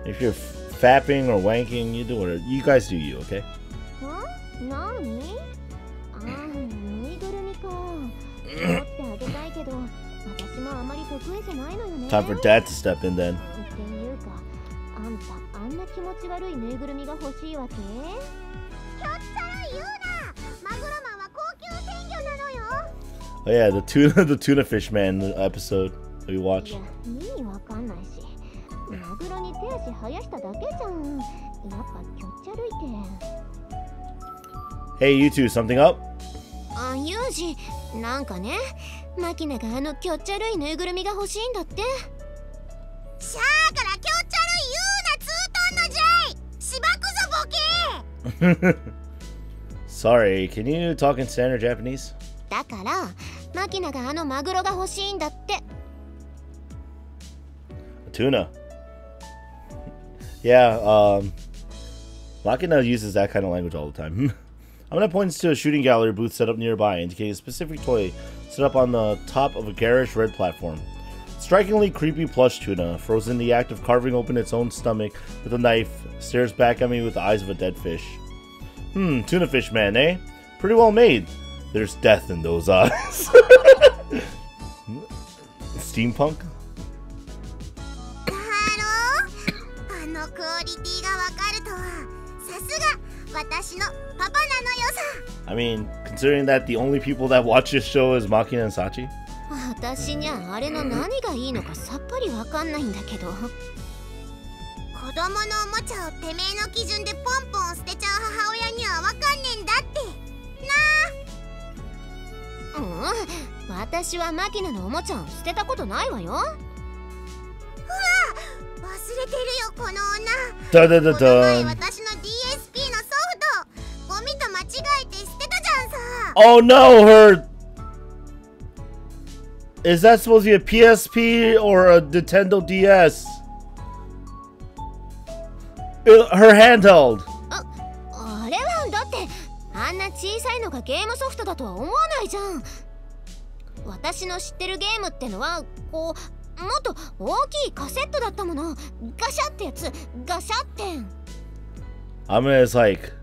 If you're fapping or wanking, you do whatever. You guys do you, okay? なに？ああ、ぬいぐるみか。持ってあげたいけど、私もあまり得意じゃないのよね。Time for Dad to step in then. っていうか、あんたあんな気持ち悪いぬいぐるみが欲しいわけ？ひょっちゃら言うな。マグロマンは高級鮮魚なのよ。 Oh yeah, the tuna fish man episode that we い watched. や、意味わかんないし。マグロに手足生やしただけじゃん。やっぱきょっちゃるいて。Hey, you two, something up? あ、ユージ、なんかね、マキナがあのきょっちゃるいぬいぐるみが欲しいんだって。しゃーからきょっちゃる言うな、ツートンのジャイ。しばくぞボケ。Sorry, can you talk in standard Japanese? だからマキナがあのマグロが欲しいんだって。 Tuna. Yeah, Makina uses that kind of language all the time. Amane points to a shooting gallery booth set up nearby, indicating a specific toy set up on the top of a garish red platform. Strikingly creepy plush tuna, frozen in the act of carving open its own stomach with a knife, stares back at me with the eyes of a dead fish. Tuna fish man, eh? Pretty well made. There's death in those eyes. Steampunk? あのクオリティがわかるとは、さすが私のパパなのよさ。 I mean, considering that the only people that watch this show is Makina and Sachi? 私にはあれの何がいいのかさっぱりわかんないんだけど。子供のおもちゃをてめえの基準でポンポン捨てちゃう母親にはわかんねえんだってなあ。私はマキナのおもちゃを捨てたことないわよ。うわ、忘れてるよこの女。ダダダこの前ダン。私の DSP のソフトゴミと間違えて捨てたじゃんさ。 Oh no, her... Is that supposed to be a PSP or a Nintendo DS? Her handheld. あれはだってあんな小さいのがゲームソフトだとは思わないじゃん。私の知ってるゲームってのはこうもっと大きいカセットだったもの。ガシャってやつ、ガシャって。Amane is like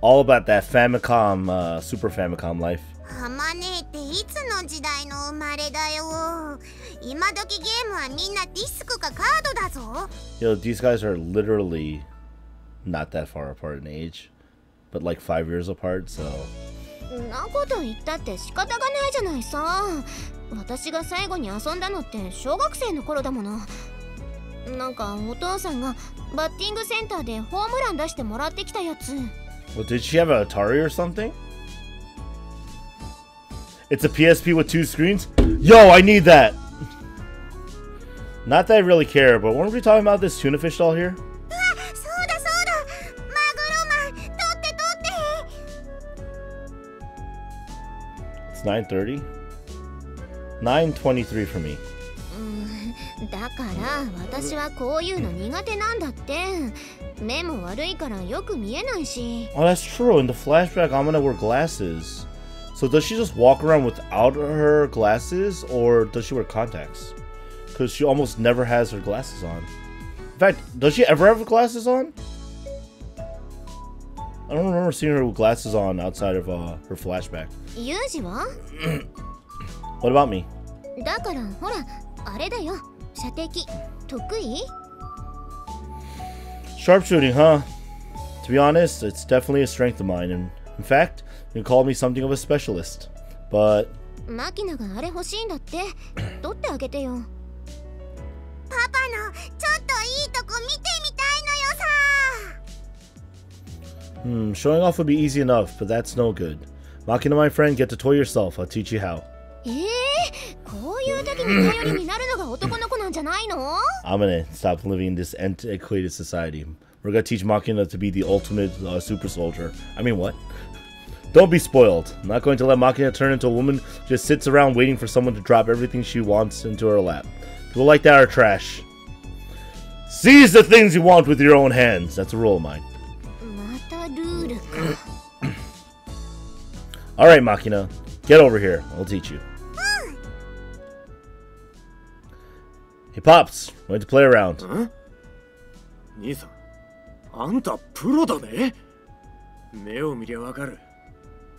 all about that Famicom, Super Famicom life. あまねえっていつの時代の生まれだよ。今時ゲームはみんなディスクかカードだぞ。 Yo, these guys are literally not that far apart in age, but like 5 years apart, so... なこと言ったって仕方がないじゃないさ。私が最後に遊んだのって小学生の頃だもの。なんかお父さんがバッティングセンターでホームラン出してもらってきたやつ。 Well, did she have an Atari or something? It's a PSP with 2 screens? Yo, I need that! Not that I really care, but weren't we talking about this tuna fish doll here? う 9:30? 9:23 for me. だから私はこういうの苦手なんだって。目も悪いからよく見えないし。 Oh, that's true. In the flashback, Amina wore glasses. So does she just walk around without her glasses, or does she wear contacts? Because she almost never has her glasses on. In fact, does she ever have glasses on? I don't remember seeing her with glasses on outside of her flashback. ユージは What about me? だからほらあれだよ。射的得意 Sharpshooting, huh? To be honest, it's definitely a strength of mine, and in fact, you can call me something of a specialist. But マキナがあれ欲しいんだって。取ってあげてよ。パパのちょっといいとこ見てみたいのよさ。 showing off would be easy enough, but that's no good. Makina, my friend, get to toy yourself. I'll teach you how. こういう時に頼りになるのが男の子なんじゃないの I'm gonna stop living in this antiquated society. We're gonna teach Makina to be the ultimate super soldier. I mean, what? Don't be spoiled. I'm not going to let Makina turn into a woman who just sits around waiting for someone to drop everything she wants into her lap. People like that are trash. Seize the things you want with your own hands. That's a rule of mine. またルールか。 Alright, Makina. Get over here. I'll teach you. Hey, Pops. Going to play around. 兄さん、あんたプロだね。目を見りゃわかる。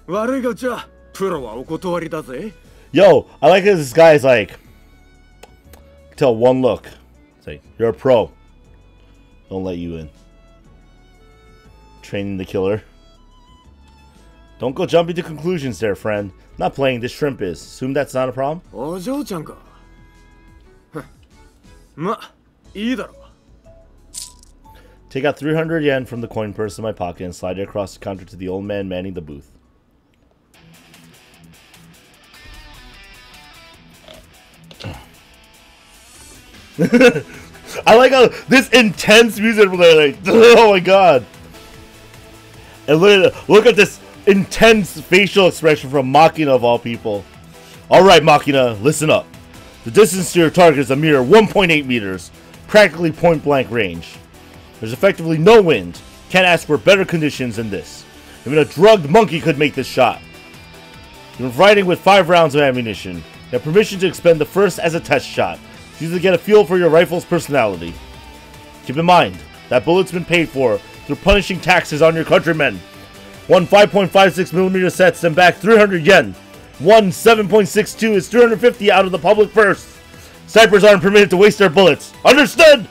悪いがじゃ、プロはお断りだぜ。 Yo, I like that this guy is like... Tell one look. Say, you're a pro. Don't let you in. Training the killer. Don't go jumping to conclusions there, friend. Not playing, this shrimp is. Assume that's not a problem? お嬢ちゃんか。ま、いいだろ。 Take out 300 yen from the coin purse in my pocket and slide it across the counter to the old man manning the booth. I like how this intense music, like, oh my god. And look at this intense facial expression from Makina of all people. Alright, Makina, listen up. The distance to your target is a mere 1.8 meters, practically point blank range. There's effectively no wind. Can't ask for better conditions than this. Even a drugged monkey could make this shot. You're fighting with 5 rounds of ammunition. You have permission to expend the first as a test shot. Use it to get a feel for your rifle's personality. Keep in mind, that bullet's been paid for through punishing taxes on your countrymen. 1 5.56mm set, send back 300 yen. 1 7.62 is 350 out of the public purse. Snipers aren't permitted to waste their bullets. Understood?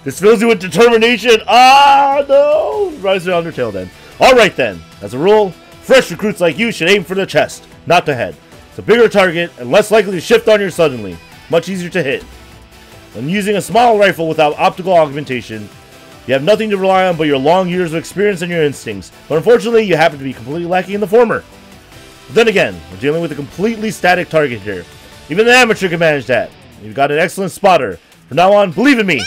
This fills you with determination. Ah, no. Rise to Undertale then. Alright then. As a rule, fresh recruits like you should aim for the chest, not the head. It's a bigger target and less likely to shift on you suddenly. Much easier to hit. When using a small rifle without optical augmentation, you have nothing to rely on but your long years of experience and your instincts. But unfortunately, you happen to be completely lacking in the former. But then again, we're dealing with a completely static target here. Even an amateur can manage that. You've got an excellent spotter. From now on, believe in me.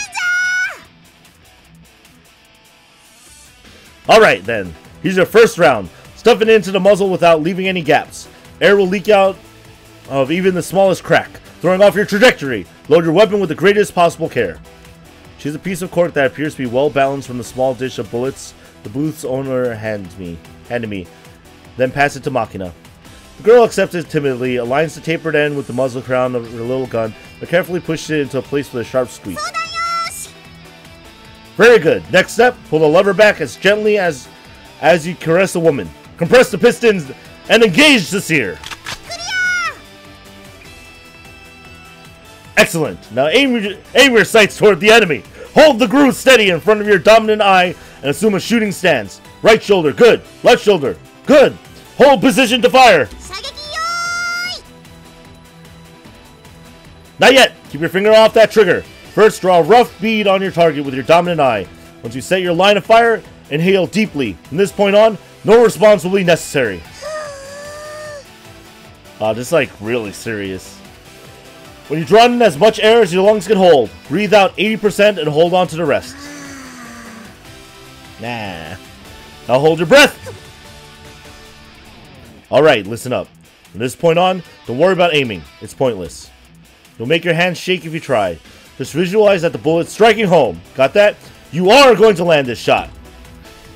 Alright then, here's your first round. Stuff it into the muzzle without leaving any gaps. Air will leak out of even the smallest crack, throwing off your trajectory. Load your weapon with the greatest possible care. Choose a piece of cork that appears to be well balanced from the small dish of bullets the booth's owner handed me. Then pass it to Makina. The girl accepts it timidly, aligns the tapered end with the muzzle crown of her little gun, but carefully pushes it into a place with a sharp squeak. Very good. Next step, pull the lever back as gently as you caress a woman. Compress the pistons and engage the sear. Excellent. Now aim your sights toward the enemy. Hold the groove steady in front of your dominant eye and assume a shooting stance. Right shoulder, good. Left shoulder, good. Hold position to fire. Not yet. Keep your finger off that trigger. First, draw a rough bead on your target with your dominant eye. Once you set your line of fire, inhale deeply. From this point on, no response will be necessary. This is like really serious. When you draw in as much air as your lungs can hold, breathe out 80% and hold on to the rest. Nah. Now hold your breath! Alright, listen up. From this point on, don't worry about aiming. It's pointless. You'll make your hands shake if you try. Just visualize that the bullet's striking home. Got that? You are going to land this shot.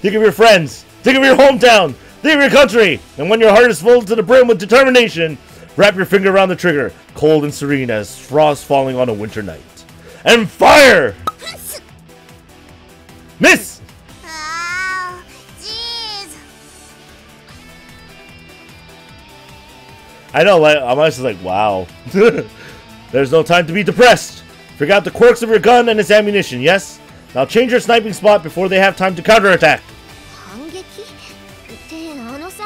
Think of your friends. Think of your hometown. Think of your country. And when your heart is full to the brim with determination, wrap your finger around the trigger, cold and serene as frost falling on a winter night. And fire! Miss! Oh, jeez. I know, like, I'm just like, wow. There's no time to be depressed. Figure out the quirks of your gun and its ammunition, yes? Now change your sniping spot before they have time to counterattack. 反撃ってさ、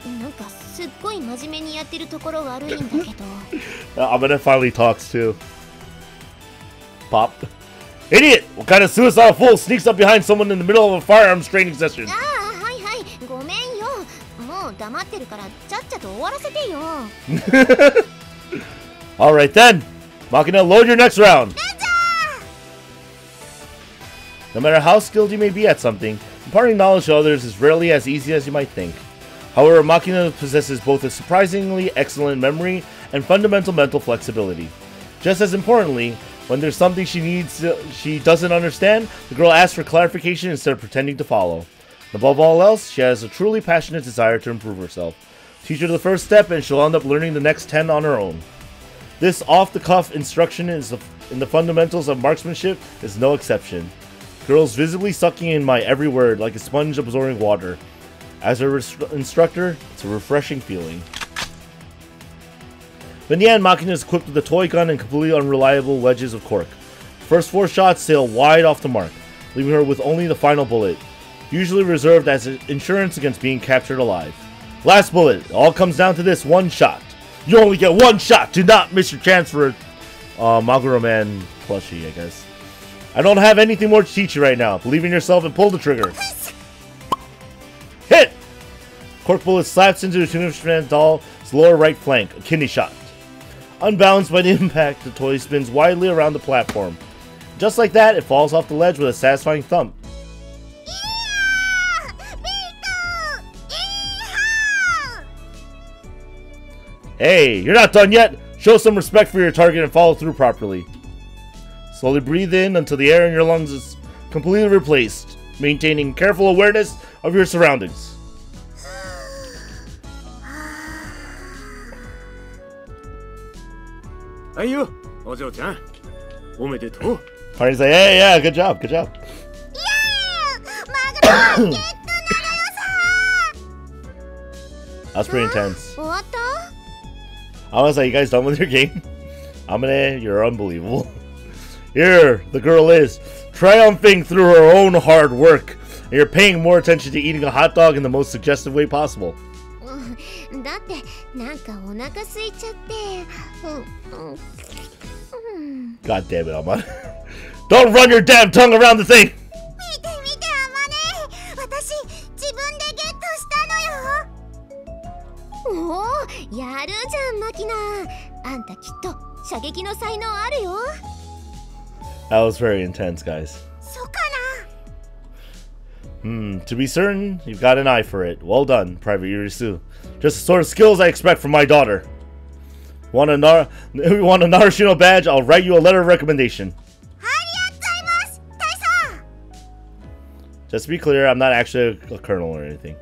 なんかすっごい真面目にやってるところ悪いんだけど。Amina finally talks too. Pop. Idiot! What kind of suicidal fool sneaks up behind someone in the middle of a firearms training session? ああ、はいはい、ごめんよ。もう黙ってるからちゃっちゃと終わらせてよ。Alright then. Makina, load your next round. No matter how skilled you may be at something, imparting knowledge to others is rarely as easy as you might think. However, Makina possesses both a surprisingly excellent memory and fundamental mental flexibility. Just as importantly, when there's something she doesn't understand, the girl asks for clarification instead of pretending to follow. And above all else, she has a truly passionate desire to improve herself. Teach her the first step and she'll end up learning the next 10 on her own. This off-the-cuff instruction in the fundamentals of marksmanship is no exception. Girls visibly sucking in my every word like a sponge absorbing water. As her instructor, it's a refreshing feeling. In the end, Makina is equipped with a toy gun and completely unreliable wedges of cork. The first 4 shots sail wide off the mark, leaving her with only the final bullet, usually reserved as insurance against being captured alive. Last bullet, it all comes down to this one shot. You only get one shot, do not miss your chance for a Maguro Man plushie, I guess. I don't have anything more to teach you right now. Believe in yourself and pull the trigger. Hit! Cork bullet slaps into the Teenage doll's lower right flank, a kidney shot. Unbalanced by the impact, the toy spins widely around the platform. Just like that, it falls off the ledge with a satisfying thump. Hey, you're not done yet! Show some respect for your target and follow through properly. Slowly breathe in until the air in your lungs is completely replaced, maintaining careful awareness of your surroundings. Ayo, Ojo-chan. Omedetou. Party's like, hey, yeah, good job, good job. That was pretty intense. I was like, you guys done with your game? Amine, you're unbelievable. Here, the girl is, triumphing through her own hard work. And you're paying more attention to eating a hot dog in the most suggestive way possible. God damn it, Amane. Don't run your damn tongue around the thing! That was very intense, guys. To be certain, you've got an eye for it. Well done, Private Yurisu. Just the sort of skills I expect from my daughter. Want a Narashino badge? I'll write you a letter of recommendation. Just to be clear, I'm not actually a colonel or anything.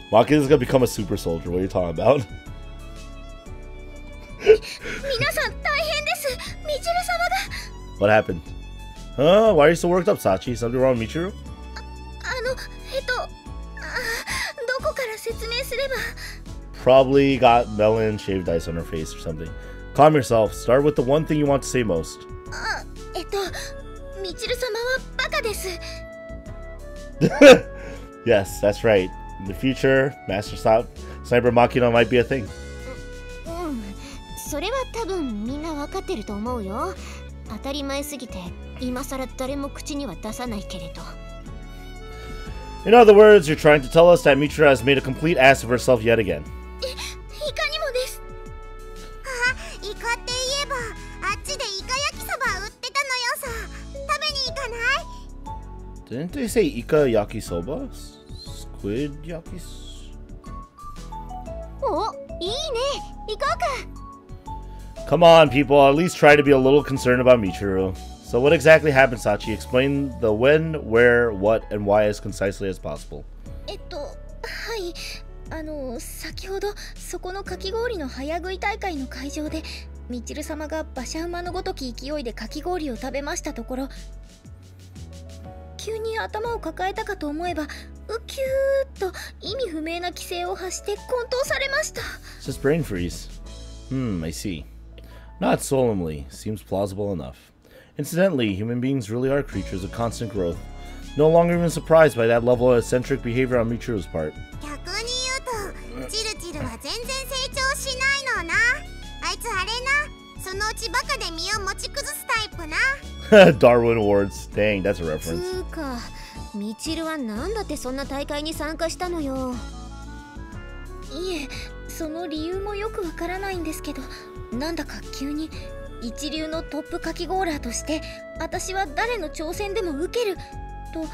Makina's gonna become a super soldier. What are you talking about? What happened? Huh? Why are you so worked up, Sachi? Something wrong with Michiru? Probably got melon shaved ice on her face or something. Calm yourself. Start with the one thing you want to say most. Yes, that's right. In the future, Master Sniper Makina might be a thing. In other words, you're trying to tell us that Mitra has made a complete ass of herself yet again. いかにもです。イカって言えばあっちでイカ焼きそば売ってたのよさ。食べに行かない？ Didn't they say Ika yakisoba? Squid yakis? お、いいね。行こうか。 Come on, people. At least try to be a little concerned about Michiru. So what exactly happened, Sachi? Explain the when, where, what, and why as concisely as possible. はい。先ほどそこのかき氷の早食い大会の会場でみちる様が馬車馬のごとき勢いでかき氷を食べましたところ、急に頭を抱えたかと思えばウキューッと意味不明な気勢を発して混沌されました。 It's just brain freeze. I see. Not solemnly. Seems plausible enough. Incidentally, human beings really are creatures of constant growth. No longer even surprised by that level of eccentric behavior on Michiru's part. 逆に言うとチルチルは全然成長しないのな。あいつあれな、そのうちバカで身を持ち崩すタイプな。Darwin Awards. Dang, that's a つ reference. ーか、みちるはなんだってそんな大会に参加したのよ。いえ、その理由もよくわからないんですけど、なんだか急に一流のトップかきゴーラーとして私は誰の挑戦でも受けると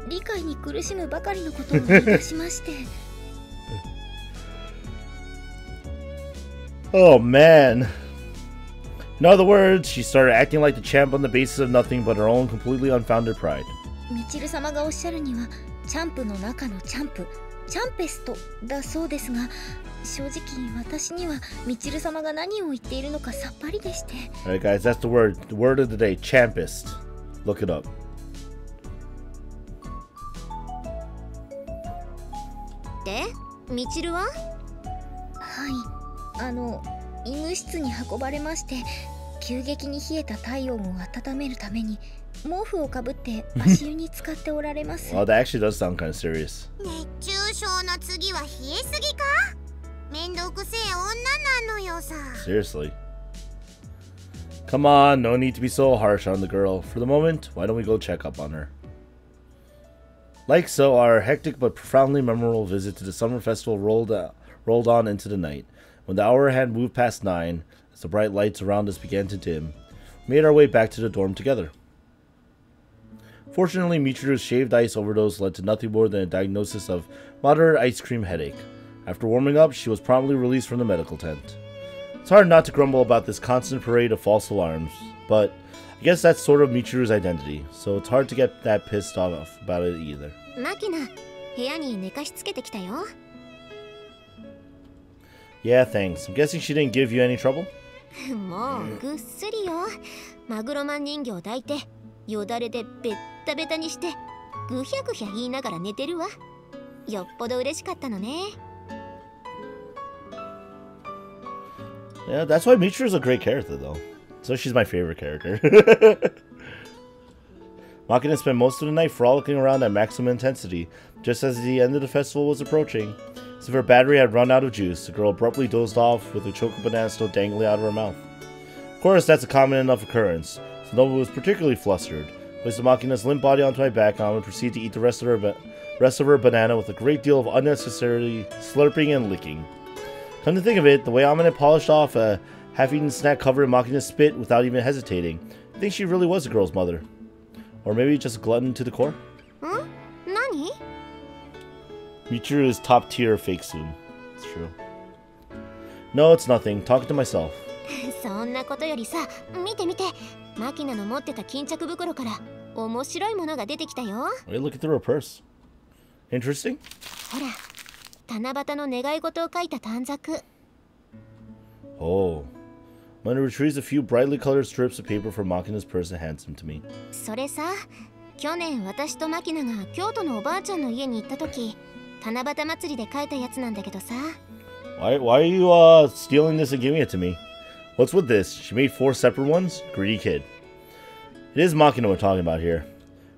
理解に苦しむばかりのことを言い出しまして。Oh man. In other words, she started acting like the champ on the basis of nothing but her own completely unfounded pride. みちる様がおっしゃるにはチャンプの中のチャンプ、チャンペストだそうですが、正直私にはみちる様が何を言っているのかさっぱりでして。 Alright guys, that's the word. The word of the day, champist. Look it up. で、みちるは？はい、医務室に運ばれまして、急激に冷えた体温を温めるために毛布をかぶって足湯に使っておられます。Well, that actually does sound kind of serious. 熱中症の次は冷えすぎか？めんどくせえ女なのよさ。 Seriously. Come on, no need to be so harsh on the girl. For the moment, why don't we go check up on her? Like so, our hectic but profoundly memorable visit to the summer festival rolled on into the night. When the hour had moved past 9, as the bright lights around us began to dim, we made our way back to the dorm together. Fortunately, Michiru's shaved ice overdose led to nothing more than a diagnosis of moderate ice cream headache. After warming up, she was promptly released from the medical tent. It's hard not to grumble about this constant parade of false alarms, but I guess that's sort of Michiru's identity, so it's hard to get that pissed off about it either. マキナ、部屋に寝かしつけてきたよ。Yeah, thanks. I'm guessing she didn't give you any trouble? もうぐっすりよ。マグロマン人形抱いて、よだれでベッタベタにして、ぐひゃぐひゃ言いながら寝てるわ。よっぽど嬉しかったのね。Yeah, that's why Michiru's a great character, though. So she's my favorite character. Makina spent most of the night frolicking around at maximum intensity. Just as the end of the festival was approaching, as if her battery had run out of juice, the girl abruptly dozed off with a choco banana still dangling out of her mouth. Of course, that's a common enough occurrence, so nobody was particularly flustered. Placed Makina's limp body onto my back, and proceeded to eat the rest of her banana with a great deal of unnecessary slurping and licking. Come to think of it, the way Amane polished off a half-eaten snack covered in Makina's spit without even hesitating, I think she really was the girl's mother. Or maybe just a glutton to the core? 何? Michiru is top tier fake soon. It's true. No, it's nothing. Talking to myself. そんなことよりさ、見て見て。マキナの持ってた巾着袋から面白いものが出てきたよ。Wait, look through her purse. Interesting. ほら、七夕の願い事を書いた短冊。Oh. Mona retrieves a few brightly colored strips of paper from Makina's purse and hands them to me. それさ、去年私とマキナが京都のおばあちゃんの家に行った時、七夕祭りで書いたやつなんだけどさ。Why are you stealing this and giving it to me? What's with this? She made 4 separate ones? Greedy kid. It is Makina we're talking about here.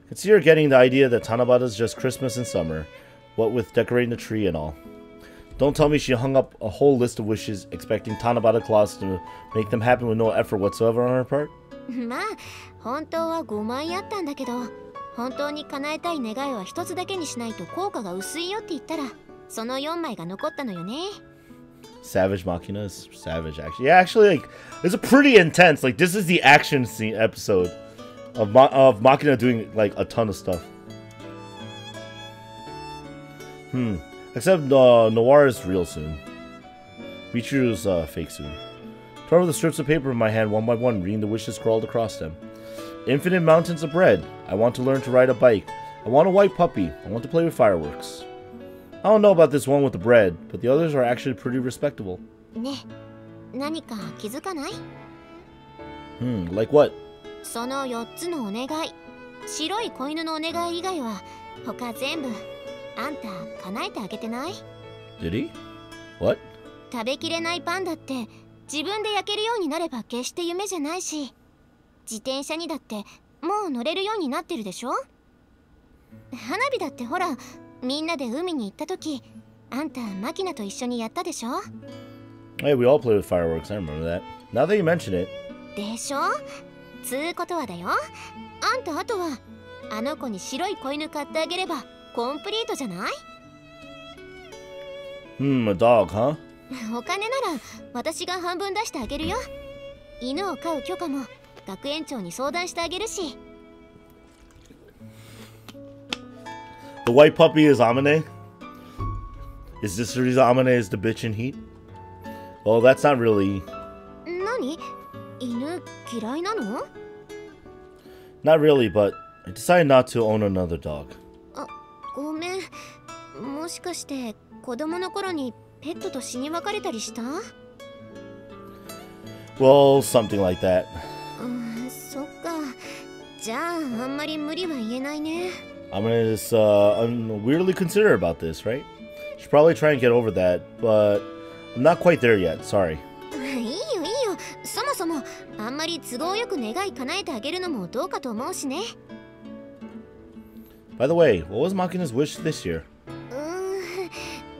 I can see her getting the idea that Tanabata is just Christmas and summer, what with decorating the tree and all. Don't tell me she hung up a whole list of wishes expecting Tanabata Claus to make them happen with no effort whatsoever on her part? まあ、本当は5枚あったんだけど、本当に叶えたい願いは1つだけにしないと効果が薄いよって言ったら、その4枚が残ったのよね。Savage Makina is savage, actually. Yeah, actually, like, it's a pretty intense. Like, this is the action scene episode of Makina doing, like, a ton of stuff. Except Noir is real soon. Michiru's fake soon. Turn over the strips of paper in my hand one by one, reading the wishes scrawled across them. Infinite mountains of bread. I want to learn to ride a bike. I want a white puppy. I want to play with fireworks. I don't know about this one with the bread, but the others are actually pretty respectable. ね、何か気づかない？ Like what? その4つのお願い、白い子犬のお願い以外は他全部あんた叶えてあげてない？ Did he? What? 食べきれないパンだって自分で焼けるようになれば決して夢じゃないし、自転車にだってもう乗れるようになってるでしょ？花火だってほら、みんなで海に行った時、あんたマキナと一緒にやったでしょ？ Hey, we all play with fireworks. I remember that. Now that you mention it. でしょ？つうことはだよ。あんたあとはあの子に白い子犬買ってあげればコンプリートじゃない？ A dog, huh? お金なら私が半分出してあげるよ。犬を飼う許可も学園長に相談してあげるし。 The white puppy is Amane? Is this the reason Amane is the bitch in Heat? Well, that's not really... 何？犬嫌いなの？ Not really, but I decided not to own another dog. あ、ごめん。もしかして子供の頃にペットと死に別れたりした？ Well, something like that. そっか。じゃああんまり無理は言えないね。I'm gonna just weirdly consider about this, right? Should probably try and get over that, but I'm not quite there yet. Sorry. いいよ。そもそもあんまり都合よく願い叶えてあげるのもどうかと思うしね。By the way, what was Makina's wish this year?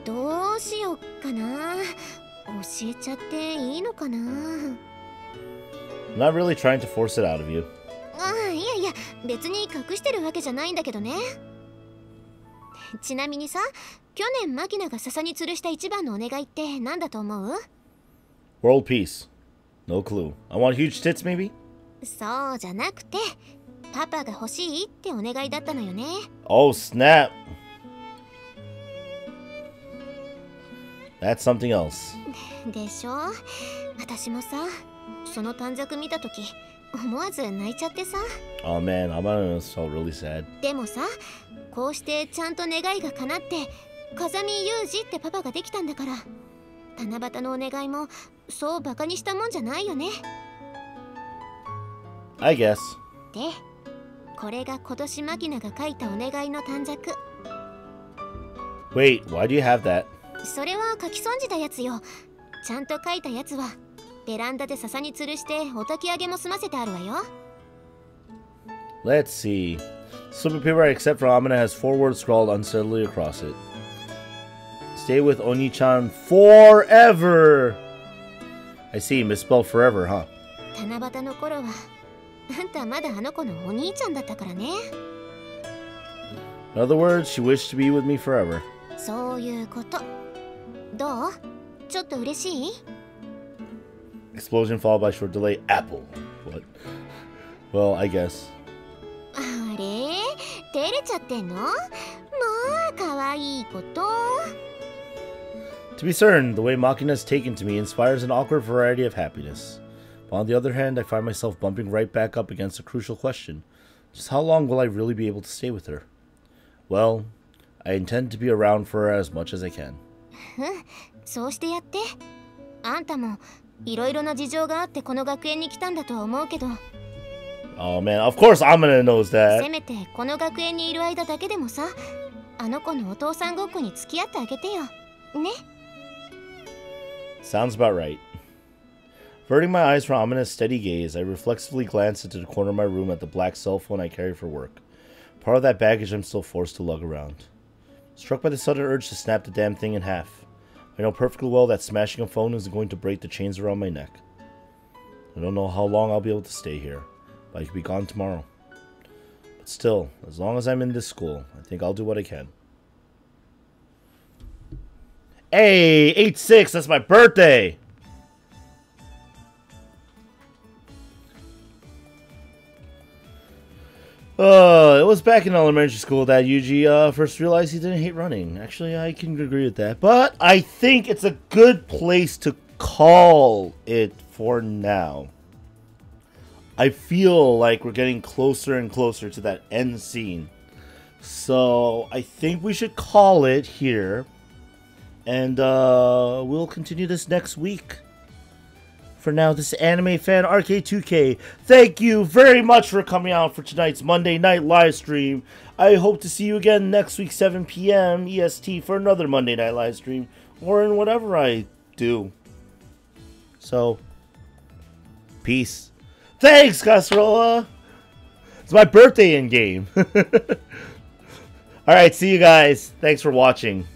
どうしよっかな。教えちゃっていいのかな。 I'm not really trying to force it out of you. いや別に隠してるわけじゃないんだけどね。ちなみにさ、去年マキナが笹に吊るした一番のお願いって何だと思う？ World peace. No clue. I want huge tits, maybe? そうじゃなくて、パパが欲しいってお願いだったのよね。Oh, snap. That's something else. でしょ？私もさ、その短冊見たとき思わず泣いちゃってさ。 Oh man, I'm so really sad. でもさ、こうしてちゃんと願いが叶って風見裕二ってパパができたんだから、七夕のお願いもそうバカにしたもんじゃないよね。 I guess. で、これが今年マキナが書いたお願いの短冊。 Wait, why do you have that? それは書き損じたやつよ。ちゃんと書いたやつはベランダで笹に吊るしてお焚き上げも済ませてあるわよ。 Let's see. Slip of paper I accept from Amina has 4 words scrawled unsteadily across it. Stay with Oni-chan forever! I see, misspelled forever, huh? 七夕の頃はあんたまだあの子のお兄ちゃんだったからね。 In other words, she wished to be with me forever. そういうこと。どう？ちょっと嬉しい？ Explosion followed by short delay. Apple. What? Well, I guess. あれ？照れちゃってんの？まあ、かわいいこと。 To be certain, the way Makina is taken to me inspires an awkward variety of happiness. But on the other hand, I find myself bumping right back up against a crucial question. Just how long will I really be able to stay with her? Well, I intend to be around for her as much as I can. そうしてやって。あんたもいろいろな事情があってこの学園に来たんだとは思うけど。 Oh man, of course Amina knows せ that. めてこの学園にいる間だけでもさ、あの子のお父さんごっこに付き合ってあげてよ。ね。 Sounds about right. Averting my eyes from Amina's steady gaze, I reflexively glanced into the corner of my room at the black cell phone I carry for work. Part of that baggage I'm still forced to lug around. Struck by the sudden urge to snap the damn thing in half. I know perfectly well that smashing a phone isn't going to break the chains around my neck. I don't know how long I'll be able to stay here, but I could be gone tomorrow. But still, as long as I'm in this school, I think I'll do what I can. Hey, 8-6, that's my birthday. It was back in elementary school that Yuji first realized he didn't hate running. Actually, I can agree with that. But I think it's a good place to call it for now. I feel like we're getting closer and closer to that end scene. So I think we should call it here. And we'll continue this next week. For now, this is animefanrk2k. Thank you very much for coming out for tonight's Monday Night Livestream. I hope to see you again next week, 7 p.m. EST, for another Monday Night Livestream. Or in whatever I do. So, peace. Thanks, Casserola! It's my birthday in game. Alright, see you guys. Thanks for watching.